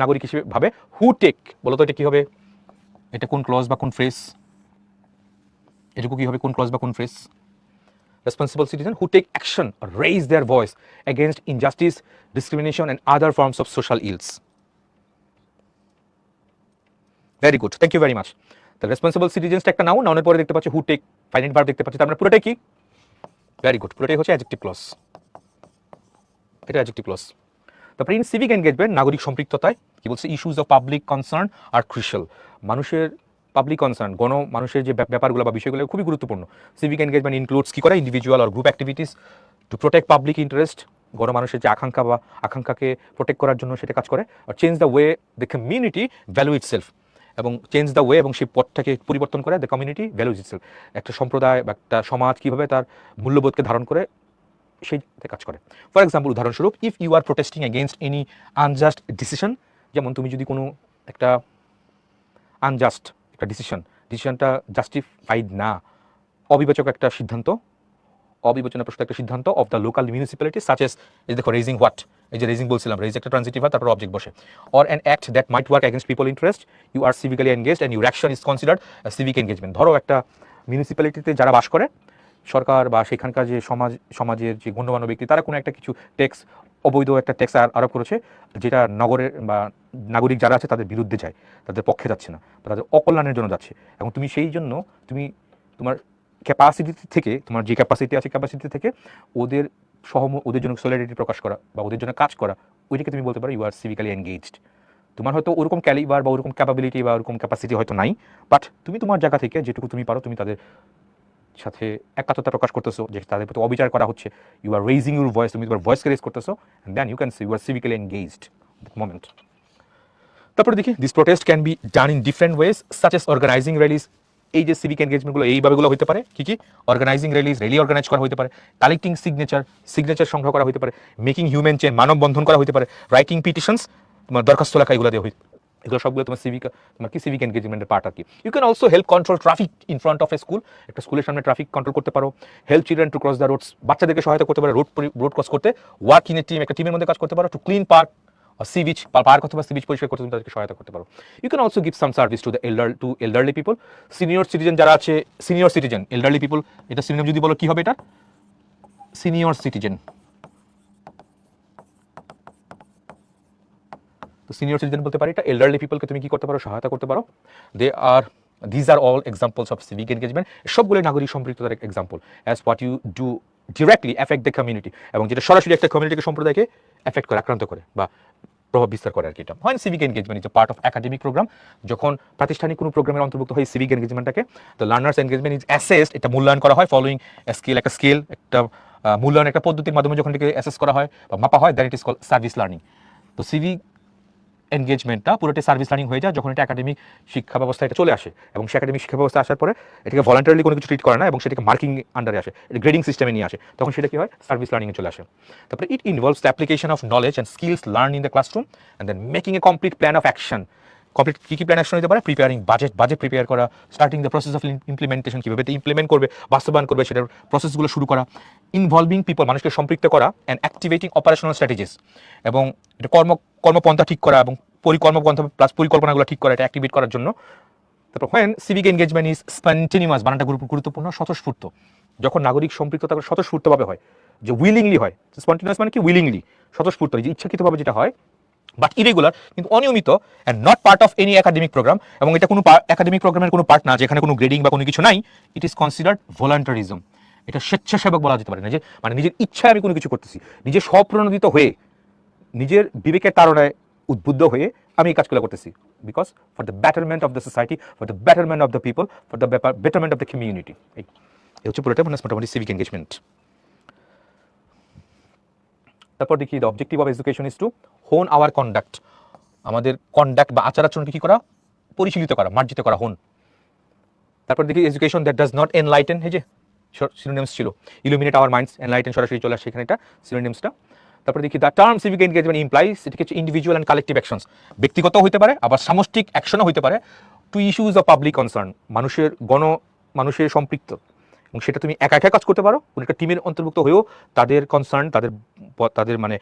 নাগরিক হিসেবে ভাবে। হু টেক, বলো তো এটা কি হবে, এটা কোন ক্লজ বা কোন ফ্রেজ? এটুকু কি হবে কোন ক্লজ বা কোন phrase? Responsible citizen who take action or raise their voice against injustice, discrimination and other forms of social ills. Very good, thank you very much. The responsible citizens একটা noun, নাউনের পরে দেখতে পাচ্ছি who take, ফাইনাইট ভার্ব দেখতে পাচ্ছি, তার মানে পুরোটাই কি? ভেরি গুড, পুরোটাই হচ্ছে অ্যাডজেক্টিভ ক্লজ। এটা অ্যাডজেক্টিভ ক্লজ। তারপরে ইন সিভিক এনগেজমেন্ট, নাগরিক সম্পৃক্ততায় কি বলছে? Issues of public concern are crucial. মানুষের পাবলিক কনসার্ন, মানুষের যে ব্যাপারগুলো বা বিষয়গুলো খুবই গুরুত্বপূর্ণ। সিভিক এনগেজমেন্ট ইনক্লুডস কি করে? Individual or group activities to protect public interest, মানুষের যে আকাঙ্ক্ষা বা আকাঙ্ক্ষাকে প্রোটেক্ট করার জন্য সেটা কাজ করে। আর change the way the community value itself, এবং চেঞ্জ দ্য ওয়ে, এবং সেই পথটাকে পরিবর্তন করে দ্য কমিউনিটি ভ্যালুজ ইটসেলফ। একটা সম্প্রদায় বা একটা সমাজ কীভাবে তার মূল্যবোধকে ধারণ করে সেইটাতে কাজ করে। ফর এক্সাম্পল, উদাহরণস্বরূপ, if you are protesting against any unjust decision, যেমন তুমি যদি কোনো একটা আনজাস্ট একটা ডিসিশনটা জাস্টিফাইড না, অবিবেচক একটা সিদ্ধান্ত, অবিবেচনাপ্রসূত একটা সিদ্ধান্ত of the local municipality such as, এই দেখো রেজিং হোয়াট, এই যে রেজিং বলছিলাম, রেজ একটা ট্রানজিটিভ হয়, তারপর অবজেক্ট বসে, or an act that might work against people interest, you are civically engaged and your action is considered civic engagement. ধরো একটা মিউনিসিপ্যালিটিতে যারা বাস করে, সরকার বা সেখানকার যে সমাজের যে গণ্যমান্য ব্যক্তি, তারা কোনো একটা কিছু ট্যাক্স, অবৈধ একটা ট্যাক্স আরোপ করেছে, যেটা নগরের বা নাগরিক যারা আছে তাদের বিরুদ্ধে যায়, তাদের পক্ষে যাচ্ছে না, তাদের অকল্যাণের জন্য যাচ্ছে। এবং তুমি সেই জন্য তুমি তোমার ক্যাপাসিটি থেকে, তোমার যে ক্যাপাসিটি আছে ক্যাপাসিটি থেকে ওদের জন্য সলিডারিটি প্রকাশ করা বা ওদের জন্য কাজ করা, ওইটাকে তুমি বলতে পারো ইউ আর সিভিক্যালি এনগেজড। তোমার হয়তো ওরকম ক্যালিবার বা ওরকম ক্যাপাবিলিটি বা ওরকম ক্যাপাসিটি হয়তো নাই, বাট তুমি তোমার জায়গা থেকে যেটুকু তুমি পারো, তুমি তাদের সাথে একাত্মতা প্রকাশ করতেছো, যে তাদের প্রতি অবিচার করা হচ্ছে, you are raising your voice, তুমি তোমার ভয়েসকে রেজ করতেছো, and then you can see you are civically engaged that moment. তারপরে দেখি, this protest can be done in different ways such as organizing rallies. এই যে সিভিক এনগেজমেন্টগুলো এইভাবেগুলো হতে পারে কি কি? অর্গানাইজিং র্যালি অর্গানাইজ করা হতে পারে, কালেক্টিং সিগনেচার সংগ্রহ করা হতে পারে, মেকিং হিউম্যান চেন, মানববন্ধন করা হতে পারে, রাইটিং পিটিশনস, তোমার দরখাস্ত লেখা, এগুলো দিয়ে এগুলো সবগুলো তোমার সিভিক এনগেজমেন্টের পার্ট আর কি। You can also help control traffic in front of a school, একটা স্কুলের সামনে ট্রাফিক কন্ট্রোল করতে পারো। Help children to cross the roads, বাচ্চাদেরকে সহায়তা করতে পারো রোড ক্রস করতে। ওয়ার্ক ইন এ টিম, একটা টিমের মধ্যে কাজ করতে পারো। To clean park sea beach, park অথবা সি বিচ পরিষ্কার করতে তুমি তাদেরকে সহায়তা করতে পারো। You can also give some service to the elderly people, senior citizen যারা আছে, সিনিয়র সিটিজেন, এল্ডারলি পিপল, এটা সিনিয়র যদি বলো কি হবে? এটা সিনিয়র সিটিজেন। তো সিনিয়র সিটিজেন বলতে পারি, এটা এল্ডারলি পিপলকে তুমি কি করতে পারো? সহায়তা করতে পারো। These are all examples of civic engagement, সবগুলো নাগরিক সম্পৃক্ততার example. As what you do directly effect the community, এবং যেটা সরাসরি একটা কমিউনিটিকে, সম্প্রদায়কে এফেক্ট করে, আক্রান্ত করে বা প্রভাব বিস্তার করে আর কি। এটা হয় civic engagement is a part of academic programme, যখন প্রাতিষ্ঠানিক কোনো প্রোগ্রামের অন্তর্ভুক্ত হয় সিভিক এনগেজমেন্টটাকে। তো লার্নার্স এনগেজমেন্ট ইজ অ্যাসেসড, এটা মূল্যায়ন করা হয় ফলোইং স্কেল, একটা মূল্যায়ন একটা পদ্ধতির মাধ্যমে যখন এটাকে অ্যাসেস করা হয় বা মাপা হয়, that it is call service learning. তো সিভিক এনগেজমেন্টটা পুরোটাই সার্ভিস লার্নিং হয়ে যায় যখন এটা একাডেমিক শিক্ষা ব্যবস্থা এটা চলে আসে, এবং সে একাডেমিক শিক্ষা ব্যবস্থা আসার পরে এটাকে ভলান্টারিলি কোনো কিছু ট্রিট করে না, এবং সেটাকে মার্কিং আন্ডারে আসে, এটা গ্রেডিং সিস্টেমে নিয়ে আসে, তখন সেটা কি হয়? সার্ভিস লার্নিংয়ে চলে আসে। তারপরে it involves the application of knowledge and skills learn in the classroom and then making a complete plan of action. Complete কী প্ল্যান অ্যাকশন হতে পারে? প্রিপেয়ারিং বাজেট প্রিপেয়ার করা, starting the process of implementation, কীভাবে implement করবে, বাস্তবায়ন করবে, সেটার প্রসেসগুলো শুরু করা। ইনভলভিং পিপল, মানুষকে সম্পৃক্ত করা, অ্যান্ড অ্যাক্টিভেটিং অপারেশনাল স্ট্র্যাটেজিস, এবং এটা কর্মপন্থা ঠিক করা এবং পরিকর্মপন্থা প্লাস পরিকল্পনাগুলো ঠিক করা, এটা অ্যাক্টিভেট করার জন্য। তারপর when civic engagement is spontaneous, বানানটা গুরুত্বপূর্ণ, স্বতঃস্ফূর্ত, যখন নাগরিক সম্পৃক্ততা স্বতঃস্ফূর্তভাবে হয়, যে উইলিংলি হয়। স্পন্টেনিয়াস মানে কি? উইলিংলি, স্বতঃস্ফূর্ত, যে ইচ্ছাকৃতভাবে যেটা হয়, বাট ইরেগুলার, কিন্তু অনিয়মিত, and not part of any academic programme, এবং এটা কোনো একাডেমিক প্রোগ্রামের কোনো পার্ট না, যেখানে কোনো গ্রেডিং বা কোনো কিছু নাই। ইট ইজ কনসিডার্ড ভলান্টারিজম, এটা স্বেচ্ছাসেবক বলা যেতে পারে না, যে মানে নিজের ইচ্ছায় আমি কোনো কিছু করতেছি, নিজের স্বপ্রণোদিত হয়ে, নিজের বিবেকের তাড়নায় উদ্বুদ্ধ হয়ে আমি এই কাজগুলো করতেছি, because for the betterment of the society, for the betterment of the people, for the betterment of the community. এই হচ্ছে পুরোটা মানে মোটামুটি সিভিক এনগেজমেন্ট। তারপর দেখি, the objective of education is to hone our conduct, আমাদের কন্ডাক্ট বা আচার আচরণকে কী করা? পরিশীলিত করা, মার্জিত করা, হোন। তারপর দেখি, education that does not enlighten, এই যে সিনোনিমস ছিল, ইলুমিনেট আওয়ার মাইন্ডস, এনলাইটেন সরাসরি চলে আসে এখানে, এটা সিনোনিমসটা। তারপরে দেখি, the term civic engagement implies, এটাকে হচ্ছে ইন্ডিভিজুয়াল অ্যান্ড কালেক্টিভ অ্যাকশনস, ব্যক্তিগত হতে পারে, আবার সামষ্টিক অ্যাকশনও হতে পারে, to issues of public concern, মানুষের সম্পৃক্ত, এবং সেটা তুমি একা একা কাজ করতে পারো, কোনো একটা টিমের অন্তর্ভুক্ত হয়েও তাদের কনসার্ন, তাদের মানে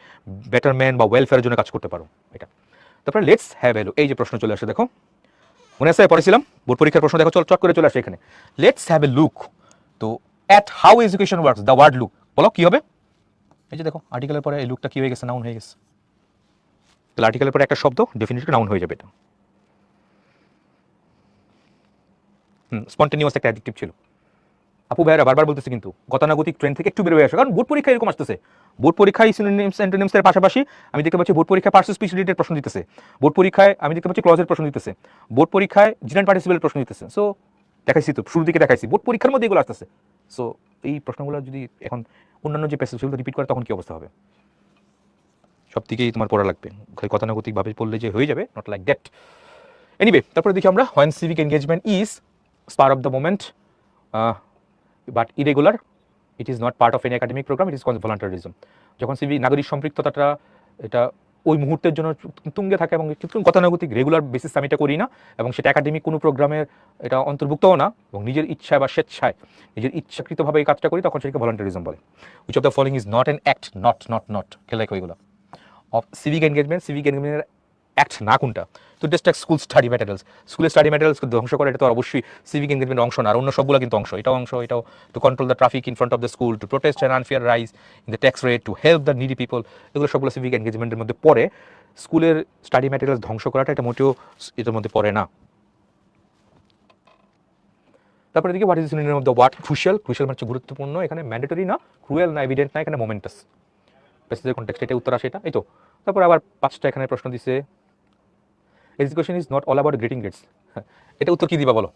বেটারমেন্ট বা ওয়েলফেয়ারের জন্য কাজ করতে পারো, এটা। তারপরে লেটস হ্যাভ এ লুক, এই যে প্রশ্ন চলে আসে, দেখো, মনে আছে পড়েছিলাম বোর্ড পরীক্ষার প্রশ্ন দেখো, চট করে চলে আসে এখানে। লেটস হ্যাভ এ লুক তো at how education works, the word look, বলো কি হবে? এই যে দেখো আর্টিকেলের পরে এই লুকটা কি হয়ে গেছে, নাউন হয়ে গেছে। তাহলে আর্টিকেলের পরে একটা শব্দ ডেফিনেটলি নাউন হয়ে যাবে এটা। স্পন্টেনিয়াস একটা অ্যাডজেক্টিভ ছিল। আপু ভাইরা বারবার বলতেছে কিন্তু গতানুগতিক ট্রেন থেকে একটু বেরোয় আসো, কারণ বোর্ড পরীক্ষা এরকম আসতেছে। বোর্ড পরীক্ষায় সিনোনিমস অ্যান্টোনিমসের পাশাপাশি আমি দেখতে পাচ্ছি বোর্ড পরীক্ষায় পার্সন স্পিচ রিলেটেড প্রশ্ন দিতেছে, বোর্ড পরীক্ষায় আমি দেখতে পাচ্ছি ক্লজের প্রশ্ন দিতেছে, বোর্ড পরীক্ষায় জিরান পার্টিসিপেলের প্রশ্ন দিতেছে। সো দেখাইছি তো শুরুর দিকে দেখাইছি বোর্ড পরীক্ষার মধ্যে এগুলো আসতেছে। সো এই প্রশ্নগুলো যদি এখন অন্যান্য যে প্যাসেজ সেগুলো রিপিট করে তখন কি অবস্থা হবে? সব দিকেই তোমার পড়া লাগবে, খালি গতানুগতিকভাবে পড়লে যে হয়ে যাবে, নট লাইক দ্যাট। এনিওয়ে, তারপরে দেখি আমরা when civic engagement is spur of the moment but irregular, it is not part of any academic program, it is called volunteerism. যখন সিভিক নাগরিক সম্পৃক্ততাটা এটা ওই মুহূর্তের জন্য তুঙ্গে থাকে এবং গতানুগতিক রেগুলার বেসিস আমি এটা করি না এবং সেটা একাডেমিক কোনো প্রোগ্রামের এটা অন্তর্ভুক্তও না এবং নিজের ইচ্ছায় বা স্বেচ্ছায় নিজের ইচ্ছাকৃতভাবে এই কাজটা করি, তখন সেটাকে ভলান্টারিজম বলে। Which of the following is not an act, not খেলে ওইগুলো অফ সিভিক এনগেজমেন্ট। সিভিক এনগেজমেন্টের অ্যাক্ট না কোনটা? তো জাস্ট স্কুল স্টাডি ম্যাটেরিয়ালস, স্কুলের স্টাডি ম্যাটেরিয়ালসকে ধ্বংস করে, এটা তো অবশ্যই সিভিক এনগেজমেন্টের অংশ না, আর অন্য সবগুলো কিন্তু অংশ, এটাও অংশ, এটাও to control the traffic in front of the school, two protest and unfair rise in the tax rate, to help the needy people, এগুলো সবগুলো সিভিক এনগেজমেন্টের মধ্যে পড়ে। স্কুলের স্টাডি ম্যাটেরিয়ালস ধ্বংস করাটা এটা মোটেও এটার মধ্যে পড়ে না। তারপরে দেখি what is synonym of the word crucial. Crucial মানে হচ্ছে গুরুত্বপূর্ণ, এখানে ম্যান্ডেটরি না, ক্রুয়েল না, এভিডেন্ট না, এখানে মোমেন্টাস। প্যাসেজের কনটেক্সট এটা উত্তর আসে এটা, এই তো। তারপর আবার 5টা এখানে প্রশ্ন দিছে। Education is not all about grating grades, এটা উত্তর কি দিবা বলো?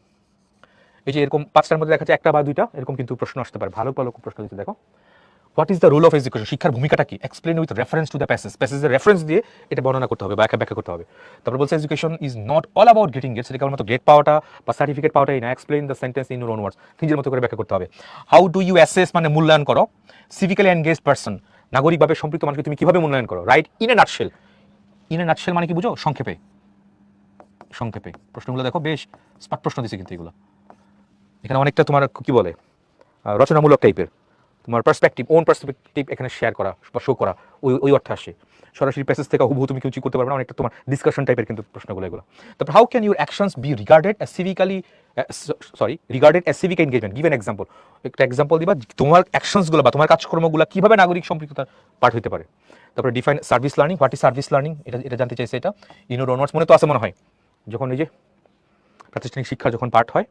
এই যে এরকম 5টার মধ্যে দেখা যাচ্ছে একটা বা দুইটা এরকম কিন্তু প্রশ্ন আসতে পারে, ভালো ভালো প্রশ্ন দিতে। দেখো what is the role of education, শিক্ষার ভূমিকাটা কি? Explain with reference to the passage, প্যাসেজের রেফারেন্স দিয়ে এটা বর্ণনা করতে হবে বা ব্যাখ্যা করতে হবে। তারপর বলছে education is not all about getting grades, এটা কেবলমাত্র গ্রেড পাওয়াটা বা সার্টিফিকেট পাওয়াটাই না। Explain the sentence in your own words, নিজের মতো করে ব্যাখ্যা করতে হবে। হাউ ডু ইউ অ্যাসেস মানে মূল্যায়ন করো সিভিক্যালি এনগেজড পারসন, নাগরিকভাবে সম্পৃক্ত মানুষকে তুমি কিভাবে মূল্যায়ন করো? Right in a nutshell. In a nutshell মানে কি বুঝো? সংক্ষেপে। সংক্ষেপে প্রশ্নগুলো দেখো বেশ স্মার্ট প্রশ্ন দিচ্ছে কিন্তু এগুলো। এখানে অনেকটা তোমার কি বলে রচনামূলক টাইপের, তোমার পার্সপেক্টিভ, ওন পার্সপেক্টিভ এখানে শেয়ার করা বা শো করা, ওই অর্থে আসে। সরাসরি প্যাসেজ থেকে হুবহু তুমি কিছু করতে পারবে না, অনেকটা তোমার ডিসকাশন টাইপের কিন্তু প্রশ্নগুলো এগুলো। তারপর how can your actions B regarded as সিভিক্যালি regarded as civic engagement, give an example. একটা এক্সাম্পল দিবা তোমার অ্যাকশনসগুলো বা তোমার কাজকর্মগুলো কীভাবে নাগরিক সম্পৃক্ততার পার্ট হতে পারে। তারপরে define service learning, what is service learning, এটা জানতে চাইছে। এটা ইনোর ওন ওয়ার্ডস মনে তো আছে মনে হয়, যখন এই যে প্রাতিষ্ঠানিক শিক্ষা যখন পার্ট হয়,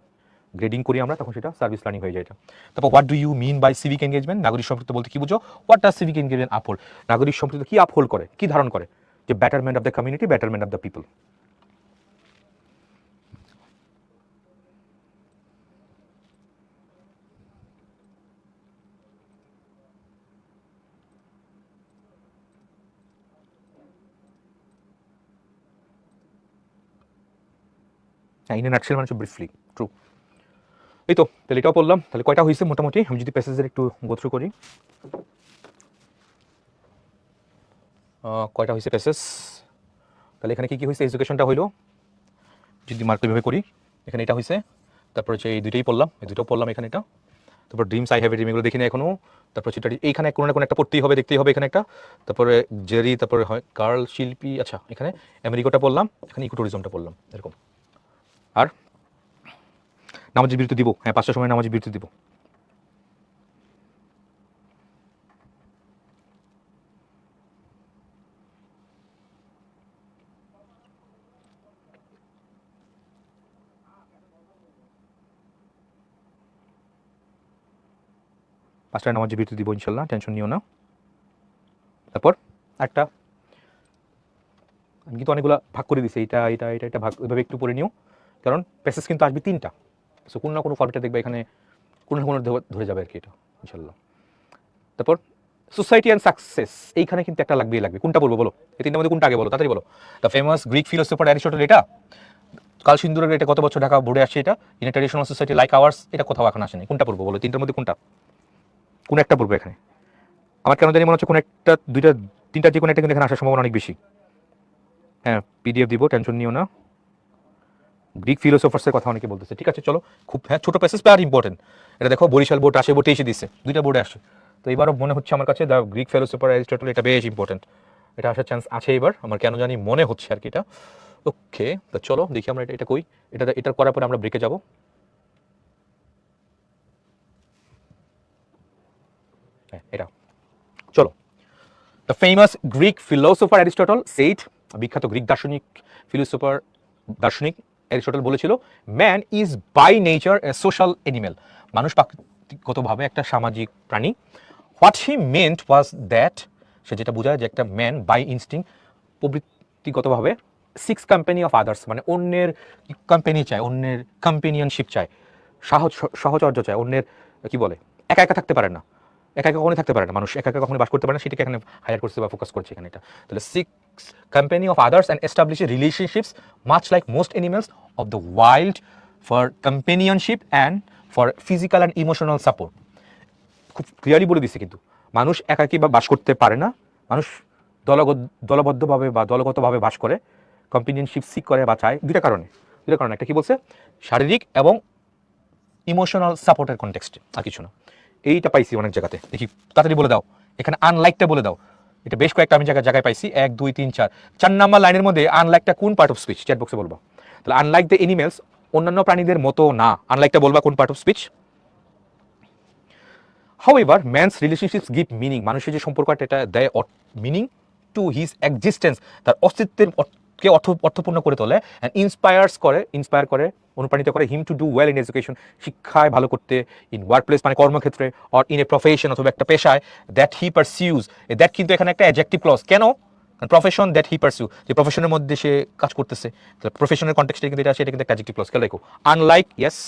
গ্রেডিং করি আমরা, তখন সেটা সার্ভিস লার্নিং হয়ে যায় এটা। তারপর what do you mean by civic engagement, নাগরিক সম্পৃক্ত বলতে কি বুঝো? What does civic engagement uphold, নাগরিক সম্পৃক্ত কি আপহোল্ড করে, কি ধারণ করে? যে betterment of the community, betterment of the people. হ্যাঁ, ইন এ নাটশেল মানে ব্রিফলি, ট্রু। এই তো, তাহলে এটাও বললাম। তাহলে কয়টা হয়েছে মোটামুটি, আমি যদি প্যাসেজের একটু গো থ্রু করি, কয়টা হয়েছে প্যাসেজ? তাহলে এখানে কি কি হয়েছে? এডুকেশনটা হইলো, যদি মার্কভাবে করি, এখানে এটা হয়েছে। তারপর হচ্ছে এই দুইটাই পড়লাম, এই দুটো পড়লাম এখানে এটা। তারপর dreams I have a dream, এগুলো দেখি না এখনো। তারপর সেটা এইখানে কোনো না কোনো একটা পড়তেই হবে, দেখতেই হবে এখানে একটা। তারপরে জেরি, তারপরে হয় কার্ল শিল্পী, আচ্ছা এখানে আমেরিকাটা পড়লাম, এখানে ইকোটুরিজমটা পড়লাম এরকম। আর নামাজের বিরতি দিব, হ্যাঁ 5টার সময় নামাজের বিরতি দিব। পাঁচটায় নামাজের বিরতি দিব ইনশাল্লাহ, টেনশন নিও না। তারপর একটা আমি কিন্তু অনেকগুলো ভাগ করে দিছি, এটা এটা এটা এটা ভাগ, ওইভাবে একটু পড়ে নিও, কারণ প্যাসেজ কিন্তু আসবে 3টা। সো কোনো না কোনো ফর্মেটে দেখবে এখানে কোনো না কোনো ধরে যাবে আর কি এটা ইনশাল্লাহ। তারপর সোসাইটি অ্যান্ড সাকসেস, এইখানে কিন্তু একটা লাগবেই লাগবে। কোনটা বলবো বলো? এই 3টার মধ্যে কোনটা আগে বলো, তাড়াতাড়ি বলো। The famous Greek philosopher Aristotle, এটা কাল সিন্দুরের, এটা কত বছর ঢাকা বোর্ডে আসছে। এটা in a traditional society like hours, এটা কোথাও এখন আসেনি। কোনটা পড়বো বলো? 3টার মধ্যে কোনটা, কোন একটা পড়বো এখানে? আমার কেন জানি মনে হচ্ছে কোন একটা, দুইটা, 3টা যে কোনো একটা কিন্তু এখানে আসার সম্ভাবনা অনেক বেশি। হ্যাঁ পিডিএফ দিব, টেনশন নিও না। গ্রিক ফিলোসফার্সের কথা অনেকে বলতেছে, ঠিক আছে চলো। খুব হ্যাঁ ছোটো প্যাসেজ আর ইম্পর্টেন্ট। এটা দেখো বরিশাল বোর্ড, রাজশাহী বোর্ডে এসে দিচ্ছে, 2টা বোর্ডে আসে। তো এবারও মনে হচ্ছে আমার কাছে দ্য গ্রিক ফিলোসফার অ্যারিস্টটল, এটা বেশ ইম্পর্টেন্ট, এটা আসার চান্স আছে এবার, আমার কেন জানি মনে হচ্ছে আর কি এটা। ওকে, তো চলো দেখি আমরা এটা কই। এটা করার পরে আমরা ব্রেকে যাব। হ্যাঁ, এটা চলো। The famous Greek philosopher Aristotle said, বিখ্যাত গ্রিক দার্শনিক অ্যারিস্টটল বলেছিল, man is by nature a social animal, মানুষ প্রাকৃতিকগতভাবে একটা সামাজিক প্রাণী। What he meant was that, সে যেটা বোঝায় যে একটা ম্যান বাই ইনস্টিং, প্রবৃত্তিগতভাবে সিক্স কোম্পানি অফ আদার্স, মানে অন্যের কোম্পানি চায়, অন্যের কম্পেনিয়নশিপ চায়, সহচর্য চায়, অন্যের কি বলে, একা একা থাকতে পারে না, একা একা কখনোই থাকতে পারে না মানুষ, একা একা কখনো বাস করতে পারে না, সেটাকে এখানে হায়ার করছে বা ফোকাস করছে এখানে এটা। তাহলে six company of others and establish relationships much like most animals of the wild for কম্পেনিয়নশিপ and for physical and emotional support. খুব ক্লিয়ারলি বলে দিচ্ছে কিন্তু, মানুষ একাকী বা বাস করতে পারে না, মানুষ দলবদ্ধভাবে বা দলগতভাবে বাস করে, কম্পেনিয়নশিপ সিক করে বা চায় দুইটা কারণে। একটা কি বলছে, শারীরিক এবং ইমোশনাল সাপোর্টের কনটেক্সটে, আর কিছু না। এইটা পাইছি অনেক জায়গাতে, দেখি তাড়াতাড়ি বলে দাও, এখানে আনলাইকটা বলে দাও। এটা বেশ কয়েকটা আমি জায়গায় পাইছি, 1 2 3 4 নাম্বার লাইনের মধ্যে আনলাইকটা কোন পার্ট অফ স্পিচ, চ্যাট বক্সে বলবা। তাহলে আনলাইক দ্য এনিমেলস, অন্যান্য প্রাণীদের মতো না, আনলাইকটা বলবা কোন part of speech. However man's relationships give meaning, মানুষের যে সম্পর্কটা এটা দেয় মিনিং টু হিজ এক্সিস্টেন্স, তার অস্তিত্বের কে অর্থপূর্ণ করে তোলে, অ্যান্ড ইন্সপায়ার করে, অনুপ্রাণিত করে him to do well in education, শিক্ষায় ভালো করতে, ইন ওয়ার্ক প্লেস মানে কর্মক্ষেত্রে, অর ইন এ প্রফেশন অথবা একটা পেশায়, দ্যাট হি পারসিউজ, দ্যাট কিন্তু এখানে একটা অ্যাডজেক্টিভ ক্লজ, কেন প্রফেশন দ্যাট হি পারসিউ, যে প্রফেশনের মধ্যে সে কাজ করতেছে, প্রফেশনের কনটেক্সটে কিন্তু এটা আছে, এটা কিন্তু একটা অ্যাডজেক্টিভ ক্লজ, কেন দেখো আনলাইক, ইয়েস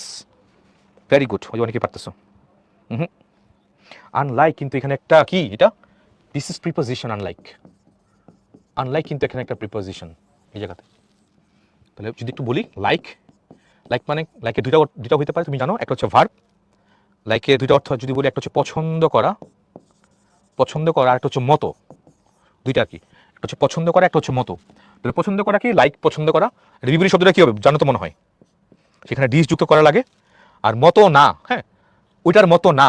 ভেরি গুড, ওই অনেকে পারতেছো। আনলাইক কিন্তু এখানে একটা কি, এটা দিস ইজ প্রিপোজিশন, আনলাইক কিন্তু এখানে একটা প্রিপোজিশন এই জায়গাতে। তাহলে যদি একটু বলি, লাইক মানে লাইকের দুইটা হইতে পারে, তুমি জানো, একটা হচ্ছে ভার্ব, লাইকের দুইটা অর্থ যদি বলি, একটা হচ্ছে পছন্দ করা, আর একটা হচ্ছে মতো, দুইটা কি, একটা হচ্ছে পছন্দ করা, একটা হচ্ছে মতো। তাহলে পছন্দ করা কি, লাইক পছন্দ করা, বিপরীত শব্দটা কি হবে জানো তো মনে হয়, সেখানে ডিস যুক্ত করা লাগে, আর মতো না, হ্যাঁ ওইটার মতো না,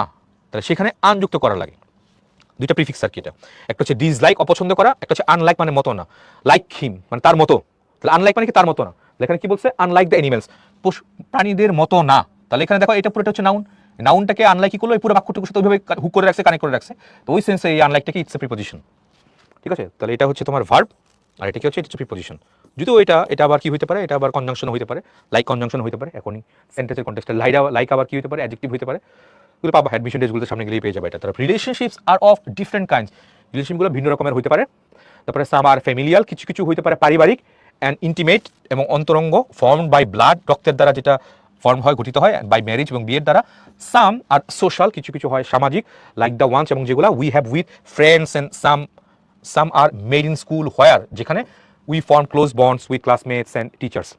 তাহলে সেখানে আনযুক্ত করা লাগে। দুইটা প্রিফিক্স আর কি এটা, একটা হচ্ছে ডিসলাইক অপছন্দ করা, একটা হচ্ছে আনলাইক মানে মতো না, লাইক হিম মানে তার মতো, তাহলে আনলাইক মানে কি তার মতো না, এখানে কি বলছে আনলাইক দ্য অ্যানিমেলস, প্রাণীদের মতো না। তাহলে এখানে দেখো এটা পুরোটা হচ্ছে নাউনটাকে আনলাইক কি করলো, এই পুরো বাক্যটুকুর সাথে ওইভাবে হুক করে রাখছে, কানেক্ট করে রাখছে, তো ওই সেন্সে এই আনলাইকটাকে ইটস এ প্রিপোজিশন, ঠিক আছে। তাহলে এটা হচ্ছে তোমার ভার্ব, আর এটা কি হচ্ছে, এটা হচ্ছে প্রিপোজিশন। যদিও এটা আবার কি হতে পারে, এটা আবার কনজাংশন হতে পারে, লাইক কনজাংশন হতে পারে, এখনই সেন্টেন্সের কনটেক্সটে লাইক আবার কি হতে পারে, অ্যাডজেক্টিভ হতে পারে, এগুলো পাবা অ্যাডমিশন ডেজগুলোতে সামনে গেলেই পেয়ে যাবে এটা। তারপর relationships are of different kinds, রিলেশনগুলো ভিন্ন রকমের হতে পারে। তারপরে সাম আর ফ্যামিলিয়াল, কিছু কিছু হতে পারে পারিবারিক, অ্যান্ড ইন্টিমেট এবং অন্তরঙ্গ, ফর্ম বাই ব্লাড, রক্তের দ্বারা যেটা ফর্ম হয়, গঠিত হয়, বাই ম্যারেজ এবং বিয়ের দ্বারা। সাম আর সোশ্যাল, কিছু কিছু হয় সামাজিক, লাইক দ্য ওয়ান্স এবং যেগুলো we have with friends, and some are made in school where, যেখানে we form close bonds with classmates and teachers.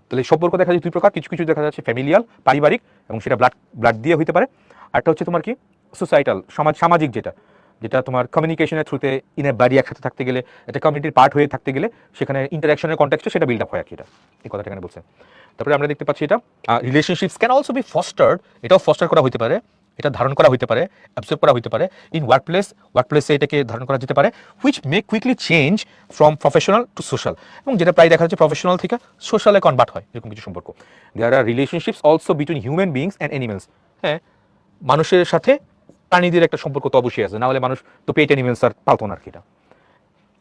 তাহলে সম্পর্ক দেখা যায় দুই প্রকার, কিছু কিছু দেখা যাচ্ছে ফ্যামিলিয়াল পারিবারিক, এবং সেটা ব্লাড দিয়ে হতে পারে, আরটা হচ্ছে তোমার কি সোসাইটাল সামাজিক, যেটা যেটা তোমার কমিউনিকেশনের থ্রুতে ইন এ বাড়ি একসাথে থাকতে গেলে, একটা কমিউনিটির পার্ট হয়ে থাকতে গেলে, সেখানে ইন্টারাকশনের কন্টেক্সটে সেটা বিল্ড আপ হয় আর কি, এটা এই কথাটা এখানে বলছে। তারপরে আমরা দেখতে পাচ্ছি এটা রিলেশনশিপস ক্যান অলসো বি ফস্টার্ড, এটাও ফস্টার করা হতে পারে, এটা ধারণ করা হতে পারে, অ্যাবসর্ব করা হতে পারে, ইন ওয়ার্কপ্লেসে এটাকে ধারণ করা যেতে পারে, which may quickly change from professional to social, এবং যেটা প্রায় দেখা যাচ্ছে প্রফেশনাল থেকে সোশ্যালে কনভার্ট হয়, এরকম কিছু সম্পর্ক। There are relationships also between human beings and animals, হ্যাঁ মানুষের সাথে প্রাণীদের একটা সম্পর্ক তো অবশ্যই আছে, না হলে মানুষ তো পেট অ্যানিমেলস আর পালতো না আর কি এটা।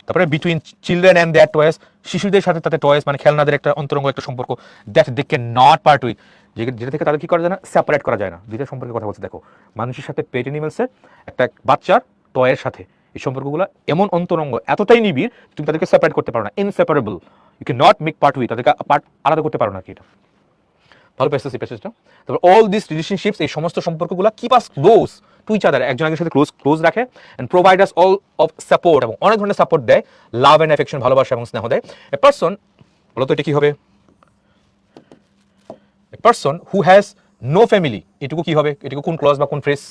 তারপরে between children and that toys, শিশুদের সাথে তাদের টয়েস মানে খেলনাদের একটা অন্তরঙ্গ একটা সম্পর্ক, that they can not part with, যেটা থেকে তাদের কি করা যায় না, সেপারেট করা যায় না। দুইটা সম্পর্কের কথা বলছে দেখো, মানুষের সাথে পেট অ্যানিমেলসের, একটা বাচ্চার টয়ের সাথে, এই সম্পর্কগুলো এমন অন্তরঙ্গ, এতটাই নিবিড়, তুমি তাদেরকে সেপারেট করতে পারো না, inseparable, you can not make part with, তাদেরকে পার্ট আলাদা করতে পারো না কি এটা। ভালো পেয়েছে প্যাসেজটা। তারপর অল দিস রিলেশনশিপস, এই সমস্ত সম্পর্কগুলো keep us close to each other, একজন একজনের সাথে ক্লোজ রাখে, and provide us all of support, এবং অনেক ধরনের সাপোর্ট দেয়, লাভ এন্ড অ্যাফেকশন, ভালোবাসা এবং স্নেহ দেয়। এ পারসন, বলো তো এটা কি হবে, a person who has no family, এটুকু কি হবে, এটুকু কোন ক্লজ বা কোন ফ্রেজ,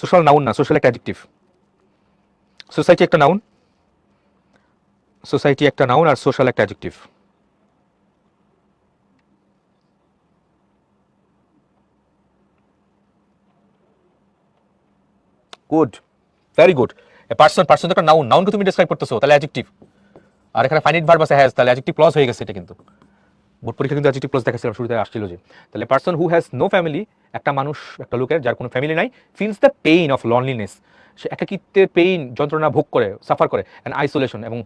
সোশ্যাল নাউন না, সোশ্যাল একটা অ্যাডজেক্টিভ। সোসাইটি একটা নাউন, আর সোশ্যাল একটা adjective. Good, very good. Person, person তো একটা নাউন, নাউনকে তুমি ডেসক্রাইব করতেছো, তাহলে অ্যাডজেক্টিভ। আর এখানে ফাইনাইট ভার্ব আছে হ্যাজ, তাহলে অ্যাডজেক্টিভ ক্লজ হয়ে গেছে এটা কিন্তু। বোর্ড পরীক্ষা কিন্তু অ্যাডজেক্টিভ ক্লজ দেখাচ্ছিলাম, শুরুতে আসছিল যে। তাহলে person who has no family, একটা মানুষ, একটা লোকের যার কোনো ফ্যামিলি নাই, feels the pain of loneliness, সে একাকিত্বের পেইন, যন্ত্রণা ভোগ করে, সাফার করে, অ্যান্ড আইসোলেশন, এবং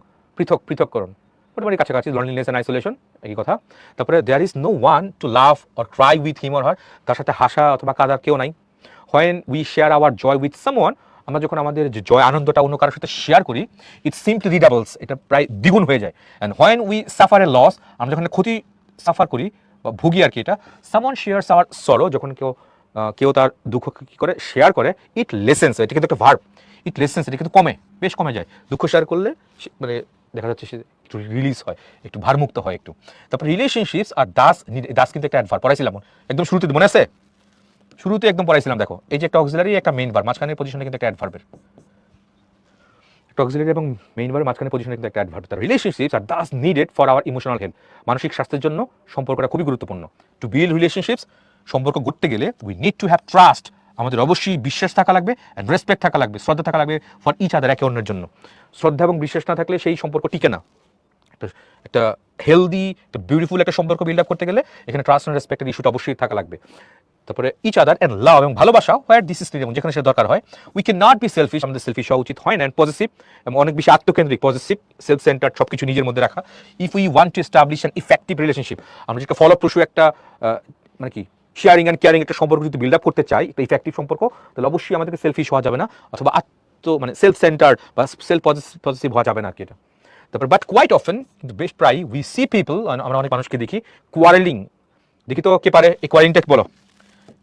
পৃথককরণ, মোটামুটি কাছাকাছি, লনলিনেস অ্যান্ড আইসোলেশন একই কথা। তারপরে there is no one to love or cry with him or her, তার সাথে হাসা অথবা কাঁদার কেউ নাই। When we share our joy with someone, আমরা যখন আমাদের যে জয় আনন্দটা অন্য কারোর সাথে শেয়ার করি, ইট সিম্পলি রিডাবলস, এটা প্রায় দ্বিগুণ হয়ে যায়। And when we suffer a loss, আমরা যখন ক্ষতি সাফার করি বা ভুগি আর কি, এটা সামওয়ান শেয়ার্স আওয়ার সরো, যখন কেউ তার দুঃখ কি করে শেয়ার করে, ইট লেসেন্স, এটা কিন্তু একটা ভার্ব, ইট লেসেন্স, এটা কিন্তু কমে, বেশ কমে যায়। দুঃখ শেয়ার করলে মানে দেখা যাচ্ছে সে একটু রিলিজ হয়, একটু ভারমুক্ত হয় একটু। তারপর রিলেশনশিপস আর দাস কিন্তু একটা অ্যাডভার্ব, পড়াইছিলাম একদম শুরুতে, মনে আছে? শুরুতে একদম পড়াইছিলাম, দেখো এই যে একটা অক্সিলারি, একটা মেইন ভার্ব, মাঝখানের পজিশনে কিন্তু একটা অ্যাডভার্বের, একটা অক্সিলারি এবং মেইন ভার্ব মাঝখানের পজিশনে কিন্তু একটা অ্যাডভার্ব। তার relationships are thus needed for our emotional health, মানসিক স্বাস্থ্যের জন্য সম্পর্কটা খুবই গুরুত্বপূর্ণ। টু বিল্ড রিলেশনশিপস, সম্পর্ক গড়তে গেলে we need to have trust, আমাদের অবশ্যই বিশ্বাস থাকা লাগবে, অ্যান্ড রেসপেক্ট থাকা লাগবে, শ্রদ্ধা থাকা লাগবে ফর ইচ আদার, একে অন্যের জন্য। শ্রদ্ধা এবং বিশ্বাস না থাকলে সেই সম্পর্ক টিকে না। একটা হেলদি, একটা বিউটিফুল একটা সম্পর্ক বিল্ড আপ করতে গেলে এখানে ট্রাস্ট অ্যান্ড রেসপেক্টের ইস্যুটা অবশ্যই থাকা লাগবে। তারপরে ইচ আদার অ্যান্ড লাভ, এবং ভালোবাসা, হোয়ার দিস ইজ, এবং যেখানে সেটা দরকার হয়। We can not be shellfish, আমাদের সেলফিশ হওয়া উচিত হয় না, অ্যান্ড পজিটিভ, এবং অনেক বেশি আত্মকেন্দ্রিক, পজিটিভ, সেলফ সেন্টার, সব কিছু নিজের মধ্যে রাখা। If we want to establish an effective relationship, আমরা যেটা ফলপ্রসূ একটা মানে কি শেয়ারিং অ্যান্ড কেয়ারিং একটা সম্পর্ক যদি বিল্ড আপ করতে চাই, একটা ইফেক্টিভ সম্পর্ক, তাহলে অবশ্যই আমাদেরকে সেলফিশ হওয়া যাবে না, অথবা মানে সেলফ সেন্টার বা সেলফ পজিটিভ হওয়া যাবে না আর কি এটা। তারপর বাট কোয়াইট অফেন, কিন্তু বেশ প্রায়, উই সি পিপল, আমরা অনেক মানুষকে দেখি কোয়ারেলিং, দেখি তো কে পারে এই কোয়ারেলিংটা বলো,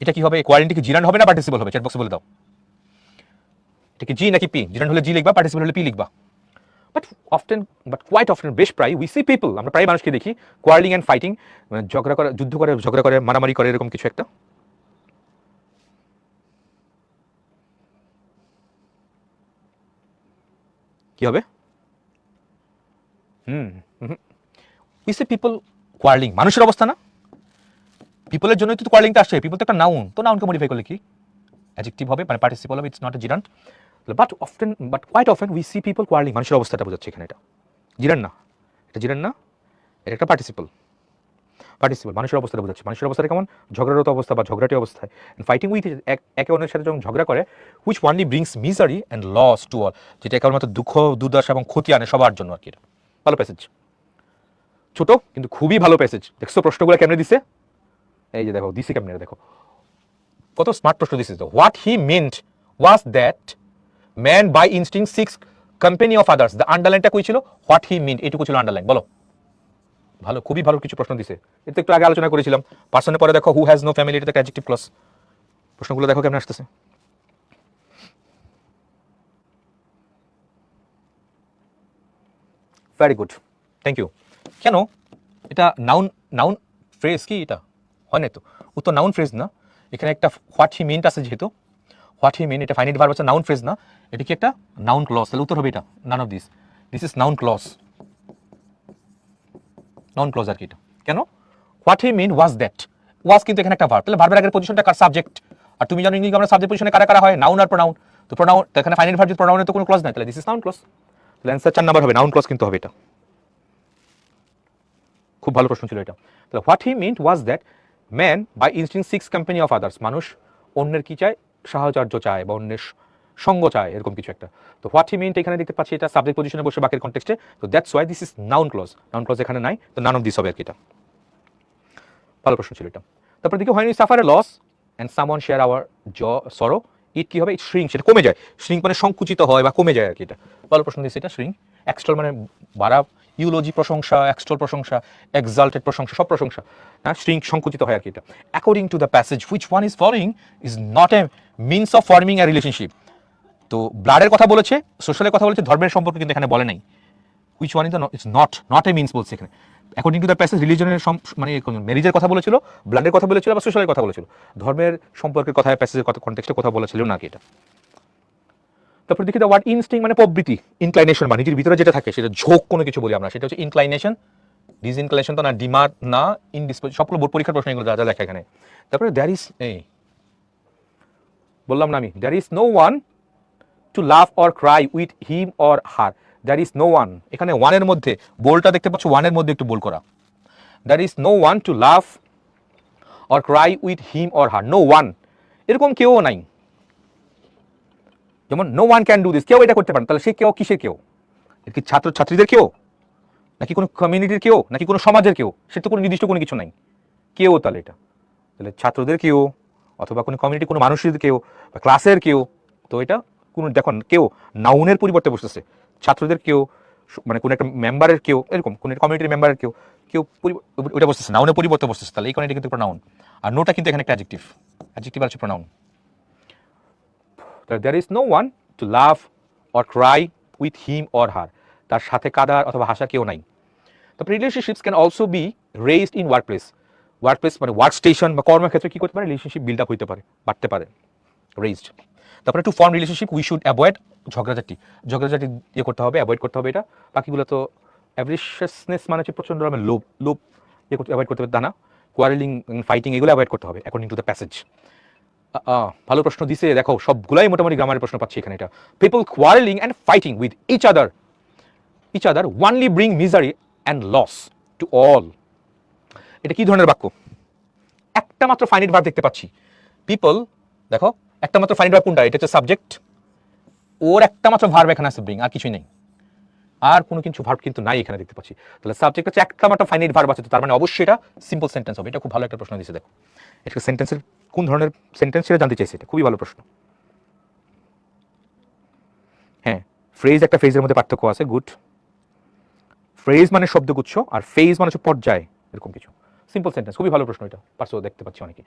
এটা কি হবে? কোয়ারেন্টি কি জিরান হবে না পার্টিসিপল হবে? চ্যাট বক্সে বলে দাও, এটা কি জি নাকি পি? জিরান হলে জি লিখবা, পার্টিসিপল হলে পি লিখবা। বাট কোয়াইট অফটেন, বেশ প্রায়, উই সি পিপল, আমরা প্রায় মানুষকে দেখি কোয়ারেলিং অ্যান্ড ফাইটিং, মানে ঝগড়া করে, মারামারি করে, এরকম কিছু একটা। কি হবে? উই সি পিপল কোয়ারেলিং, মানুষের অবস্থা না, পিপলের জন্যই তো কোয়ারেলিংটা আসছে, পিপল তো একটা নাউন, তো নাউনকে মডিফাই করলে কি অ্যাডজেক্টিভ হবে, মানে পার্টিসিপল হবে, it's not a gerund. But quite often we see people quarrelling, মানুষের অবস্থাটা বোঝাচ্ছে এখানে, এটা জিরান না, এটা জিরান না, এটা একটা পার্টিসিপল, মানুষের অবস্থাটা বোঝাচ্ছে। মানুষের অবস্থাটা কেমন? ঝগড়ারত অবস্থা বা ঝগড়াটি অবস্থায়। ফাইটিং উইথ, একে অন্যের সাথে যখন ঝগড়া করে, which only brings misery and loss to all, যেটা কেবলমাত্র দুঃখ, দুর্দশা এবং ক্ষতি আনে সবার জন্য আর কি। এটা ভালো প্যাসেজ, ছোট কিন্তু খুবই ভালো প্যাসেজ। দেখছো প্রশ্নগুলো কেমনে দিছে? এই যে দেখো দিছে কেমনে, দেখো কত স্মার্ট প্রশ্ন দিছে। তো what he meant was that man by instinct seeks company of others, the আন্ডারলাইনটা কই ছিল? হোয়াট হি মিন্ট, এটুকু ছিল আন্ডারলাইন। বলো, ভালো, খুবই ভালো কিছু প্রশ্ন দিছে। এটা একটু আগে আলোচনা করেছিলাম। পার্সনের পরে দেখো হু হ্যাজ নো ফ্যামিলি, এটা একটা অ্যাডজেক্টিভ ক্লজ। প্রশ্নগুলো দেখো কেমন আসতেছে। Very good, thank you. কেন এটা নাউন, নাউন ফ্রেজ কি এটা হয় না? তো উত্তর নাউন ফ্রেজ না, এখানে একটা হোয়াট হি মিন্ট আছে, যেহেতু হোয়াট হি মিন এটা ফাইনাইট ভার্ব আছে, নাউন ফ্রেজ না, এটা কি একটা নাউন ক্লজ, তাহলে উত্তর হবে এটা none of this, this is noun clause, noun clause আর কি এটা। কেন? What he mean was that, ওয়াজ কিন্তু এখানে একটা ভার্ব, তাহলে ভার্বের আগের পজিশনটা কার? সাবজেক্ট। আর তুমি জানো ইংলিশ আমরা সাবজেক্ট পজিশনে কারা কারা হয়? নাউন আর প্রোনাউন। তো প্রোনাউন, তো এখানে ফাইনাইট ভার্ব, প্রোনাউনের তো কোনো ক্লজ নাই, তাহলে দিস ইজ নাউন ক্লজ। তাহলে অ্যান্সার 4 নাম্বার হবে, নাউন ক্লজ কিন্তু হবে এটা। খুব ভালো প্রশ্ন ছিল এটা। তাহলে what he meant was that man by instinct seeks company of others, মানুষ অন্যের কি চায়? সাহচর্য চায় বা অন্যের সঙ্গ চায়, এরকম কিছু একটা। তো হোয়াট হি মিন্ট এখানে দেখতে পাচ্ছি এটা সাবজেক্ট পজিশনে বসে বাক্যের কনটেক্সটে, তো that's why this is noun clause. Noun clause এখানে নাই, তো নান অফ দিস হবে আর কি এটা। ভালো প্রশ্ন ছিল এটা। তারপর দেখি when we suffer a loss and someone share our sorrow, it কি হবে? ইট শ্রিঙ্ক, সেটা কমে যায়। শ্রিঙ্ক মানে সংকুচিত হয় বা কমে যায় আর কি এটা। ভালো প্রশ্ন দিয়েছে এটা। শ্রিঙ্ক, এক্সটল মানে বাড়া, ইউলজি প্রশংসা, এক্সটল প্রশংসা, এক্সাল্টেড প্রশংসা, সব প্রশংসা। হ্যাঁ, শ্রিঙ্ক সংকুচিত হয় আর কি এটা। According to the passage which one is following is not a means of forming A relationship. তো ব্লাডের কথা বলেছে, সোশ্যালের কথা বলেছে, ধর্মের সম্পর্কে কিন্তু এখানে বলে নাই। Which one is it's not a means বলছে এখানে। অ্যাকর্ডিং টু দ্য প্যাসেজ রিলিজনের মানে ম্যারেজের কথা বলেছিল, ব্লাডের কথা বলেছিল, বা সোশ্যালের কথা বলেছিল, ধর্মের সম্পর্কের কথা প্যাসেজের কথা কনটেক্সটে কথা বলেছিল না কি এটা। তারপর দেখি দ্য ওয়ার্ড ইনস্টিং মানে প্রবৃত্তি, ইনক্লাইনেশন মানে নিজের ভিতরে যেটা থাকে সেটা, ঝোঁক কোনো কিছু বলি আমরা, সেটা হচ্ছে ইনক্লাইনেশন। ডিসইনক্লাইনেশন তো না, ডিমান্ড না, ইনডিসপোজ, সবগুলো বোর্ড পরীক্ষার প্রশ্ন এগুলো যা যা লেখা এখানে। তারপরে দ্যার ইজ, এই বললাম না আমি, there is no one to love or cry with him or her, there is no one. এখানে ওয়ানের মধ্যে বোলটা দেখতে পাচ্ছ, ওয়ানের মধ্যে একটু বোল করা, there is no one to love or cry with him or her, no one, এরকম কেউ নাই। যেমন no one can do this, কেউ এটা করতে পারে, তাহলে সে কেউ কিসের কেউ? এর কি ছাত্র ছাত্রীদের কেউ, নাকি কোনো কমিউনিটির কেউ, নাকি কোনো সমাজের কেউ? সে তো কোনো নির্দিষ্ট কোনো কিছু নাই, কেউ। তাহলে এটা তাহলে ছাত্রদের কেউ, অথবা কোনো কমিউনিটি, কোনো মানুষের কেউ, বা ক্লাসের কেউ। তো এটা কোনো, দেখুন কেউ নাউনের পরিবর্তে বসতেছে, ছাত্রদের কেউ, মানে কোনো একটা মেম্বারের কেউ, এরকম কোনো কমিউনিটির মেম্বারের কেউ, কেউ ওইটা বসতেছে নাউনের পরিবর্তে বসতেছে, তাহলে এই কারণে এটা কিন্তু প্রোনাউন। আর নোটা কিন্তু এখানে একটা অ্যাডজেক্টিভ, অ্যাডজেক্টিভ আছে pronoun. there is no one to laugh or cry with him or her, তার সাথে কাদার অথবা হাসা কেউ নাই। তারপর relationships can also be raised in workplace, workplace মানে ওয়ার্ক স্টেশন বা কর্মক্ষেত্রে কি করতে পারে, রিলেশনশিপ বিল্ড আপ হইতে পারে, বাড়তে পারে, রেজড। তারপরে to form relationship we should avoid ঝগড়াঝাটি, ঝগড়াঝাটি ইয়ে করতে হবে, অ্যাভয়েড করতে হবে এটা। বাকিগুলো তো অ্যাভারিশিয়াসনেস মানে হচ্ছে প্রচণ্ড রকমের লোভ, লোভ ইয়ে করতে অ্যাভয়েড করতে হবে, দানা কোয়ারেলিং, ফাইটিং, এগুলো অ্যাভয়েড করতে হবে অ্যাকর্ডিং টু দ্য প্যাসেজ। ভালো প্রশ্ন দিছে, দেখো সবগুলাই মোটামুটি গ্রামারের প্রশ্ন পাচ্ছি এখানে। এটা people quarrelling and fighting with each other only bring misery and loss to all. এটা কি ধরনের বাক্য? একটা মাত্র ফাইনাইট ভার্ব দেখতে পাচ্ছি, পিপল, দেখো একটা মাত্র ফাইনাইট ভার্ব কোনটা, এটা হচ্ছে সাবজেক্ট, ওর একটা মাত্র ভার্ব এখানে আছে ব্রিং, আর কিছুই নেই, আর কোনো কিছু ভার্ব কিন্তু নাই এখানে দেখতে পাচ্ছি। তাহলে সাবজেক্ট হচ্ছে একটা মাত্র ফাইনাইট ভার্ব আছে, তার মানে অবশ্যই এটা সিম্পল সেন্টেন্স হবে। এটা খুব ভালো একটা প্রশ্ন দিয়েছে, দেখো এটা সেন্টেন্সের কোন ধরনের সেন্টেন্স সেটা জানতে চাইছে, এটা খুবই ভালো প্রশ্ন। হ্যাঁ, ফ্রেজ একটা ফ্রেজের মধ্যে পার্থক্য আছে, গুড। ফ্রেজ মানে শব্দগুচ্ছ, আর ফেজ মানে হচ্ছে পর্যায়, এরকম কিছু। সিম্পল সেন্টেন্স, খুবই ভালো প্রশ্ন এটা, পারছো দেখতে পাচ্ছি অনেকে।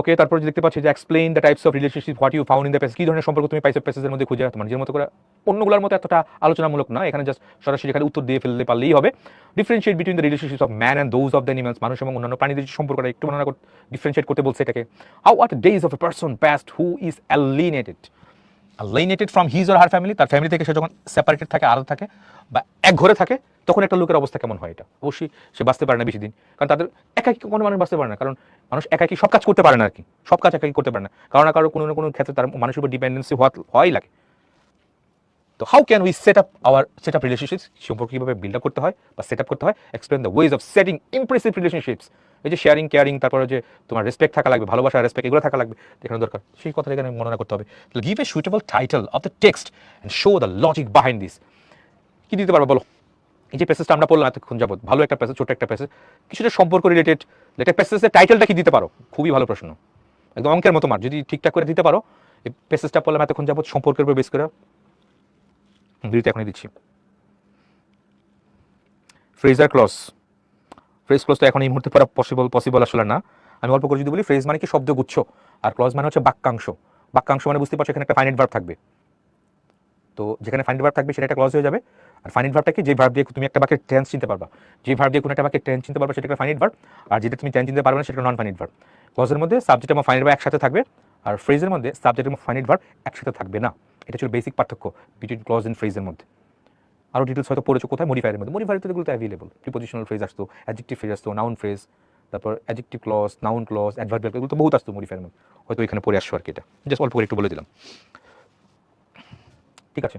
ওকে, তারপর দেখতে পাচ্ছি যে explain the types of relationship what you found in the passage, কি ধরনের সম্পর্ক তুমি পাইছো প্যাসেজের মধ্যে খুঁজে, তোমার নিজের মতো করে, অন্যগুলোর মতো এতটা আলোচনামূলক না, এখানে জাস্ট সরাসরি এখানে উত্তর দিয়ে ফেলতে পারলেই হবে। Differentiate between the relationships of man and those of the animals, মানুষ এবং অন্যান্য প্রাণীদের যে সম্পর্কটা একটু বর্ণনা করতে, ডিফারেন্সিয়েট করতে বলছে এটাকে। How are the days of a person past who is alienated from his or her family, তার ফ্যামিলি থেকে সে যখন সেপারেটেড থাকে, আলাদা থাকে, বা এক ঘরে থাকে, তখন একটা লোকের অবস্থা কেমন হয়? এটা অবশ্যই সে বাঁচতে পারে না বেশি দিন, কারণ তাদের একাকি কোনো মানুষ বাঁচতে পারে না, কারণ মানুষ একাকি সব কাজ করতে পারে না আর কি, সব কাজ একাকি করতে পারে না, কারণ না কারো কোনো না কোনো ক্ষেত্রে তার মানুষের উপর ডিপেন্ডেন্সি হওয়াই লাগে। তো how can we set up relationships, সম্পর্ক কীভাবে বিল্ড আপ করতে হয় বা সেট আপ করতে হয়, explain the ways of setting impressive relationships, এই যে শেয়ারিং, কেয়ারিং, তারপরে যে তোমার রেসপেক্ট থাকা লাগবে, ভালোবাসা, রেসপেক্ট, এগুলো থাকা লাগবে, এখানে দরকার, সেই কথা এখানে বর্ণনা করতে হবে। Give a suitable title of the text and show the logic behind this, কি দিতে পারবো বলো? এই যে প্যাসেজটা আমরা পড়লাম এতক্ষণ যাবত, ভালো একটা প্যাসেজ, ছোট একটা প্যাসেজ, কিছুটা সম্পর্ক রিলেটেড, এটা প্যাসেজের টাইটেলটা কি দিতে পারো? খুবই ভালো প্রশ্ন, একদম অঙ্কের মতো মার, যদি ঠিকঠাক করে দিতে পারো। এই প্যাসেজটা পড়লাম এতক্ষণ যাবত, সম্পর্কের উপর বেস করে দিতে, এখনই দিচ্ছি। ফ্রেজার ক্লজ, ফ্রেজ ক্লজ তো এখন এই মুহূর্তে পড়া পসিবল আসলে না, আমি অল্প করে যদি বলি, ফ্রেজ মানে কি শব্দগুচ্ছ, আর ক্লজ মানে হচ্ছে বাক্যাংশ। বাক্যাংশ মানে বুঝতে পারছো এখানে একটা ফাইনাইট ভার্ব থাকবে, তো যেখানে ফাইনাইট ভার্ব থাকবে সেটা একটা ক্লজ হয়ে যাবে। আর ফাইনাইট ভার্বটা কি, যে ভার্ব দিয়ে তুমি একটা বাক্যের টেন্স চিনতে পারবা, যে ভার্ব দিয়ে কোনো একটা বাক্যের টেন্স চিনতে পারবা সেটা একটা ফাইনাইট ভার্ব, আর যেটা তুমি টেন্স চিনতে পারবে না সেটা নন ফাইনাইট ভার্ব। ক্লজের মধ্যে সাবজেক্ট এবং ফাইনাইট ভার্ব একসাথে থাকবে, আর ফ্রেজের মধ্যে সাবজেক্ট এবং ফাইনাইট ভার্ব একসাথে থাকবে না। এটা ছিল বেসিক পার্থক্য বিটুইন ক্লজ এন্ড ফ্রেজের মধ্যে। আরও ডিটেলস হয়তো পড়েছো কোথায়, মডিফায়ারের মধ্যে, মডিফায়ার তো এগুলো তো অ্যাভেলেবল, প্রিপোজিশনাল ফ্রেজ আসতো, অ্যাডজেক্টিভ ফ্রেজ আসতো, নাউন ফ্রেজ, তারপর adjective clause, noun clause, adverbial, এগুলো তো বহুত আসতো মডিফায়ারের মধ্যে, হয়তো এখানে পড়ে আসছো আর কি, এটা জাস্ট অল্প করে একটু বলে দিলাম। ঠিক আছে।